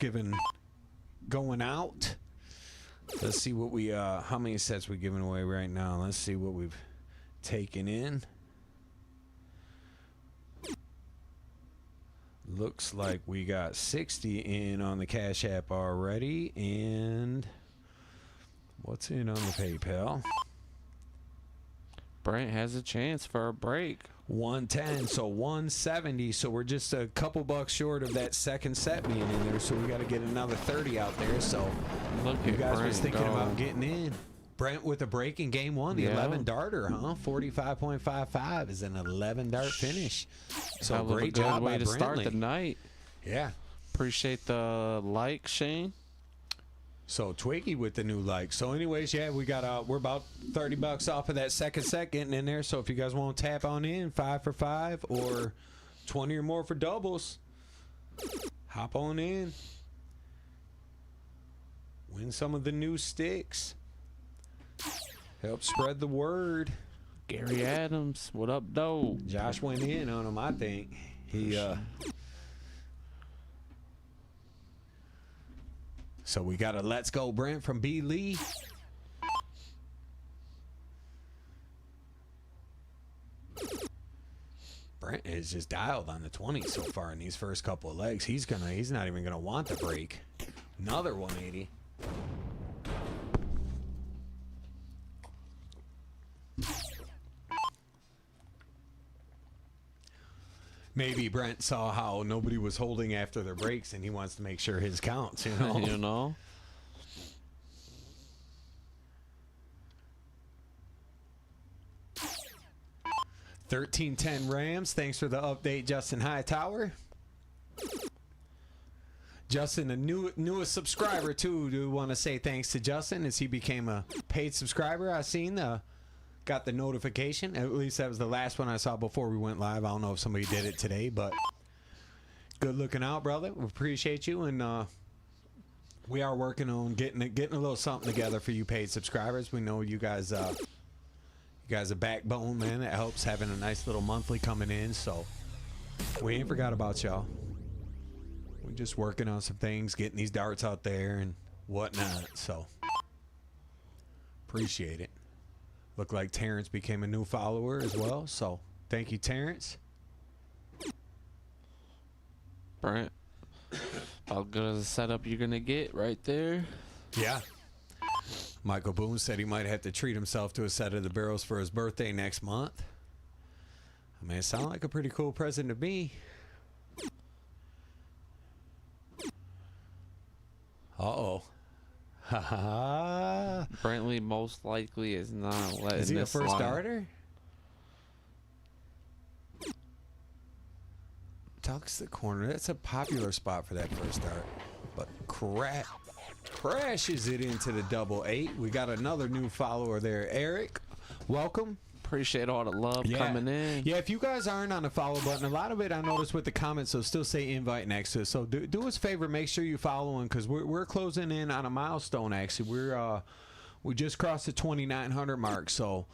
going out. Let's see what we how many sets we're giving away right now. Let's see what we've taken in. Looks like we got 60 in on the Cash App already, and what's in on the PayPal? Brent has a chance for a break. 110, so 170. So we're just a couple bucks short of that second set being in there. So we got to get another 30 out there. So Look you at guys Brent was thinking go. about getting in. Brent with a break in game one, the 11 darter, huh? 45.55 is an 11 dart finish. So Hell of a great good job way by to start Brentley. the night. Yeah. Appreciate the like, Shane. So Twiggy with the new like. So anyways, yeah, we got we're about 30 bucks off of that second set getting in there. So if you guys want to tap on in, 5 for 5 or 20 or more for doubles, hop on in. Win some of the new sticks. Help spread the word. Gary Adams, what up, though? Josh went in on him, I think. He So we got a Let's Go Brent from B. Lee. Brent is just dialed on the 20 so far in these first couple of legs. He's not even gonna want the break. Another 180. Maybe Brent saw how nobody was holding after their breaks, and he wants to make sure his counts. You know. You know. $13.10 Rams. Thanks for the update, Justin Hightower. Justin, the newest subscriber too. Do want to say thanks to Justin as he became a paid subscriber. I seen got the notification. At least that was the last one I saw before we went live. I don't know if somebody did it today, but good looking out, brother. We appreciate you, and we are working on getting a little something together for you paid subscribers. We know you guys. You guys a backbone, man. That helps having a nice little monthly coming in. So we ain't forgot about y'all. We're just working on some things, getting these darts out there and whatnot. So appreciate it. Looked like Terrence became a new follower as well. So thank you, Terrence. Brent, how good as a setup you're going to get right there. Yeah. Michael Boone said he might have to treat himself to a set of the barrels for his birthday next month. I mean, it sounds like a pretty cool present to me. Uh-oh. Ha ha. Brentley most likely is not letting Is he a this first slide. starter? Tucks the corner. That's a popular spot for that first start. But crap. crashes it into the double 8. We got another new follower there. Eric, welcome. Appreciate all the love coming in. Yeah, if you guys aren't on the follow button, a lot of it I noticed with the comments, so still say invite next to it. So do us a favor, make sure you follow him because we're closing in on a milestone. Actually, we just crossed the 2,900 mark, so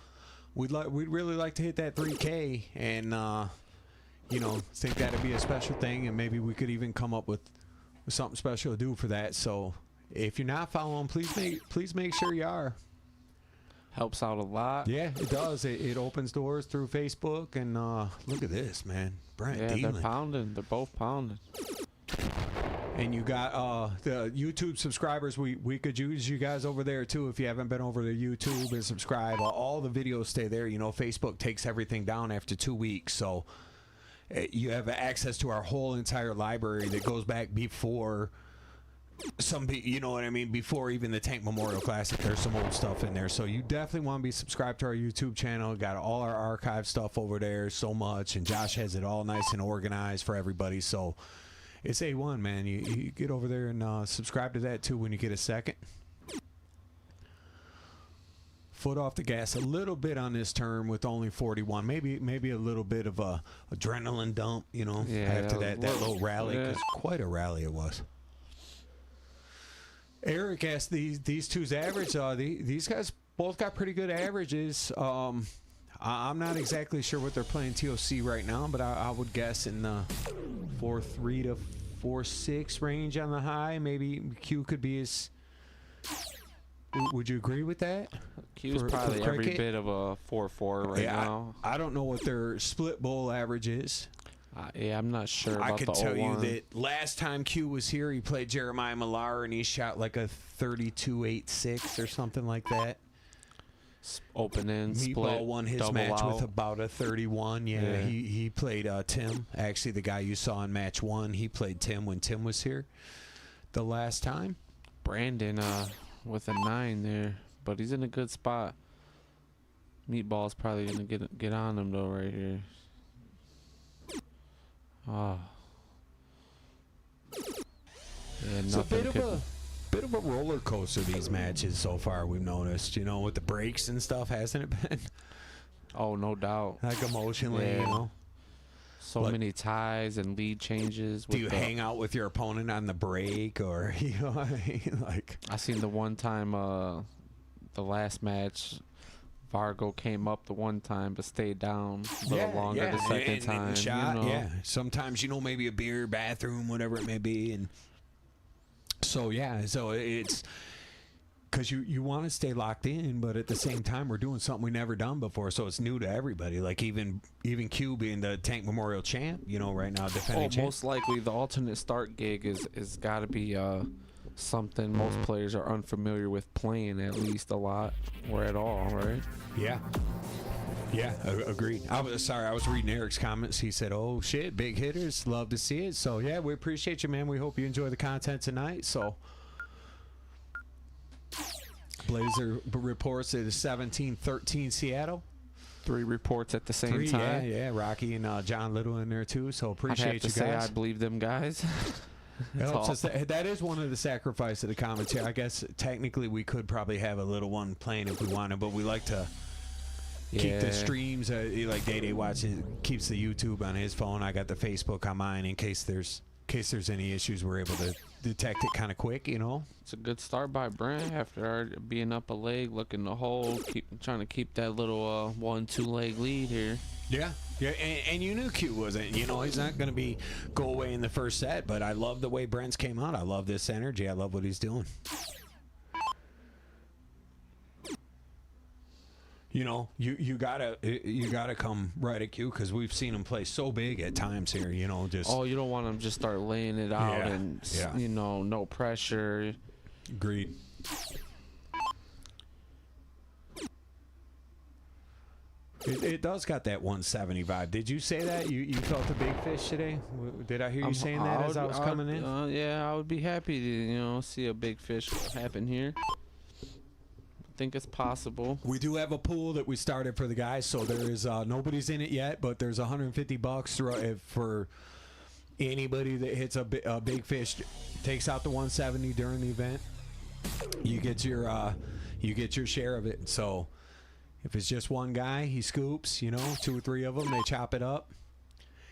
we'd really like to hit that 3K, and think that'd be a special thing, and maybe we could even come up with something special to do for that. So if you're not following, please make sure you are. Helps out a lot. Yeah, it does. It opens doors through Facebook, and look at this, man. Brent Yeah, Thielen. they're pounding. They're both pounding. And you got the YouTube subscribers. We could use you guys over there too if you haven't been over to YouTube and subscribe. All the videos stay there. Facebook takes everything down after 2 weeks, so you have access to our whole entire library that goes back before before even the Tank Memorial Classic. There's some old stuff in there, so you definitely want to be subscribed to our YouTube channel. Got all our archive stuff over there, so much, and Josh has it all nice and organized for everybody, so it's A1, man. You get over there and subscribe to that too when you get a second. Foot off the gas a little bit on this term with only 41. Maybe a little bit of a adrenaline dump, after that little rally, because quite a rally it was. Eric asked these two's average. These guys both got pretty good averages. I'm not exactly sure what they're playing TOC right now, but I would guess in the 4.3 to 4.6 range on the high. Maybe Q could be his. Would you agree with that? Q's probably every bit of a 4.4 right now. I don't know what their split bowl average is. I'm not sure about I can the tell 01. you that last time Q was here, he played Jeremiah Millar, and he shot like a 32.86 or something like that. Opening, split, Meatball won his double match out. with about a 31. Yeah. He played Tim. Actually, the guy you saw in match 1, he played Tim when Tim was here the last time. Brandon with a 9 there, but he's in a good spot. Meatball's probably gonna get on him though right here. Oh. Yeah, It's a bit of a roller coaster, these matches so far, we've noticed, with the breaks and stuff, hasn't it been? Oh, no doubt. Like emotionally, Yeah. So many ties and lead changes. Do you hang out with your opponent on the break, or I seen the one time, the last match, Vargo came up the one time but stayed down a little longer the second time. Shot, Yeah, sometimes maybe a beer, bathroom, whatever it may be, and so it's because you want to stay locked in, but at the same time we're doing something we never done before, so it's new to everybody. Like even Q being the Tank Memorial champ, right now defending champ. Most likely the alternate start gig is got to be something most players are unfamiliar with playing, at least a lot or at all, right? Yeah, agreed. I was reading Eric's comments. He said, "Oh shit, big hitters, love to see it." So yeah, we appreciate you, man. We hope you enjoy the content tonight. So Blazer reports it is 17-13 Seattle. 3 reports at the same time. Yeah. Rocky and John Little in there too. So appreciate I'd have to you say guys. I believe them guys. That is one of the sacrifice of the commentary. I guess technically we could probably have a little one playing if we wanted, but we like to keep the streams. Like Day watches, keeps the YouTube on his phone. I got the Facebook on mine in case there's any issues. We're able to detect it kind of quick. It's a good start by Brent after being up a leg, looking to hold, trying to keep that little 1-2 leg lead here. Yeah, and you knew Q wasn't. He's not going to go away in the first set. But I love the way Brent's came out. I love this energy. I love what he's doing. You gotta come right at Q because we've seen him play so big at times here. You don't want him to just start laying it out and no pressure. Agreed. It does got that 170 vibe. Did you say that? You felt the big fish today? Did I hear you saying that as I was coming in? I would be happy to see a big fish happen here. I think it's possible. We do have a pool that we started for the guys, so there is nobody's in it yet, but there's $150 for anybody that hits a big fish, takes out the 170 during the event. you get your share of it. So if it's just one guy, he scoops, 2 or 3 of them, they chop it up.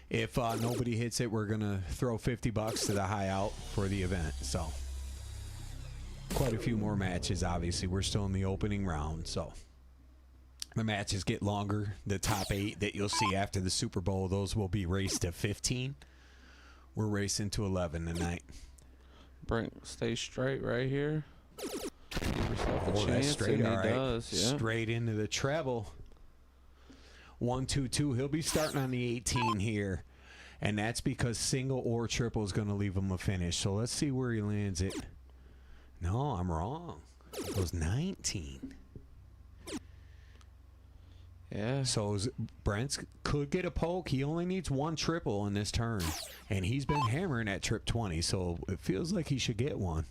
If nobody hits it, we're going to throw $50 to the high out for the event. So quite a few more matches, obviously. We're still in the opening round, so the matches get longer. The top 8 that you'll see after the Super Bowl, those will be raced to 15. We're racing to 11 tonight. Brent, stay straight right here. Give yourself a That's chance, straight, and all he right. does. Yeah. Straight into the treble. 1-2-2. He'll be starting on the 18 here, and that's because single or triple is going to leave him a finish. So let's see where he lands it. No, I'm wrong. It goes 19. Yeah. So Brent could get a poke. He only needs 1 triple in this turn, and he's been hammering at trip 20, so it feels like he should get one.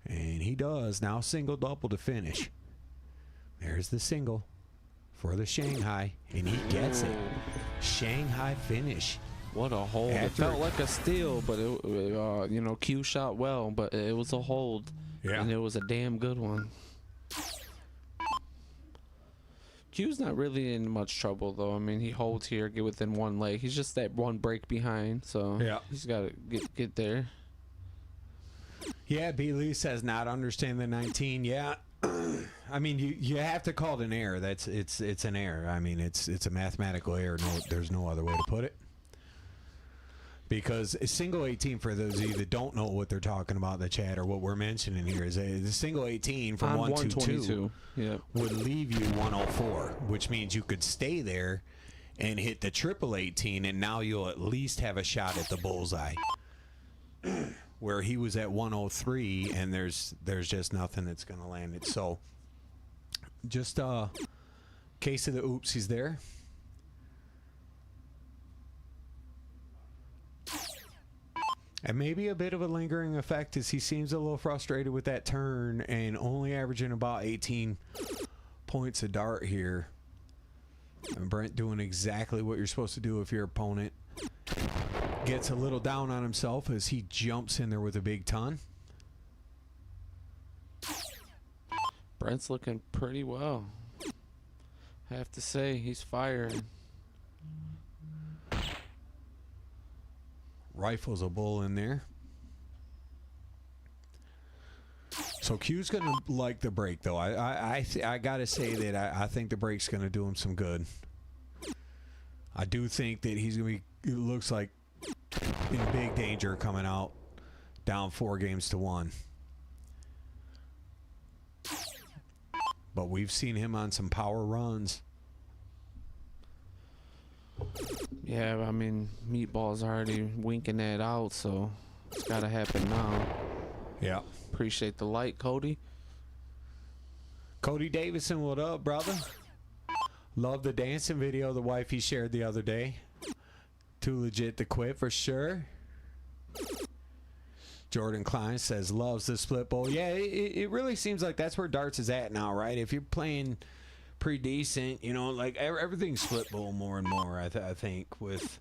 And he does. Now single double to finish. There's the single for the Shanghai, and he gets it. Shanghai finish. What a hold. It felt like a steal, but it Q shot well, but it was a hold. Yeah. And it was a damn good one. Q's not really in much trouble, though. I mean, he holds here, get within 1 leg. He's just that 1 break behind, so yeah, he's got to get there. Yeah, B. Lee says not understand the 19. Yeah, I mean you have to call it an error. It's an error. I mean it's a mathematical error. No, there's no other way to put it. Because a single 18, for those of you that don't know what they're talking about in the chat or what we're mentioning here, is the single 18 from 122 would leave you 104, which means you could stay there and hit the triple 18, and now you'll at least have a shot at the bullseye. Where he was at 103, and there's just nothing that's going to land it. So just a case of the oopsies there. And maybe a bit of a lingering effect as he seems a little frustrated with that turn and only averaging about 18 points a dart here. And Brent doing exactly what you're supposed to do if your opponent gets a little down on himself as he jumps in there with a big ton. Brent's looking pretty well. I have to say, he's firing. Rifles a bull in there. So Q's going to like the break, though. I got to say that I think the break's going to do him some good. I do think that he's going to be, it looks like, in big danger coming out down 4-1. But we've seen him on some power runs. Yeah, I mean, Meatball's already winking that out, so it's got to happen now. Yeah. Appreciate the light, Cody. Cody Davison, what up, brother? Love the dancing video the wifey shared the other day. Too legit to quit for sure. Jordan Klein says loves the split bowl. Yeah, it really seems like that's where darts is at now, right? If you're playing pretty decent, like everything's split bowl more and more. I think with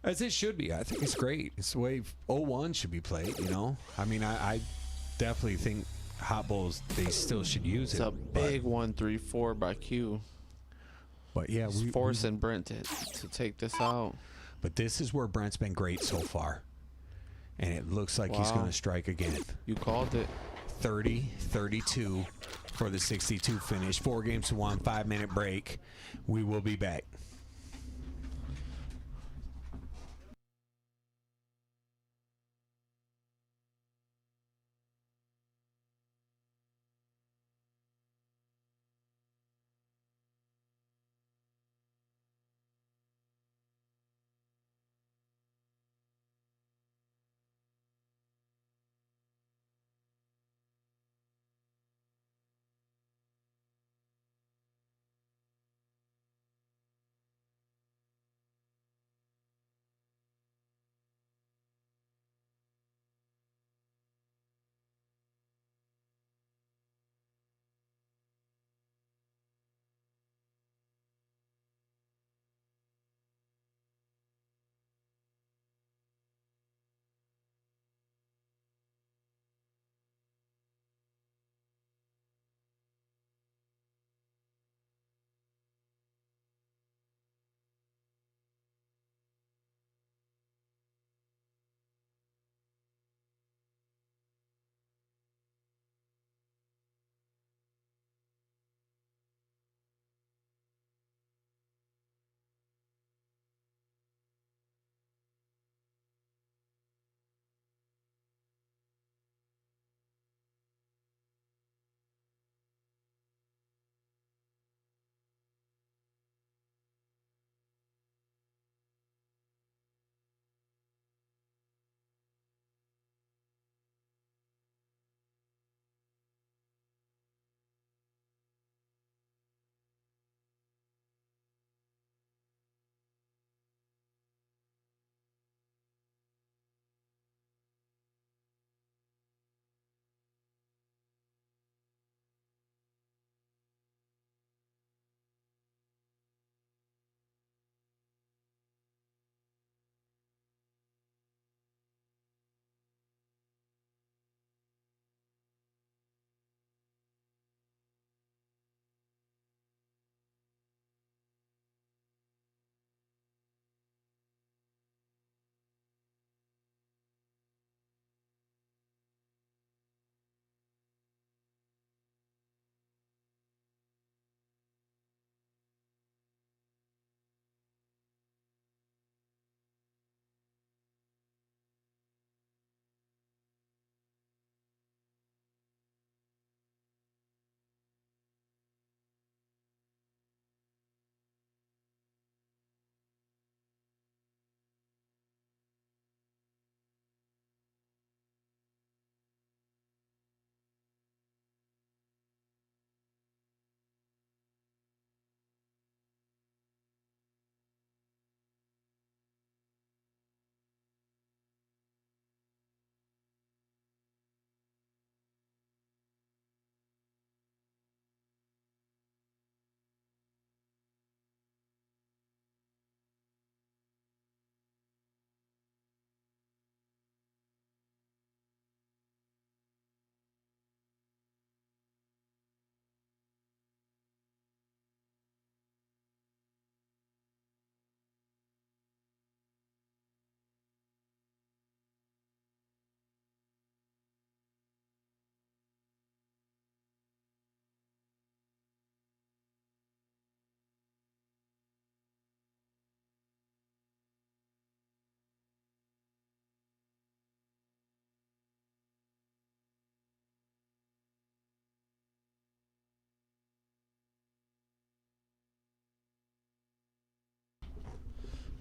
as it should be. I think it's great. It's the way 01 should be played. I mean, I definitely think hot bowls they still should use it's it. It's a big 1-3-4 by Q. But yeah, he's forcing Brent to take this out. But this is where Brent's been great so far. And it looks like he's going to strike again. You called it. 30-32 for the 62 finish. 4-1, 5-minute break. We will be back.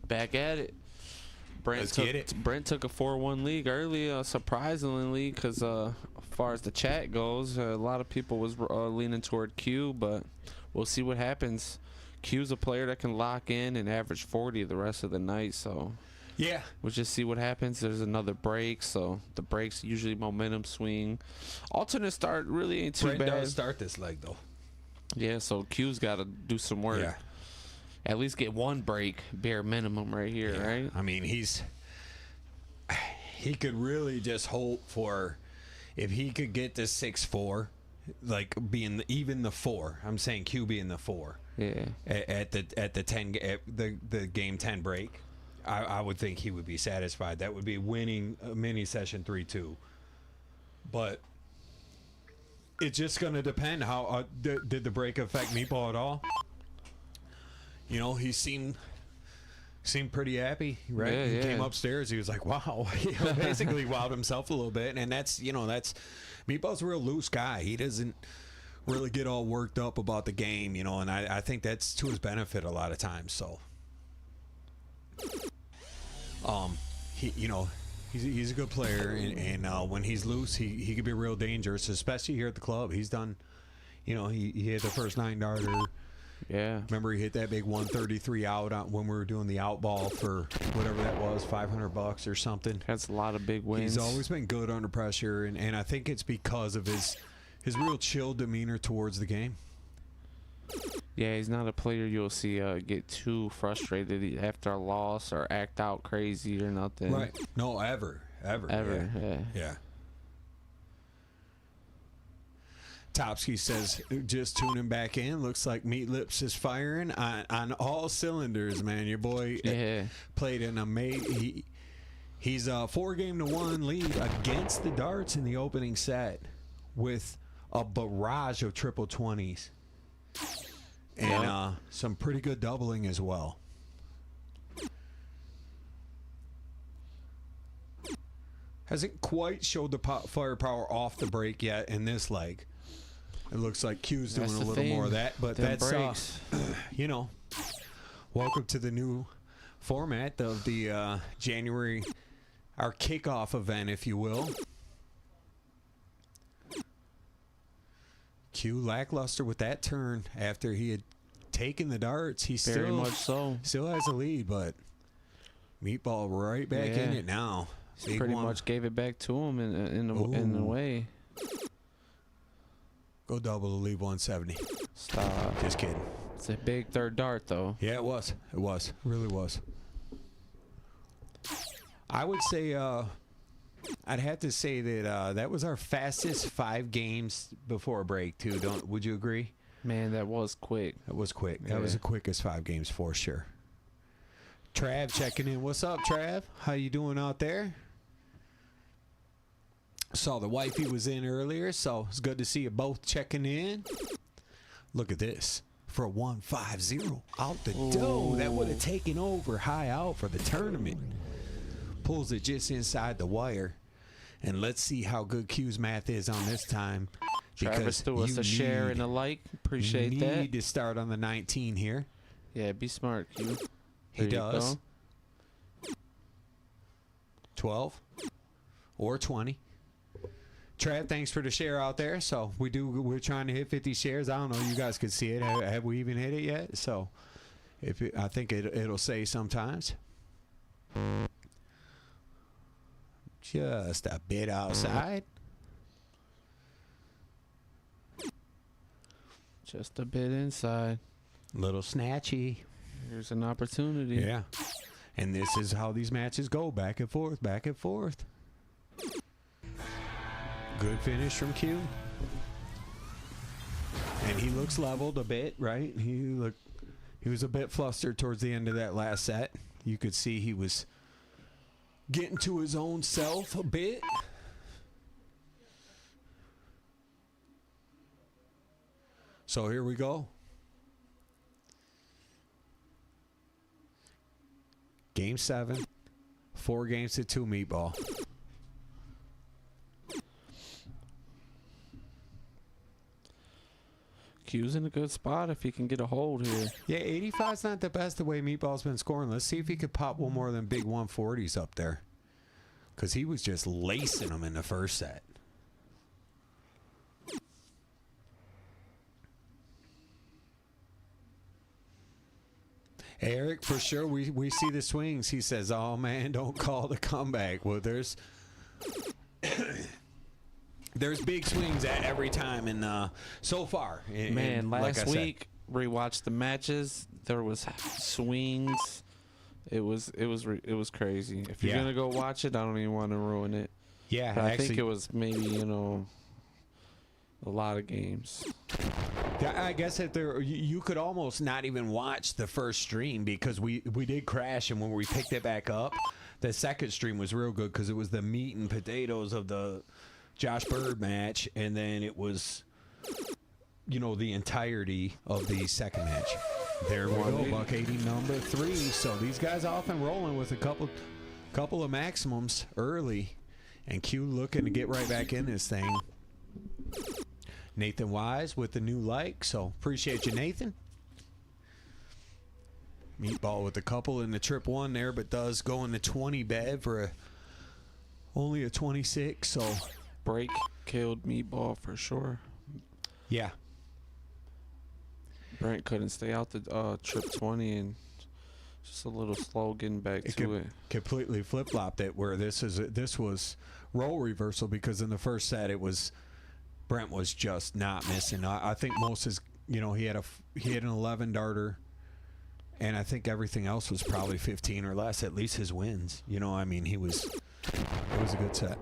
Back at it. Let's get it. Brent took a 4-1 lead early, surprisingly, because as far as the chat goes, a lot of people was leaning toward Q, but we'll see what happens. Q's a player that can lock in and average 40 the rest of the night, so yeah, we'll just see what happens. There's another break, so the breaks usually momentum swing. Alternate start really ain't too Brent bad. does start this leg though. Yeah, so Q's got to do some work. Yeah. At least get one break, bare minimum right here, Yeah. right? I mean, he could really just hope for, if he could get to 6-4, like being even the 4. I'm saying Q being the 4. Yeah. At the 10 at the game 10 break, I would think he would be satisfied. That would be winning a mini session 3-2. But it's just going to depend how did the break affect Meatball at all? You know, he seemed pretty happy, right? Yeah, He yeah. came upstairs. He was like, "Wow!" He basically wowed himself a little bit, and that's Meatball's a real loose guy. He doesn't really get all worked up about the game, you know, and I think that's to his benefit a lot of times. So, he's a good player, and when he's loose, he can be real dangerous, especially here at the club. He's done, he hit the first 9-darter. Yeah. Remember, he hit that big 133 out when we were doing the out ball for whatever that was, $500 or something. That's a lot of big wins. He's always been good under pressure, and I think it's because of his real chill demeanor towards the game. Yeah, he's not a player you'll see get too frustrated after a loss or act out crazy or nothing. Right. No, ever. Yeah. Topsky says, just tuning back in. Looks like Meat Lips is firing on all cylinders, man. Your boy played an amazing. He's a 4-1 lead against the Darts in the opening set with a barrage of triple 20s and some pretty good doubling as well. Hasn't quite showed the firepower off the break yet in this leg. It looks like Q's doing a little more of that, but that's breaks. Welcome to the new format of the January, our kickoff event, if you will. Q lackluster with that turn after he had taken the darts. He Very much so. Still has a lead, but Meatball right back in it now. Pretty much gave it back to him in a way. Go double to leave 170. Stop. Just kidding. It's a big third dart, though. Yeah, it was. It was. It really was. I would say, I'd have to say that that was our fastest 5 games before a break, too. Would you agree? Man, that was quick. That was quick. Yeah. That was the quickest 5 games for sure. Trav checking in. What's up, Trav? How you doing out there? Saw the wifey was in earlier, so it's good to see you both checking in. Look at this. For a 150 out the dough. That would have taken over high out for the tournament. Pulls it just inside the wire. And let's see how good Q's math is on this time. Travis threw us a share and a like. Appreciate you that. need to start on the 19 here. Yeah, be smart, Q. He does. 12 or 20. Trav, thanks for the share out there. So we're trying to hit 50 shares. I don't know. You guys can see it. Have we even hit it yet? So I think it'll say sometimes. Just a bit outside. Just a bit inside. Little snatchy. Here's an opportunity. Yeah. And this is how these matches go. Back and forth, back and forth. Good finish from Q. And he looks leveled a bit, right? He was a bit flustered towards the end of that last set. You could see he was getting to his own self a bit. So here we go. Game 7. 4 games to 2 Meatball. Q's in a good spot if he can get a hold here. Yeah, 85's not the best the way Meatball's been scoring. Let's see if he could pop one more of them big 140s up there. Because he was just lacing them in the first set. Eric, for sure, we see the swings. He says, oh, man, don't call the comeback. Well, there's big swings at every time, and so far. Man, last like week, rewatched the matches. There was swings. It was crazy. If you're gonna go watch it, I don't even want to ruin it. Yeah, but I think it was maybe a lot of games. Yeah, I guess if you could almost not even watch the first stream because we did crash, and when we picked it back up, the second stream was real good because it was the meat and potatoes of the Josh Bird match, and then it was the entirety of the second match. There we go, Buck 80 number 3. So these guys off and rolling with a couple of maximums early, and Q looking to get right back in this thing. Nathan Wise with the new like, so appreciate you, Nathan. Meatball with a couple in the trip 1 there, but does go in the 20 bed for only a 26. So break killed Meatball for sure. Yeah. Brent couldn't stay out the trip 20 and just a little slow getting back to it. Completely flip-flopped it where this was role reversal because in the first set Brent was just not missing. I think most is he had an 11 darter, and I think everything else was probably 15 or less. At least his wins. It was a good set.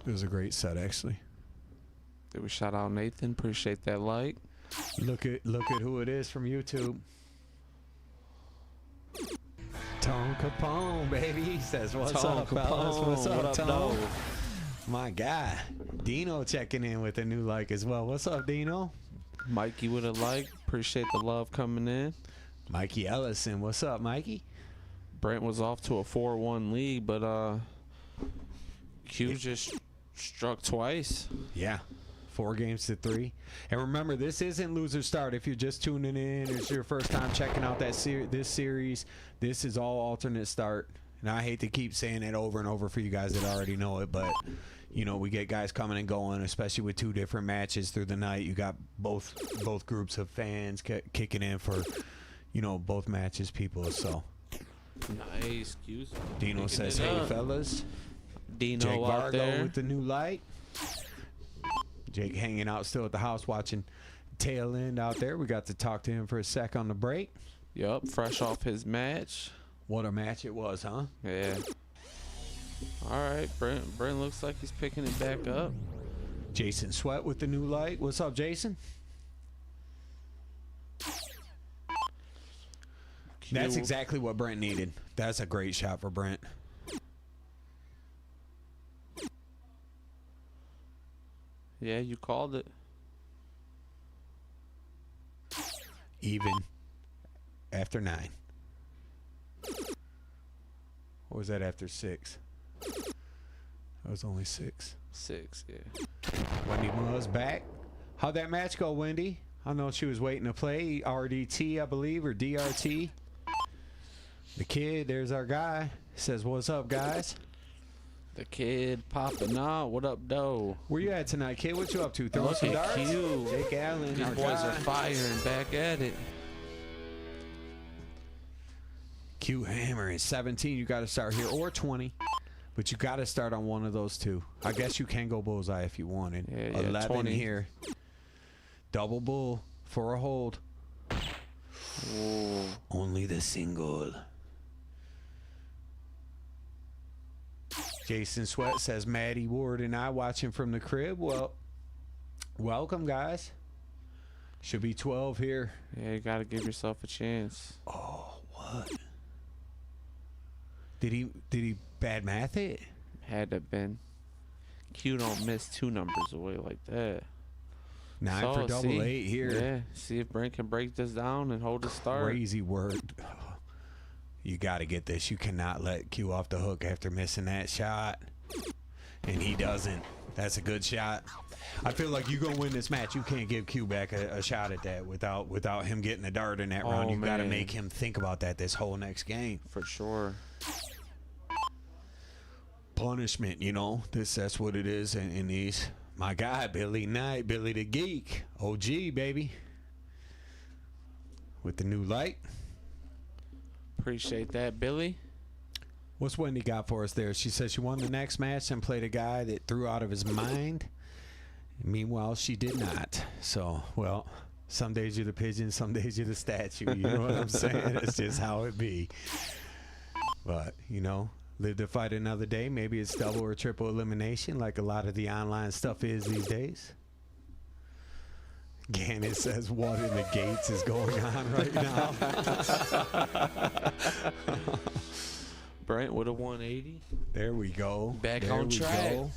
It was a great set actually. Did we shout out Nathan? Appreciate that like. Look at who it is from YouTube. Tone Capone, baby. He says, "What's up, fellas? What's up, Tone?" My guy, Dino checking in with a new like as well. What's up, Dino? Mikey with a like. Appreciate the love coming in. Mikey Ellison, what's up, Mikey? Brent was off to a 4-1 lead, but Q just struck twice. Yeah. 4 games to 3. And remember, this isn't loser start. If you're just tuning in, it's your first time checking out this series, this is all alternate start. And I hate to keep saying it over and over for you guys that already know it, but we get guys coming and going, especially with 2 different matches through the night. You got both groups of fans kicking in for both matches, people. So nice. Excuse me. Dino says, "Hey fellas." Dino Jake out Vargo there with the new light. Jake hanging out still at the house watching tail end out there. We got to talk to him for a sec on the break. Yup, fresh off his match. What a match it was, huh? Yeah. All right, Brent looks like he's picking it back up. Jason Sweat with the new light. What's up, Jason? That's exactly what Brent needed. That's a great shot for Brent. Yeah, you called it. Even after 9. Or was that after 6? That was only 6. 6, yeah. Wendy Muzz back. How'd that match go, Wendy? I know she was waiting to play RDT, I believe, or DRT. The kid, there's our guy. Says, "What's up, guys?" The kid popping out. What up, though? Where you at tonight, kid? What you up to? Throwing some darts? Q. Jake Allen, These our boys guy. are firing back at it. Q hammering 17. You got to start here, or 20. But you got to start on one of those 2. I guess you can go bullseye if you wanted. Yeah, 11 20. here. Double bull for a hold. Whoa. Only the single. Jason Sweat says, "Maddie Ward and I watching from the crib." Well, welcome, guys. Should be 12 here. Yeah, you got to give yourself a chance. Oh, what? Did he bad math it? Had to have been. Q don't miss 2 numbers away like that. 9 for double see, 8 here. Yeah, see if Brent can break this down and hold the start. Crazy work. You got to get this. You cannot let Q off the hook after missing that shot. And he doesn't. That's a good shot. I feel like you're gonna win this match. You can't give Q back a shot at that without him getting a dart in that round. You got to make him think about that this whole next game. For sure. Punishment, you know. That's what it is in these. My guy, Billy Knight, Billy the Geek, OG baby, with the new light. Appreciate that, Billy. What's Wendy got for us there? She says she won the next match and played a guy that threw out of his mind. Meanwhile, she did not. So, well, some days you're the pigeon, some days you're the statue. You know what I'm saying? It's just how it be. But, you know, live to fight another day. Maybe it's double or triple elimination like a lot of the online stuff is these days. Gannon says what in the gates is going on right now. Brent with a 180. There we go. Back there on track. Go.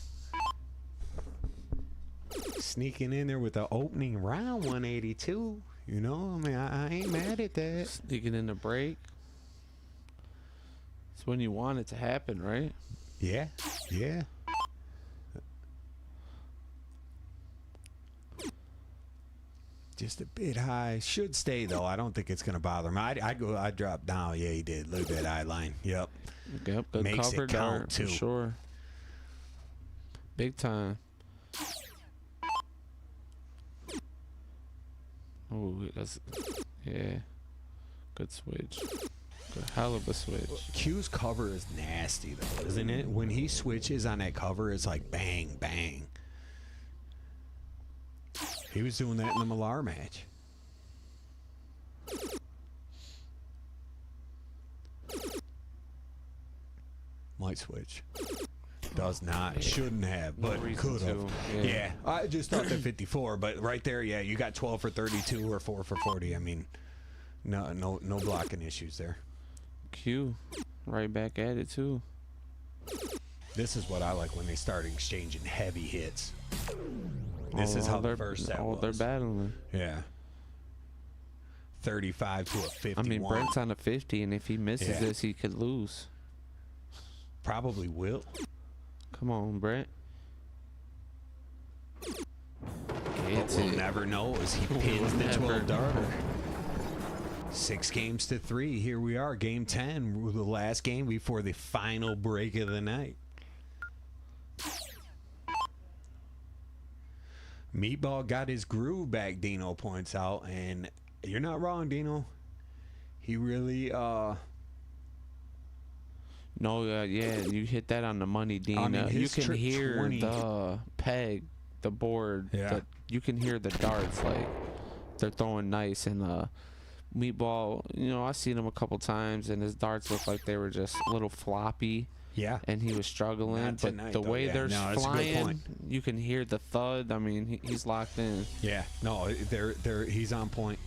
Sneaking in there with the opening round 182. You know, I mean, I ain't mad at that. Sneaking in the break. It's when you want it to happen, right? Yeah, yeah. Just a bit high. Should stay though. I don't think it's gonna bother him. I drop down. Yeah, he did. Look at that eye line. Yep. Yep. Good Makes cover it count dart, too. for sure. Big time. Oh, that's yeah. Good switch. Good hell of a switch. Q's cover is nasty though, isn't it? When he switches on that cover, it's like bang, bang. He was doing that in the Millar match. Might switch. Does not. Shouldn't have, but could have. Yeah. I just thought that 54, but right there, yeah, you got 12 for 32 or 4 for 40. I mean, no blocking issues there. Q, right back at it too. This is what I like when they start exchanging heavy hits. This is how the first set was. They're battling. Yeah. 35 to a 51. I mean, Brent's on a 50, and if he misses this, he could lose. Probably will. Come on, Brent. What we'll never know is he pins the 12 darter. 6 games to 3. Here we are, game 10, the last game before the final break of the night. Meatball got his groove back, Dino points out, and you're not wrong, Dino. He really No, yeah, you hit that on the money, Dean. I mean, you can hear 20. the peg, the board. Yeah. You can hear the darts, like, they're throwing nice. And Meatball, you know, I've seen him a couple times, and his darts look like they were just a little floppy. Yeah. And he was struggling. Not But tonight, the though, way yeah. they're No, that's a good flying, point. you can hear the thud. I mean, he's locked in. Yeah, no, he's on point.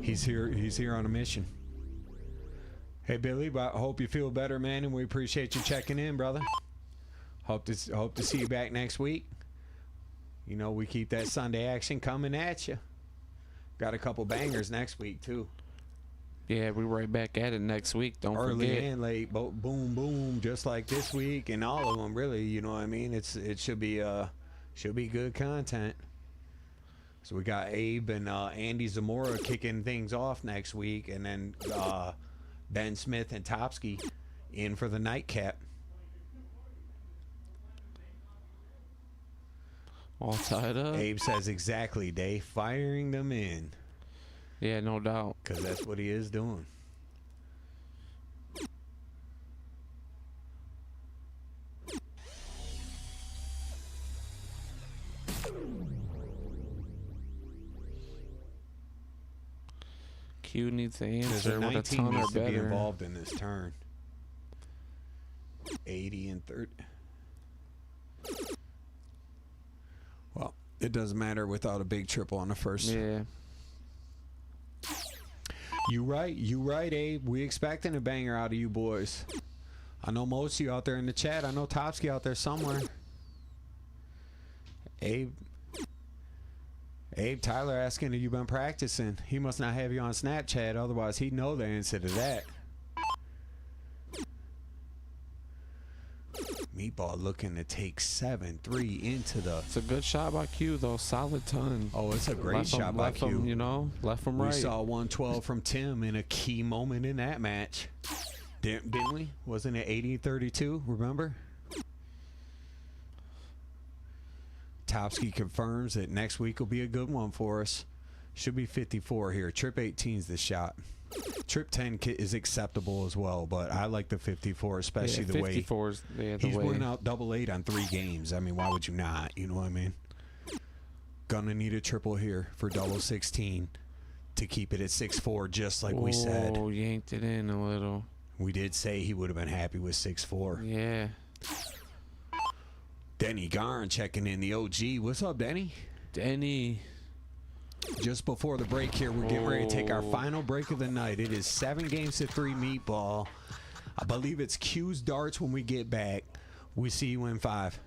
He's here on a mission. Hey Billy, but I hope you feel better, man, and we appreciate you checking in, brother. Hope to see you back next week. You know, we keep that Sunday action coming at you. Got a couple bangers next week too. Yeah, we're right back at it next week. Don't Early forget. and late, boom, boom, just like this week, and all of them really. You know what I mean? It should be good content. So we got Abe and Andy Zamora kicking things off next week, and then Ben Smith and Topsky in for the nightcap. All tied up. Abe says exactly, Dave, firing them in. Yeah, no doubt. Because that's what he is doing. Q needs to There's answer a with a 19 ton or needs to be better. involved in this turn. 80 and 30. Well, it doesn't matter without a big triple on the first. Yeah. You right, Abe. We expecting a banger out of you boys. I know most of you out there in the chat. I know Topsky out there somewhere. Abe, Tyler asking if you've been practicing. He must not have you on Snapchat, otherwise he'd know the answer to that. Meatball looking to take 7-3 into the. It's a good shot by Q though. Solid ton. Oh, it's a great Left shot by left Q. him, you know, left him We right. saw 112 from Tim in a key moment in that match. Didn't we? Wasn't it 80-32? Remember? Topsky confirms that next week will be a good one for us. Should be 54 here. Trip 18's the shot. Trip 10 is acceptable as well, but I like the 54, especially the way 54's the he's way. winning out double eight on 3 games. I mean, why would you not? You know what I mean? Gonna need a triple here for double 16 to keep it at 6-4, just like we said. Oh, yanked it in a little. We did say he would have been happy with 6-4. Yeah. Denny Garn checking in the OG. What's up, Denny? Denny. Just before the break here, we're getting ready to take our final break of the night. It is 7 games to 3 Meatball. I believe it's Q's darts when we get back. We see you in 5.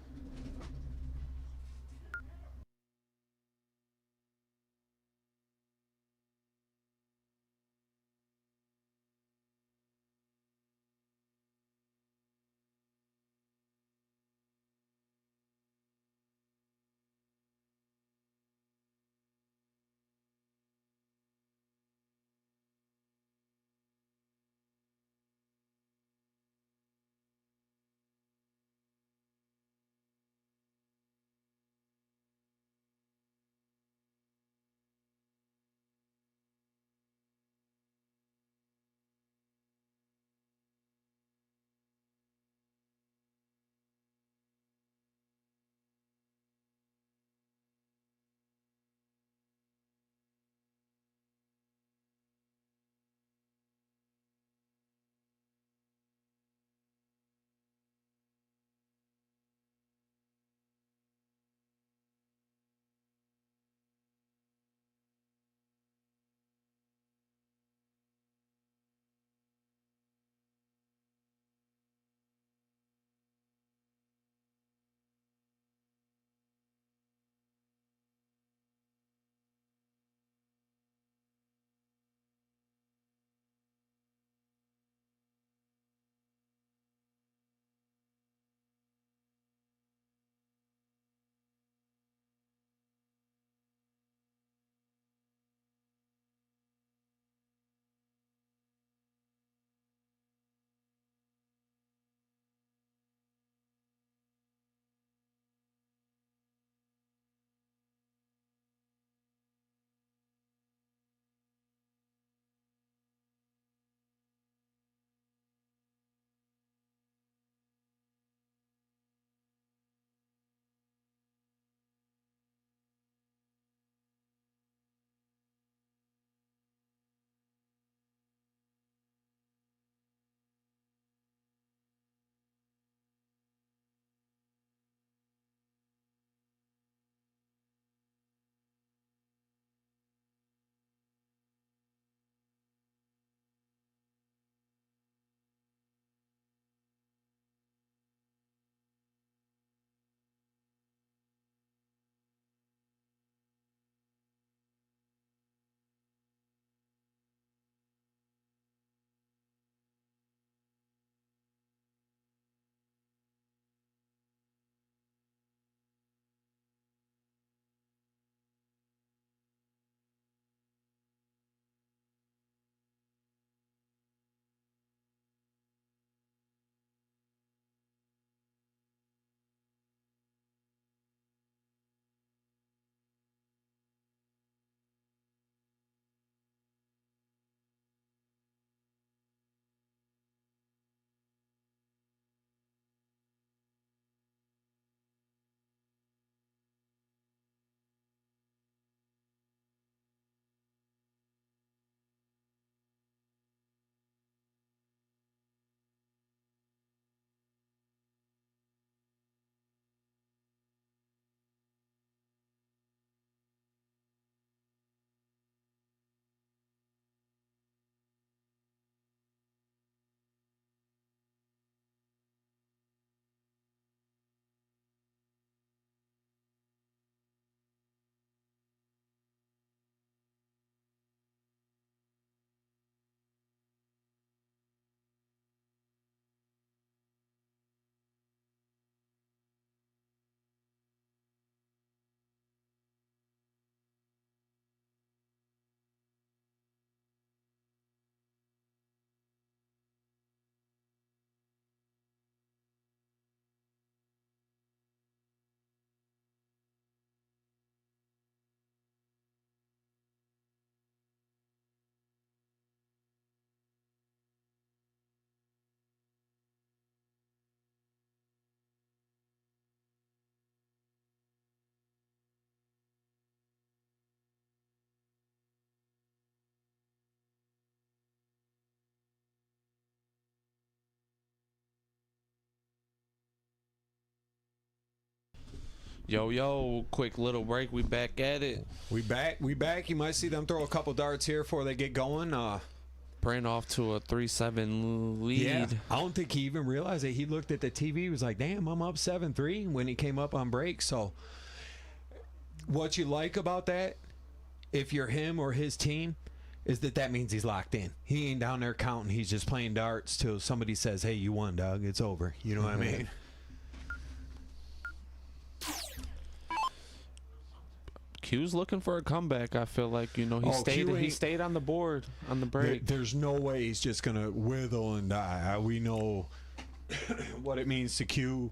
Yo, quick little break. We back at it. We back. You might see them throw a couple darts here before they get going. Brent off to a 3-7 lead. Yeah, I don't think he even realized it. He looked at the TV. He was like, damn, I'm up 7-3 when he came up on break. So what you like about that, if you're him or his team, is that means he's locked in. He ain't down there counting. He's just playing darts till somebody says, hey, you won, dog. It's over. You know what I mean? Q's looking for a comeback. I feel like, you know, he stayed on the board on the break. There's no way he's just gonna wither and die. We know what it means to Q,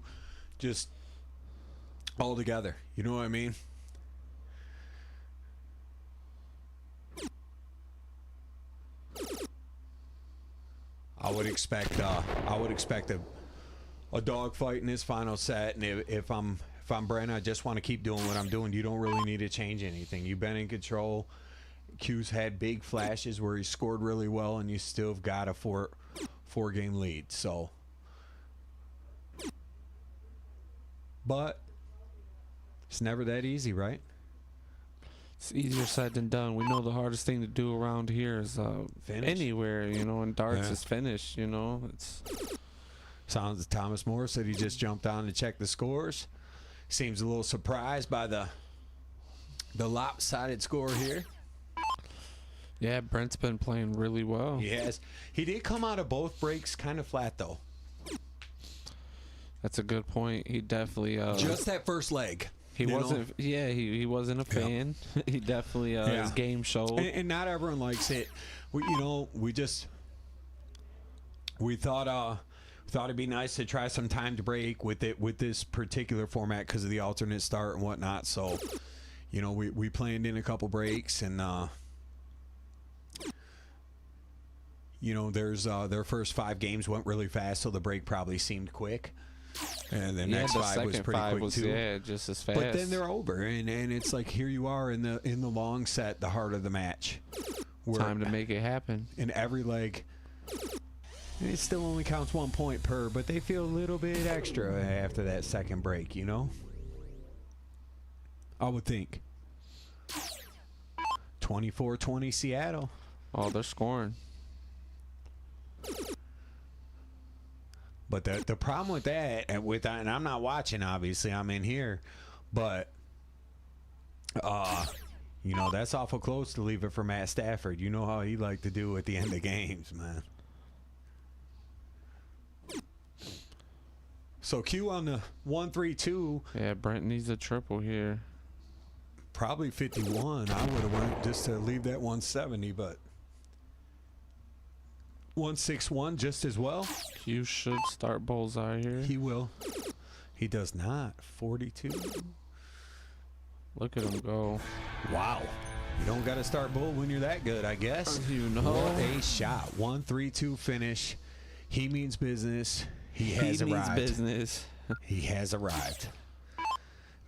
just all together. You know what I mean? I would expect a dog fight in this final set, and if I'm Brent, I just want to keep doing what I'm doing. You don't really need to change anything. You've been in control. Q's had big flashes where he scored really well, and you still have got a four game lead. So, but it's never that easy, right? It's easier said than done. We know the hardest thing to do around here is anywhere, you know, and darts is finish, you know. Sounds Thomas Moore said he just jumped on to check the scores. Seems a little surprised by the lopsided score here. Yeah, Brent's been playing really well. He has. He did come out of both breaks kind of flat, though. That's a good point. He definitely just that first leg. He wasn't. Yeah, he wasn't a fan. He definitely his game showed. And not everyone likes it. We thought it'd be nice to try some timed break with this particular format because of the alternate start and whatnot. So, you know, we planned in a couple breaks, and you know, there's their first 5 games went really fast, so the break probably seemed quick. And the next 5 was pretty quick too. Yeah, just as fast. But then they're over, and it's like here you are in the long set, the heart of the match. Time to make it happen. In every leg, it still only counts 1 point per, but they feel a little bit extra after that second break, you know? I would think. 24-20 Seattle. Oh, they're scoring. But the problem with that, and I'm not watching, obviously, I'm in here, but you know, that's awful close to leave it for Matt Stafford. You know how he like to do at the end of games, man. So Q on the 1-3-2. Yeah, Brent needs a triple here. Probably 51. I would have went just to leave that 170, but 161 just as well. Q should start bullseye here. He will. He does not. 42. Look at him go. Wow. You don't got to start bull when you're that good, I guess. You know. What a shot. 1-3-2 finish. He means business. He has arrived. Business. He has arrived.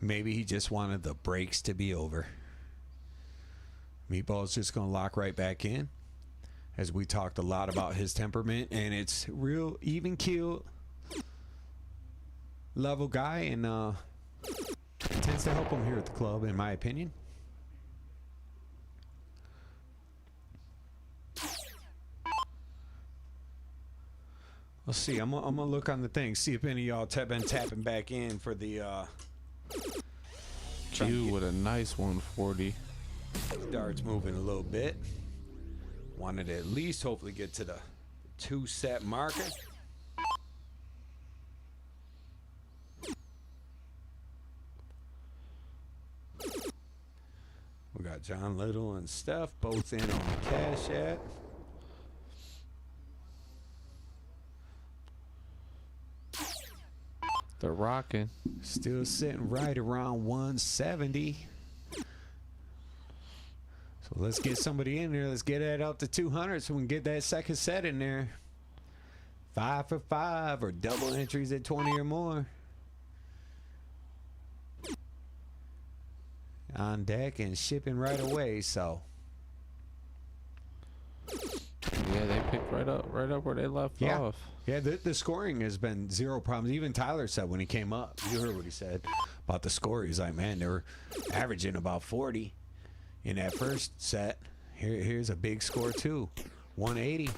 Maybe he just wanted the breaks to be over. Meatball's just going to lock right back in. As we talked a lot about his temperament, and it's real even keel level guy, and it tends to help him here at the club, in my opinion. Let's see. I'm gonna look on the thing, see if any of y'all been tapping back in for the Q with a nice 140. Darts moving a little bit. Wanted to at least hopefully get to the 2-set marker. We got John Little and Steph both in on the cash app. They're rocking. Still sitting right around 170. So let's get somebody in there. Let's get that up to 200 so we can get that second set in there. 5 for 5 or double entries at 20 or more. On deck and shipping right away. So Yeah, they picked right up where they left Yeah. off. Yeah, the scoring has been zero problems. Even Tyler said when he came up, you heard what he said about the score. He's like, man, they were averaging about 40 in that first set. Here's a big score, too. 180.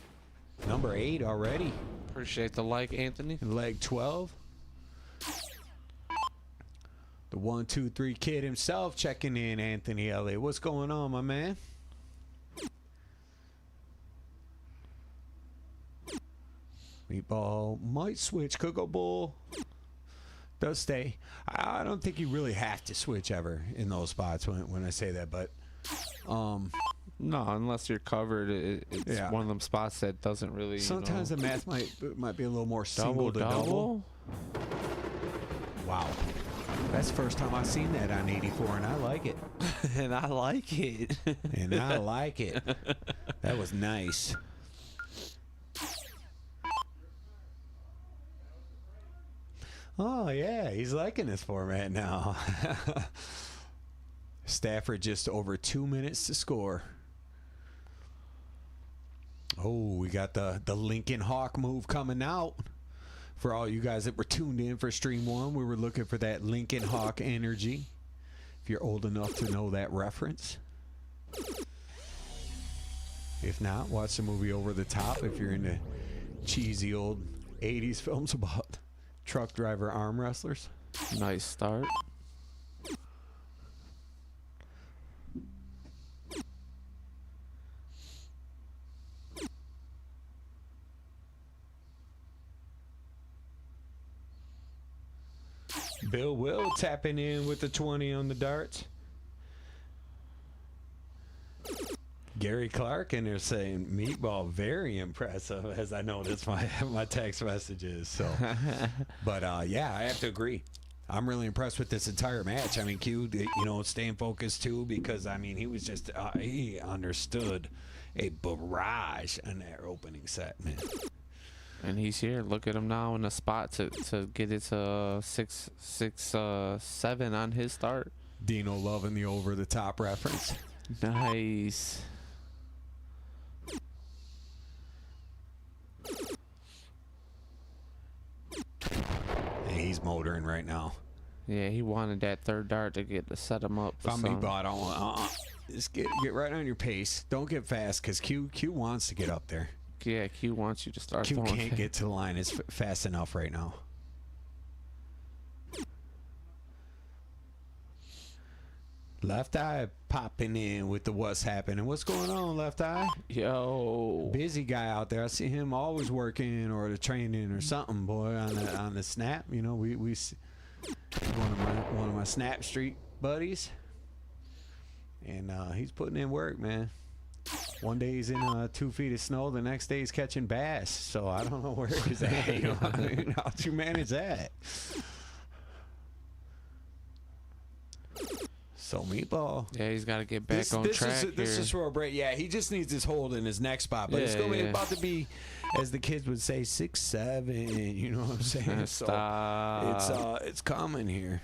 Number 8 already. Appreciate the like, Anthony. Leg 12. The 1, 2, 3 kid himself checking in, Anthony Elliott. What's going on, my man? Meatball might switch. Cocoa Bull does stay. I don't think you really have to switch ever in those spots when I say that, but No, unless you're covered, it's Yeah. one of them spots that doesn't really. sometimes the math might be a little more single to double. double. Wow. That's the first time I've seen that on 84, and I like it. And I like it. And I like it. That was nice. Oh, yeah, he's liking this format now. Stafford just over 2 minutes to score. Oh, we got the Lincoln Hawk move coming out. For all you guys that were tuned in for Stream 1, we were looking for that Lincoln Hawk energy. If you're old enough to know that reference. If not, watch the movie Over the Top if you're into cheesy old 80s films about truck driver arm wrestlers. Nice start. Bill Will tapping in with the 20 on the darts. Gary Clark in there saying Meatball very impressive, as I noticed my text messages. So, but yeah, I have to agree. I'm really impressed with this entire match. I mean, Q, staying focused too, because I mean he was just he understood a barrage in that opening set, man. And he's here. Look at him now in a spot to get it to 6-7 on his start. Dino loving the over the top reference. Nice. And he's motoring right now. Yeah, he wanted that third dart to set him up. If I'm Meatball, I don't want. Just get right on your pace. Don't get fast, because Q wants to get up there. Yeah, Q wants you to start Q throwing. can't get to the line. It's fast enough right now. Left Eye popping in with the what's happening. What's going on, Left Eye? Yo. Busy guy out there. I see him always working or the training or something, boy, on the snap. You know, we one of my Snap Street buddies, and he's putting in work, man. One day he's in 2 feet of snow, the next day he's catching bass. So I don't know where he's at. You know what I mean? How'd you manage that? So Meatball. Yeah, he's got to get back on track This is for a break. Yeah, he just needs his hold in his next spot. But it's going to be about to be, as the kids would say, 6-7. You know what I'm saying? Stop. So it's coming here.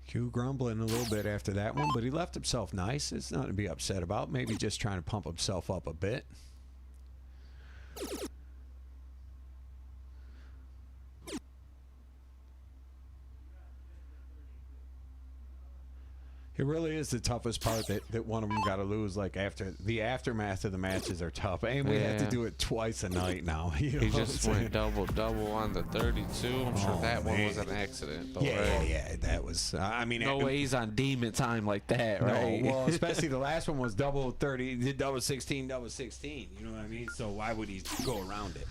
Q grumbling a little bit after that one, but he left himself nice. It's nothing to be upset about. Maybe just trying to pump himself up a bit. It really is the toughest part that one of them got to lose. Like after the aftermath of the matches are tough, and we have to do it twice a night now. You know He what I'm just saying? went double on the 32. I'm sure Oh, that one man. was an accident. Though, Yeah, right? yeah, that was. I mean, No way he's on demon time like that, No, right? well, especially the last one was double 30, did double 16. You know what I mean? So why would he go around it?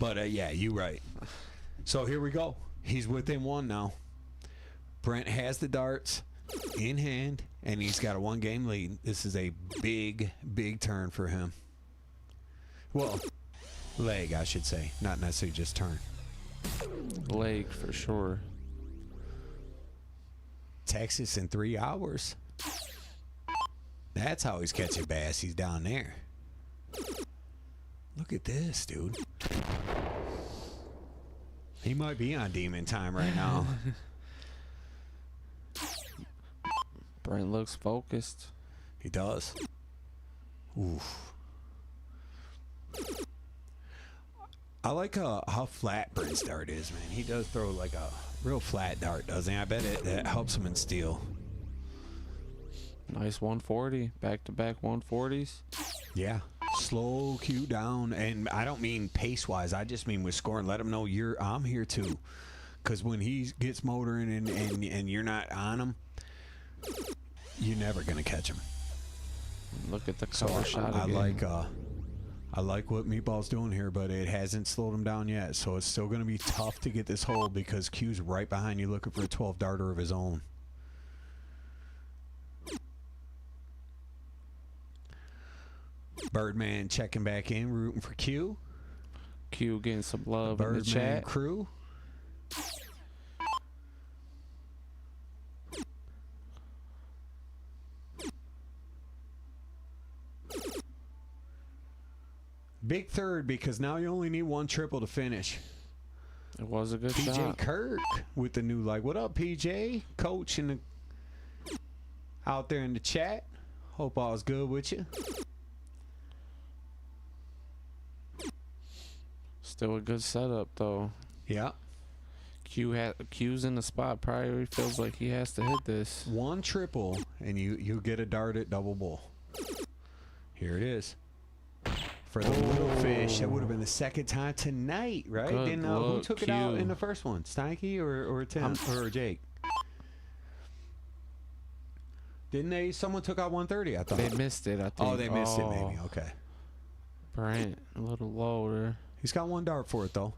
But yeah, you're right. So here we go. He's within one now. Brent has the darts in hand, and he's got a 1-game lead. This is a big turn for him. Well, leg, I should say, not necessarily just turn. Leg for sure. Texas in 3 hours. That's how he's catching bass. He's down there. Look at this, dude. He might be on demon time right now. Brent looks focused. He does. Oof. I like how flat Brent's dart is, man. He does throw like a real flat dart, doesn't he? I bet that helps him in steel. Nice 140. Back-to-back 140s. Yeah. Slow Q down. And I don't mean pace-wise. I just mean with scoring. Let him know I'm here too. Because when he gets motoring and you're not on him, you're never going to catch him. Look at the cover shot I again. I like what Meatball's doing here, but it hasn't slowed him down yet. So it's still going to be tough to get this hold because Q's right behind you looking for a 12-darter of his own. Birdman checking back in, rooting for Q. Q getting some love in the Birdman chat. crew. Big third because now you only need one triple to finish. It was a good PJ shot. Kirk with the new like. What up, PJ? Coach in the out there in the chat. Hope all's good with you. Still a good setup though. Yeah. Q's in the spot. Probably feels like he has to hit this. One triple and you get a dart at double bull. Here it is. For the little fish, that would have been the second time tonight, right? Good Didn't who look, took it Q. out in the first one? Steinke or Tim or Jake? Didn't they? Someone took out 130. I thought They missed it, I think. Oh, they missed it. Maybe. Okay. Brent, a little lower. He's got one dart for it though.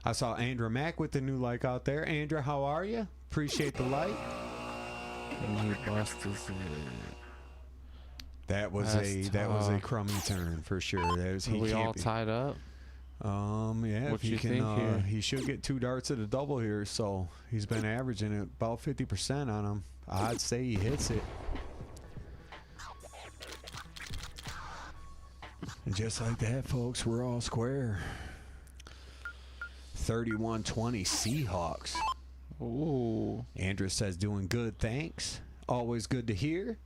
I saw Andra Mack with the new like out there. Andra, how are you? Appreciate the like. And he busted it. That was That's that was a tough. crummy turn for sure. That was Are we all tied up? Yeah. What if you can, think here? he should get 2 darts at a double here. So he's been averaging about 50% on him. I'd say he hits it. And just like that, folks, we're all square. 31-20 Seahawks. Ooh. Andrew says, doing good, thanks. Always good to hear.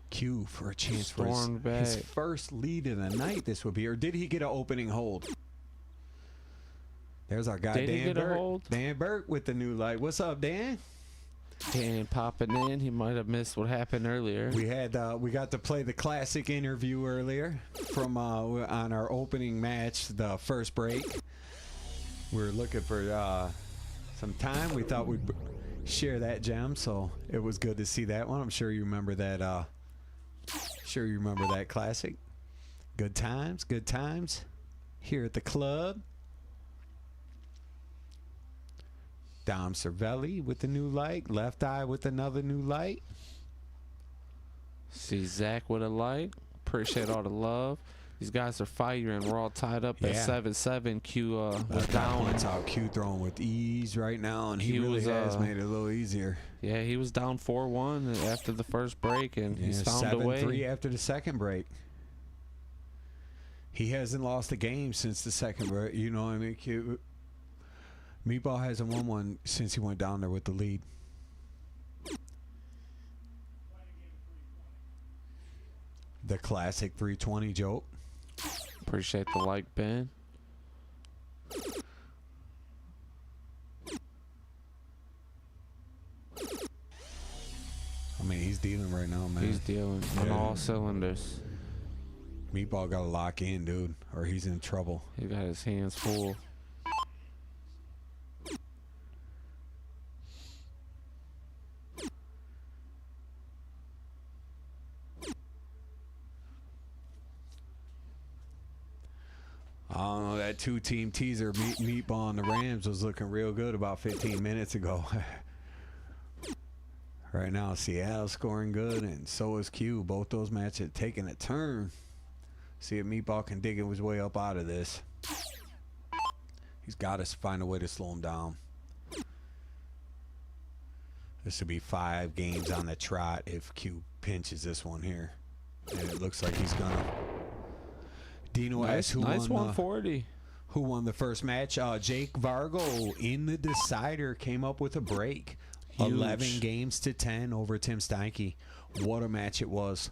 Q for a chance for his back. first lead of the night, this would be. Or did he get an opening hold? There's our guy, Did he Dan get a Burke. hold? Dan Burke with the new light. What's up, Dan? Dan popping in. He might have missed what happened earlier. We got to play the classic interview earlier from on our opening match, the first break. We were looking for some time. We thought we'd share that gem, so it was good to see that one. I'm sure you remember that. Sure you remember that classic. Good times here at the club. Dom Cervelli with the new light. Left Eye with another new light. See Zach with a light. Appreciate all the love. These guys are firing. We're all tied up at 7-7. Q was down. Points out Q throwing with ease right now, and he Q really was, has made it a little easier. Yeah, he was down 4-1 after the first break, and he's found a way. 7-3 after the second break. He hasn't lost a game since the second break. You know what I mean? Q. Meatball hasn't won one since he went down there with the lead. The classic 320 joke. Appreciate the like, Ben. I mean, he's dealing right now, man. He's dealing on all cylinders. Meatball got to lock in, dude, or he's in trouble. He got his hands full. I don't know, that 2-team teaser, Meatball and the Rams, was looking real good about 15 minutes ago. Right now, Seattle's scoring good, and so is Q. Both those matches taking a turn. See if Meatball can dig his way up out of this. He's got to find a way to slow him down. This would be 5 games on the trot if Q pinches this one here. And it looks like he's going to. Dino asks Nice 140. who won the first match. Jake Vargo in the decider came up with a break. 11 games to 10 over Tim Steinke. What a match it was.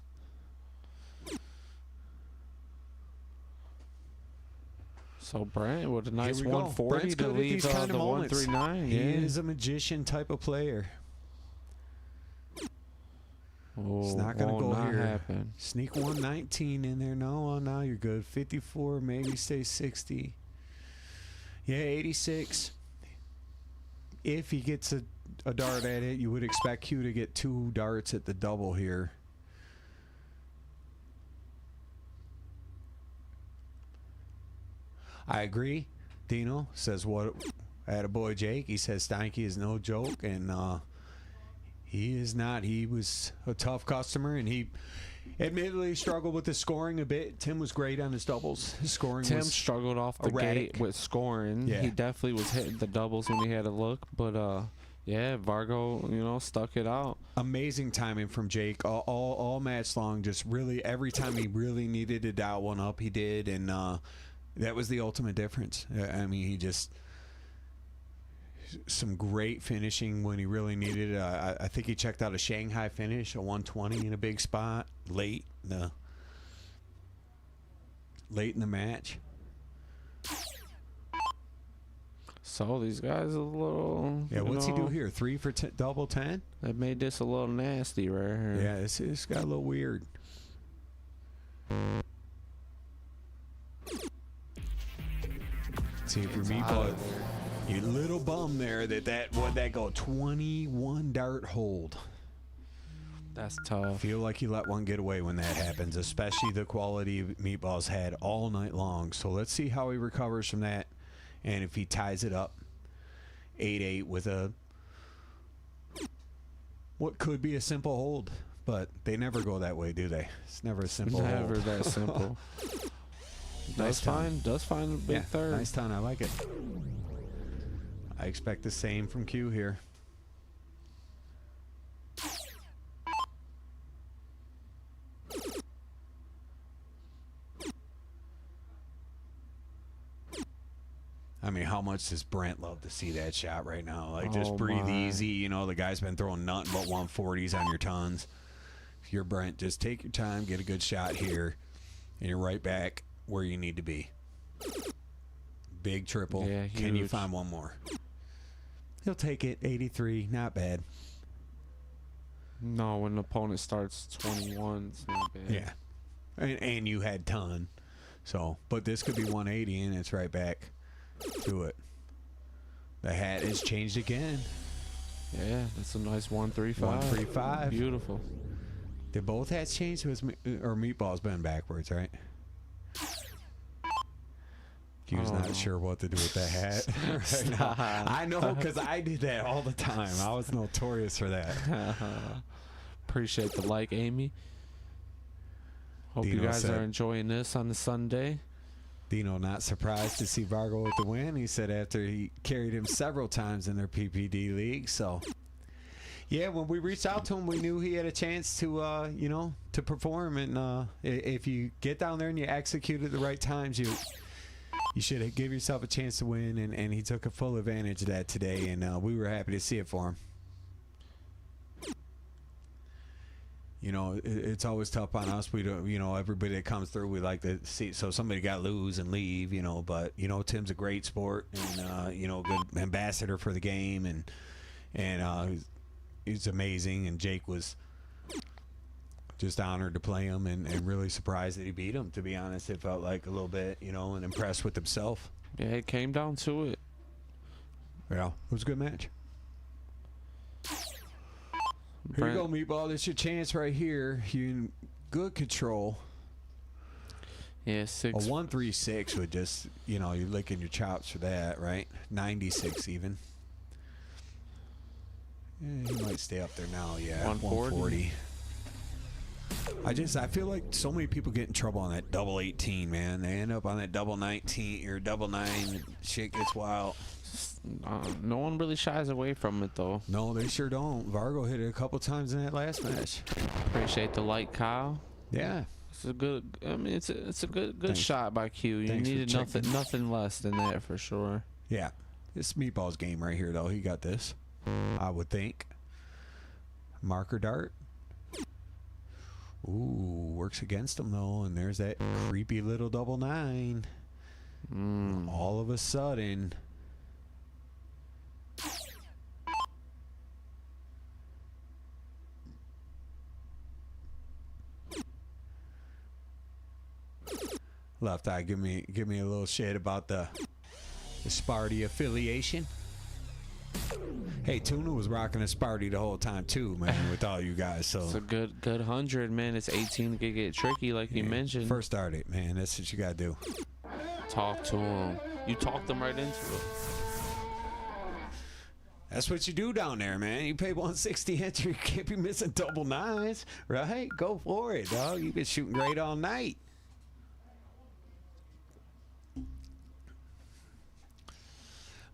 So Brent with a nice Here we go. 140 Brent's to good at leave these kind the of moments. 139. He Yeah. is a magician type of player. Oh, It's not going to won't go not here. happen. Sneak 119 in there. No, now you're good. 54, maybe stay 60. Yeah, 86. If he gets a dart at it, you would expect Q to get 2 darts at the double here. I agree. Dino says what attaboy Jake. He says Steinke is no joke, and he is not. He was a tough customer, and he admittedly struggled with the scoring a bit. Tim was great on his doubles. His scoring Tim was struggled off the erratic. gate with scoring. Yeah. He definitely was hitting the doubles when he had a look, but yeah, Vargo, stuck it out. amazing timing from Jake all match long. Just really every time he really needed to dial one up, he did, and that was the ultimate difference. I mean, he just some great finishing when he really needed it. I think he checked out a Shanghai finish, a 120 in a big spot late in the match. So these guys a little. Yeah, what's he do here? 3 for double 10? That made this a little nasty right here. Yeah, it's got a little weird. See if your meatball, you little bum there what'd that go 21 dart hold. That's tough. Feel like you let one get away when that happens, especially the quality meatballs had all night long. So let's see how he recovers from that, and if he ties it up 8-8 with what could be a simple hold, but they never go that way, do they? It's never a simple Never hold. that simple. Nice time. Does find a big third. Nice time. I like it. I expect the same from Q here. I mean, how much does Brent love to see that shot right now? Like, just Oh, breathe my. easy. The guy's been throwing nothing but 140s on your tons. If you're Brent, just take your time, get a good shot here, and you're right back where you need to be. Big triple. Yeah, Can you huge. find one more? He'll take it. 83. Not bad. No, when the opponent starts 21, it's not bad. Yeah. And you had ton. So, but this could be 180, and it's right back to it. The hat has changed again. Yeah, that's a nice 135. 135. Beautiful. Did both hats change? Or Meatball's been backwards, right? He was not sure what to do with that hat. Right now. I know, because I did that all the time. I was notorious for that. Appreciate the like, Amy. Hope you Dino guys said- are enjoying this on the Sunday. Dino not surprised to see Vargo with the win. He said after he carried him several times in their PPD league. So, yeah, when we reached out to him, we knew he had a chance to, to perform. And if you get down there and you execute at the right times, you should give yourself a chance to win. And he took a full advantage of that today. And we were happy to see it for him. It's always tough on us. We don't, everybody that comes through, we like to see. So somebody got to lose and leave, but Tim's a great sport and good ambassador for the game, and he's amazing. And Jake was just honored to play him and really surprised that he beat him. To be honest, it felt like a little bit, and impressed with himself. Yeah, it came down to it. Yeah, it was a good match. Here you go, Meatball. This your chance right here. You in good control. Yeah, A 136 would just, you're licking your chops for that, right? 96 even. Yeah, he might stay up there now. Yeah, 140. I feel like so many people get in trouble on that double 18, man. They end up on that double 19 or double 9. Shit gets wild. No one really shies away from it, though. No, they sure don't. Vargo hit it a couple times in that last match. Appreciate the like, Kyle. Yeah. It's a good. I mean, it's a good Thanks. shot by Q. You Thanks for needed checking. nothing less than that for sure. Yeah. This Meatball's game right here, though. He got this, I would think. Marker dart. Ooh, works against him though, and there's that creepy little double 9. All of a sudden, left eye, give me a little shit about the Sparty affiliation. Hey, Tuna was rocking a Sparty the whole time too, man, with all you guys. So It's a good 100, man. It's 18 to get tricky, like you mentioned. first start it, man. That's what you gotta do. Talk to him. You talked them right into it. That's what you do down there, man. You pay 160 entry, you can't be missing double 9s, right? Go for it, dog. You've been shooting great all night.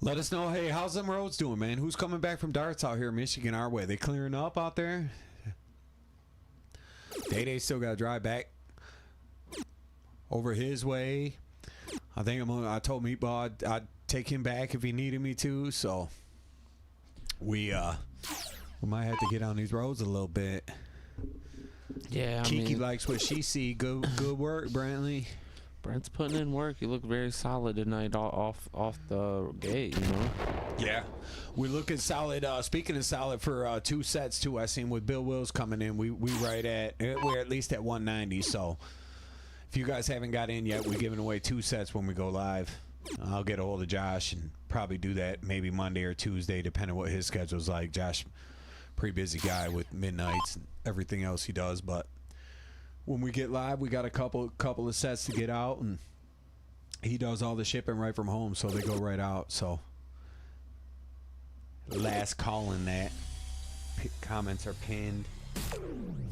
Let us know, hey, how's them roads doing, man? Who's coming back from darts out here in Michigan our way? They clearing up out there? Day still got to drive back over his way. I think I told Meatball I'd take him back if he needed me to, so we might have to get on these roads a little bit. Yeah, I Kiki mean, likes what she see. Good work, Brantley. Brent's putting in work. He looked very solid tonight off the gate, you know? Yeah. We're looking solid. Speaking of solid for 2 sets, too, I seen with Bill Wills coming in. We're at least at 190. So if you guys haven't got in yet, we're giving away 2 sets when we go live. I'll get a hold of Josh and probably do that maybe Monday or Tuesday, depending on what his schedule's like. Josh, pretty busy guy with midnights and everything else he does, but when we get live, we got a couple of sets to get out, and he does all the shipping right from home, so they go right out. So last call in that. Comments are pinned.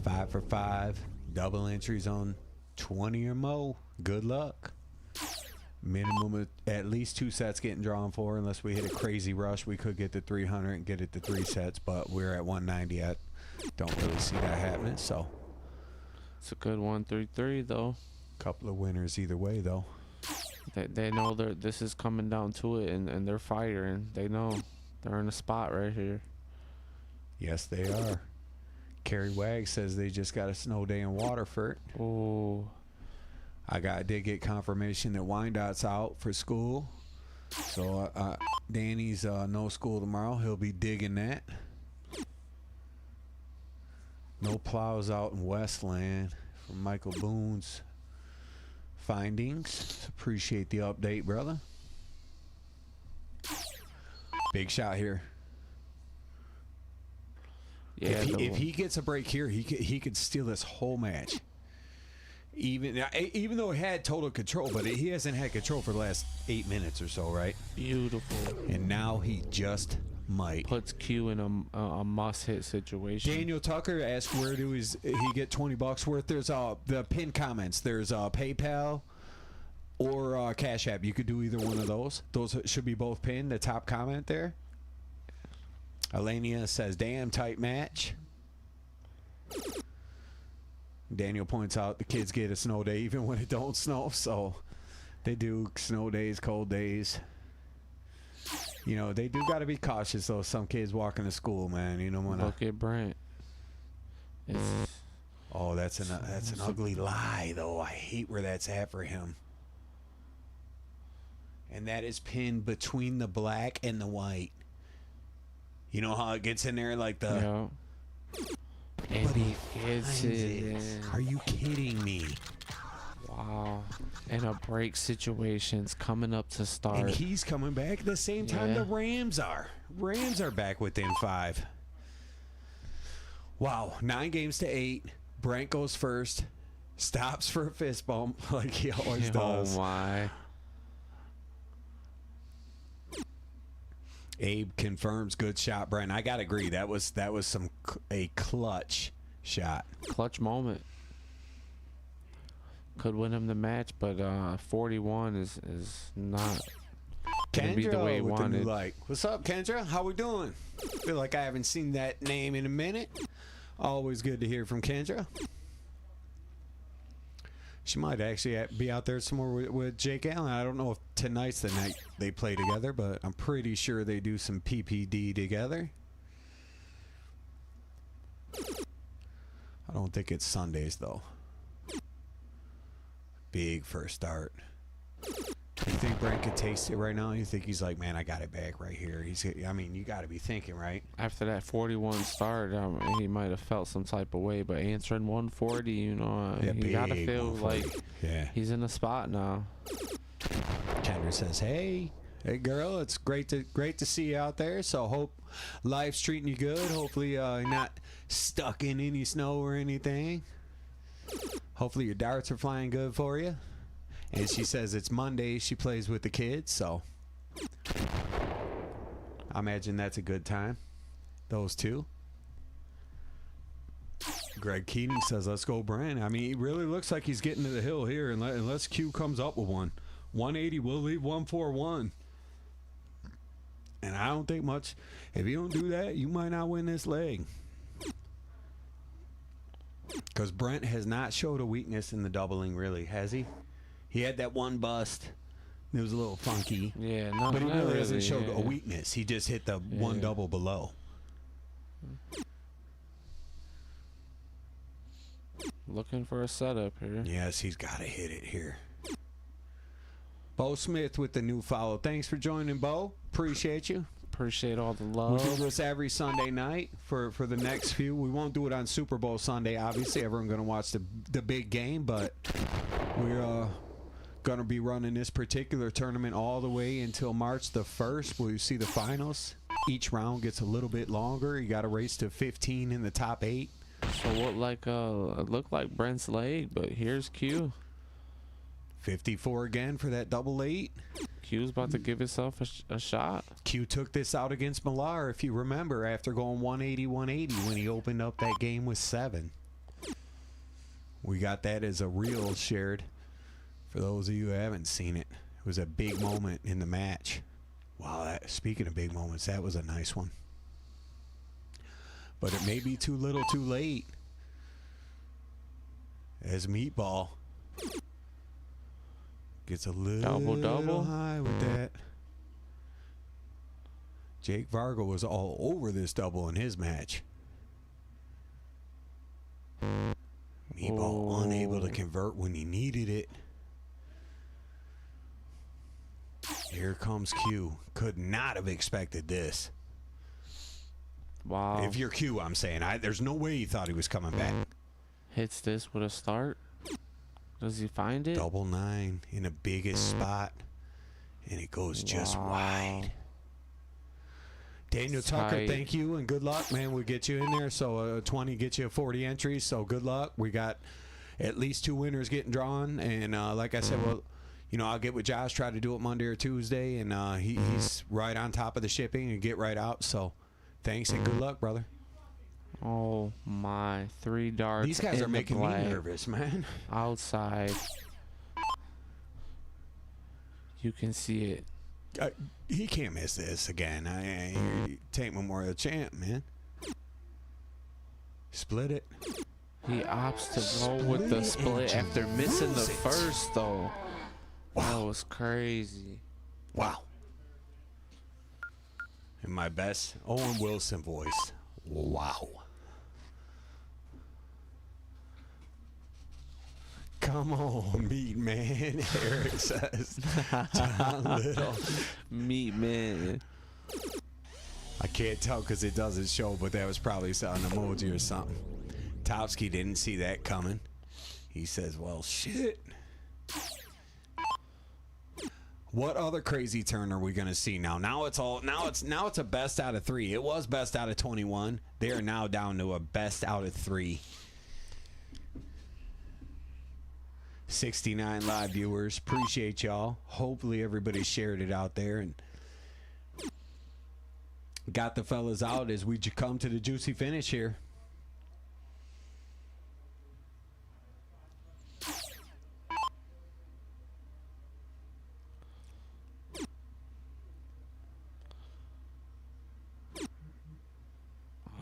5 for 5. Double entries on 20 or more. Good luck. Minimum of at least 2 sets getting drawn for, unless we hit a crazy rush. We could get to 300 and get it to 3 sets, but we're at 190. I don't really see that happening, so. It's a good 133 though. Couple of winners either way, though. They know this is coming down to it, and they're firing. They know they're in a spot right here. Yes, they are. Kerry Wag says they just got a snow day in Waterford. Oh, I did get confirmation that Wyandott's out for school, so Danny's no school tomorrow. He'll be digging that. No plows out in Westland from Michael Boone's findings. Appreciate the update, brother. Big shot here. yeah. If he gets a break here, he could steal this whole match. Even though he had total control, but he hasn't had control for the last 8 minutes or so, right? Beautiful. And now he just might. Puts Q in a must-hit situation. Daniel Tucker asked, where do he get $20 worth? There's the pinned comments. There's PayPal or Cash App. You could do either one of those. Those should be both pinned. The top comment there. Alania says, damn tight match. Daniel points out the kids get a snow day even when it don't snow, so they do snow days, cold days. You know, they do got to be cautious, though. Some kids walking to school, man. You don't want to. Look at Brent. Oh, that's an ugly lie, though. I hate where that's at for him. And that is pinned between the black and the white. You know how it gets in there like the. Yeah. And he gets it. Are you kidding me? Wow. And a break situation's coming up to start. And he's coming back at the same time Yeah. the Rams are. Rams are back within 5. Wow. 9 games to 8. Brent goes first. Stops for a fist bump like he always does. Oh, my. Abe confirms good shot, Brent. I got to agree. That was a clutch shot. Clutch moment. Could win him the match, but 41 is not gonna be the way he Kendra with the new wanted. like. What's up, Kendra? How we doing? Feel like I haven't seen that name in a minute. Always good to hear from Kendra. She might actually be out there somewhere with Jake Allen. I don't know if tonight's the night they play together, but I'm pretty sure they do some PPD together. I don't think it's Sundays, though. Big first start. You think Brent could taste it right now? You think he's like, man, I got it back right here. I mean, you got to be thinking, right? After that 41 start, he might have felt some type of way, but answering 140, you know, Yeah, you got to big feel 140. like he's in the spot now. Kendra says, hey girl, it's great to see you out there. So hope life's treating you good. Hopefully you're not stuck in any snow or anything. Hopefully your darts are flying good for you. And she says it's Monday. She plays with the kids, so I imagine that's a good time. Those two. Greg Keating says, let's go, Brent. I mean, he really looks like he's getting to the hill here, unless Q comes up with one. 180 will leave 141. And I don't think much. If you don't do that, you might not win this leg. Because Brent has not showed a weakness in the doubling, really, has he? He had that one bust. It was a little funky. Yeah, no, but he not really hasn't showed yeah. a weakness. He just hit the one double below. Looking for a setup here. Yes, he's got to hit it here. Bo Smith with the new follow. Thanks for joining, Bo. Appreciate you. Appreciate all the We love. do this every Sunday night for the next few. We won't do it on Super Bowl Sunday. Obviously, everyone's going to watch the big game, but we're going to be running this particular tournament all the way until March the 1st. We'll see the finals. Each round gets a little bit longer. You got to race to 15 in the top 8. So what it looked like Brent's leg, but here's Q. 54 again for that double 8. Q's about to give himself a shot. Q took this out against Millar, if you remember, after going 180 when he opened up that game with 7. We got that as a reel shared for those of you who haven't seen it. It was a big moment in the match. Wow, speaking of big moments, that was a nice one. But it may be too little too late. As Meatball gets a little Double. high with that. Jake Vargo was all over this double in his match. Meatball unable to convert when he needed it. Here comes Q. Could not have expected this. Wow. If you're Q, I'm saying. There's no way he thought he was coming back. Hits this with a start. Does he find it? Double 9 in the biggest spot. And it goes just wide. Daniel Tucker, Tight. thank you and good luck, man. We'll get you in there. So 20 gets you 40 entries. So good luck. We got at least 2 winners getting drawn. And like I said, well, you know, I'll get with Josh, try to do it Monday or Tuesday. And he's right on top of the shipping and get right out. So thanks and good luck, brother. Oh my, 3 darts. These guys in are the making me black. nervous, man. Outside. You can see it. He can't miss this again. Tank Memorial champ, man. Split it. He opts to go with the split after missing the first, though. That was crazy. Wow. In my best Owen Wilson voice. Wow. Come on, meat man, Eric says. John Little. Meat man. I can't tell because it doesn't show, but that was probably an emoji or something. Topsky didn't see that coming. He says, well, shit. What other crazy turn are we going to see now? Now it's a best out of 3. It was best out of 21. They are now down to a best out of 3. 69 live viewers. Appreciate y'all. Hopefully everybody shared it out there and got the fellas out as we come to the juicy finish here.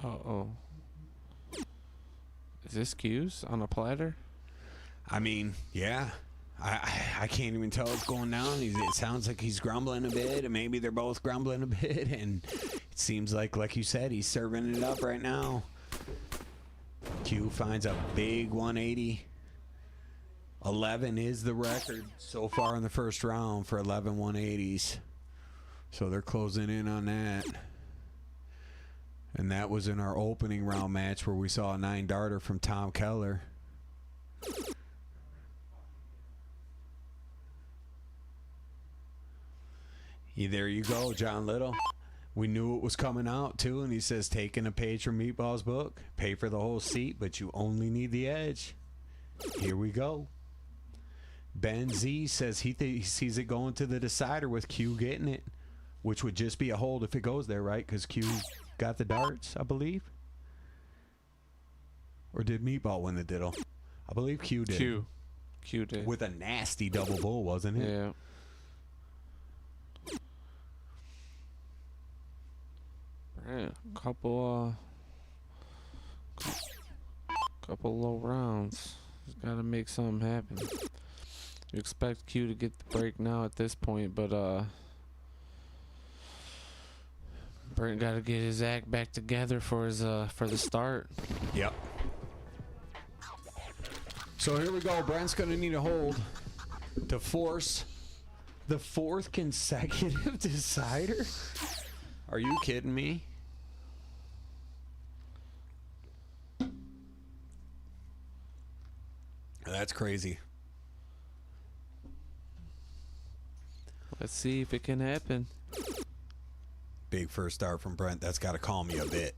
Uh-oh. Is this Q's on a platter? I mean, yeah. I can't even tell what's going down. It sounds like he's grumbling a bit, and maybe they're both grumbling a bit, and it seems like you said, he's serving it up right now. Q finds a big 180. 11 is the record so far in the first round for 11 180s. So they're closing in on that. And that was in our opening round match where we saw a 9-darter from Tom Keller. There you go, John Little. We knew it was coming out, too, and he says, taking a page from Meatball's book, pay for the whole seat, but you only need the edge. Here we go. Ben Z says he sees it going to the decider with Q getting it, which would just be a hold if it goes there, right? Because Q got the darts, I believe. Or did Meatball win the diddle? I believe Q did. Q did. With a nasty double bull, wasn't it? Yeah. Right, couple low rounds. Just gotta make something happen. You expect Q to get the break now at this point, but Brent gotta get his act back together for his for the start. Yep. So here we go. Brent's gonna need a hold to force the 4th consecutive decider. Are you kidding me? That's crazy. Let's see if it can happen. Big first start from Brent. That's got to calm you a bit.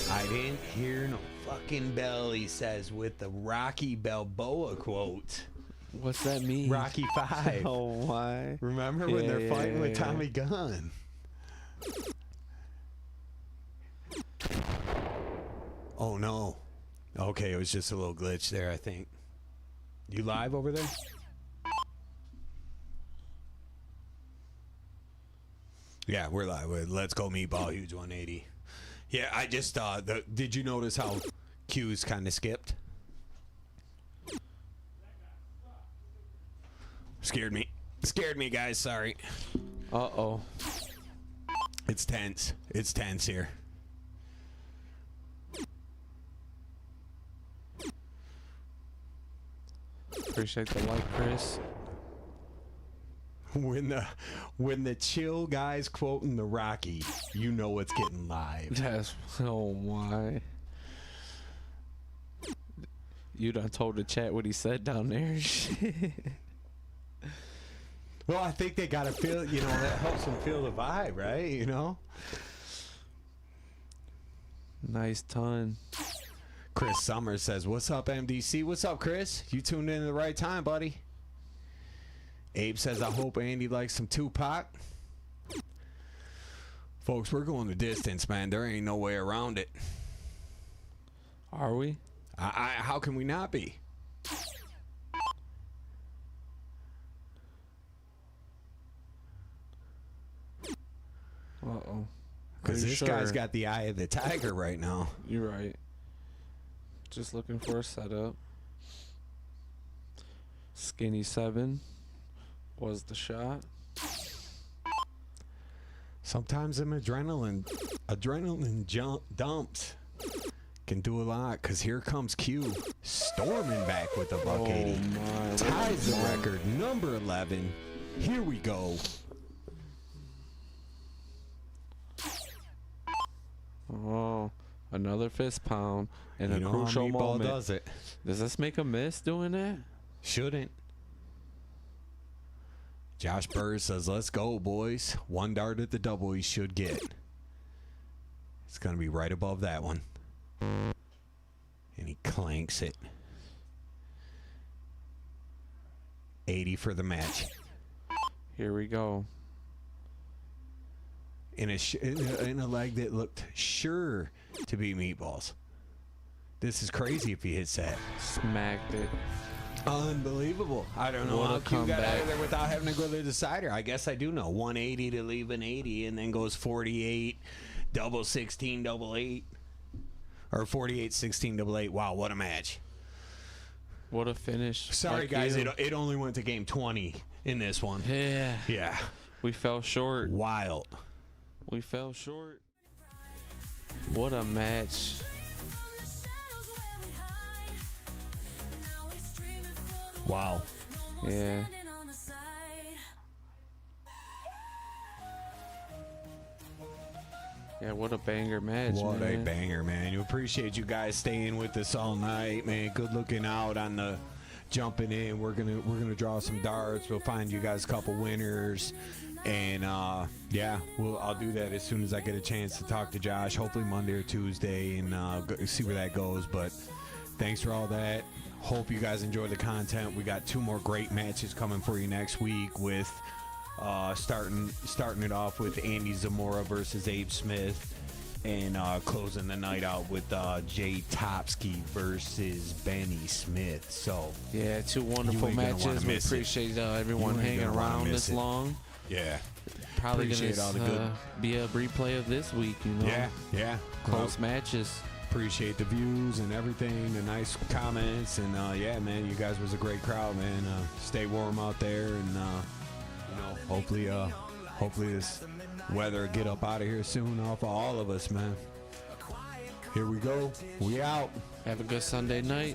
I didn't hear no fucking bell, he says, with the Rocky Balboa quote. What's that mean? Rocky 5. Oh, why? Remember when they're fighting with Tommy Gunn? Oh, no. Okay, it was just a little glitch there, I think. You live over there? Yeah, we're live. Let's go Meatball, huge 180. Yeah, I just did you notice how Q's kind of skipped? Scared me, guys. Sorry. Uh-oh. It's tense. It's tense here. Appreciate the like, Chris. When the chill guy's quoting the Rocky, you know it's getting live. That's oh my. You done told the chat what he said down there. Well, I think they gotta feel, that helps them feel the vibe, right? Nice ton. Chris Summers says, "What's up, MDC? What's up, Chris? You tuned in at the right time, buddy." Abe says, "I hope Andy likes some Tupac." Folks, we're going the distance, man. There ain't no way around it. Are we? How can we not be? Uh-oh. Because this guy's got the eye of the tiger right now. You're right. Just looking for a setup. Skinny 7 was the shot. Sometimes them adrenaline dumps can do a lot. Because here comes Q storming back with a buck 80. My. Ties the record, number 11. Here we go. Oh, another fist pound in a You know crucial how Meatball moment. does it. Does this make a miss doing that? Shouldn't. Josh Burr says, "Let's go, boys. 1 dart at the double he should get." It's going to be right above that one. And he clanks it. 80 for the match. Here we go. In a leg that looked sure to be Meatballs. This is crazy if he hits that. Smacked it. Unbelievable. I don't know What a how Q got out comeback. of there without having to go to the decider. I guess I do know. 180 to leave an 80 and then goes 48, double 16, double 8. Or 48, 16, double 8. Wow, what a match. What a finish. Sorry, Fuck guys. you. It only went to game 20 in this one. Yeah. Yeah. We fell short. Wild. We fell short. What a match. Wow. Yeah. Yeah, what a banger match, What man. a banger, man. You appreciate you guys staying with us all night, man. Good looking out on the jumping in. We're gonna draw some darts. We'll find you guys a couple winners. And yeah, I'll do that as soon as I get a chance to talk to Josh. Hopefully Monday or Tuesday, and see where that goes. But thanks for all that. Hope you guys enjoy the content. We got 2 more great matches coming for you next week with starting it off with Andy Zamora versus Abe Smith, and closing the night out with Jay Topsky versus Benny Smith. So Yeah, 2 wonderful You ain't gonna wanna matches. We miss it. appreciate everyone You ain't hanging gonna wanna around miss this it. long. yeah, Probably Appreciate gonna all the good- be a replay of this week, you know. yeah. Close matches. Appreciate the views and everything, the nice comments, and yeah, man, you guys was a great crowd, man. Stay warm out there, and hopefully this weather get up out of here soon off of all of us, man. Here we go. We out. Have a good Sunday night.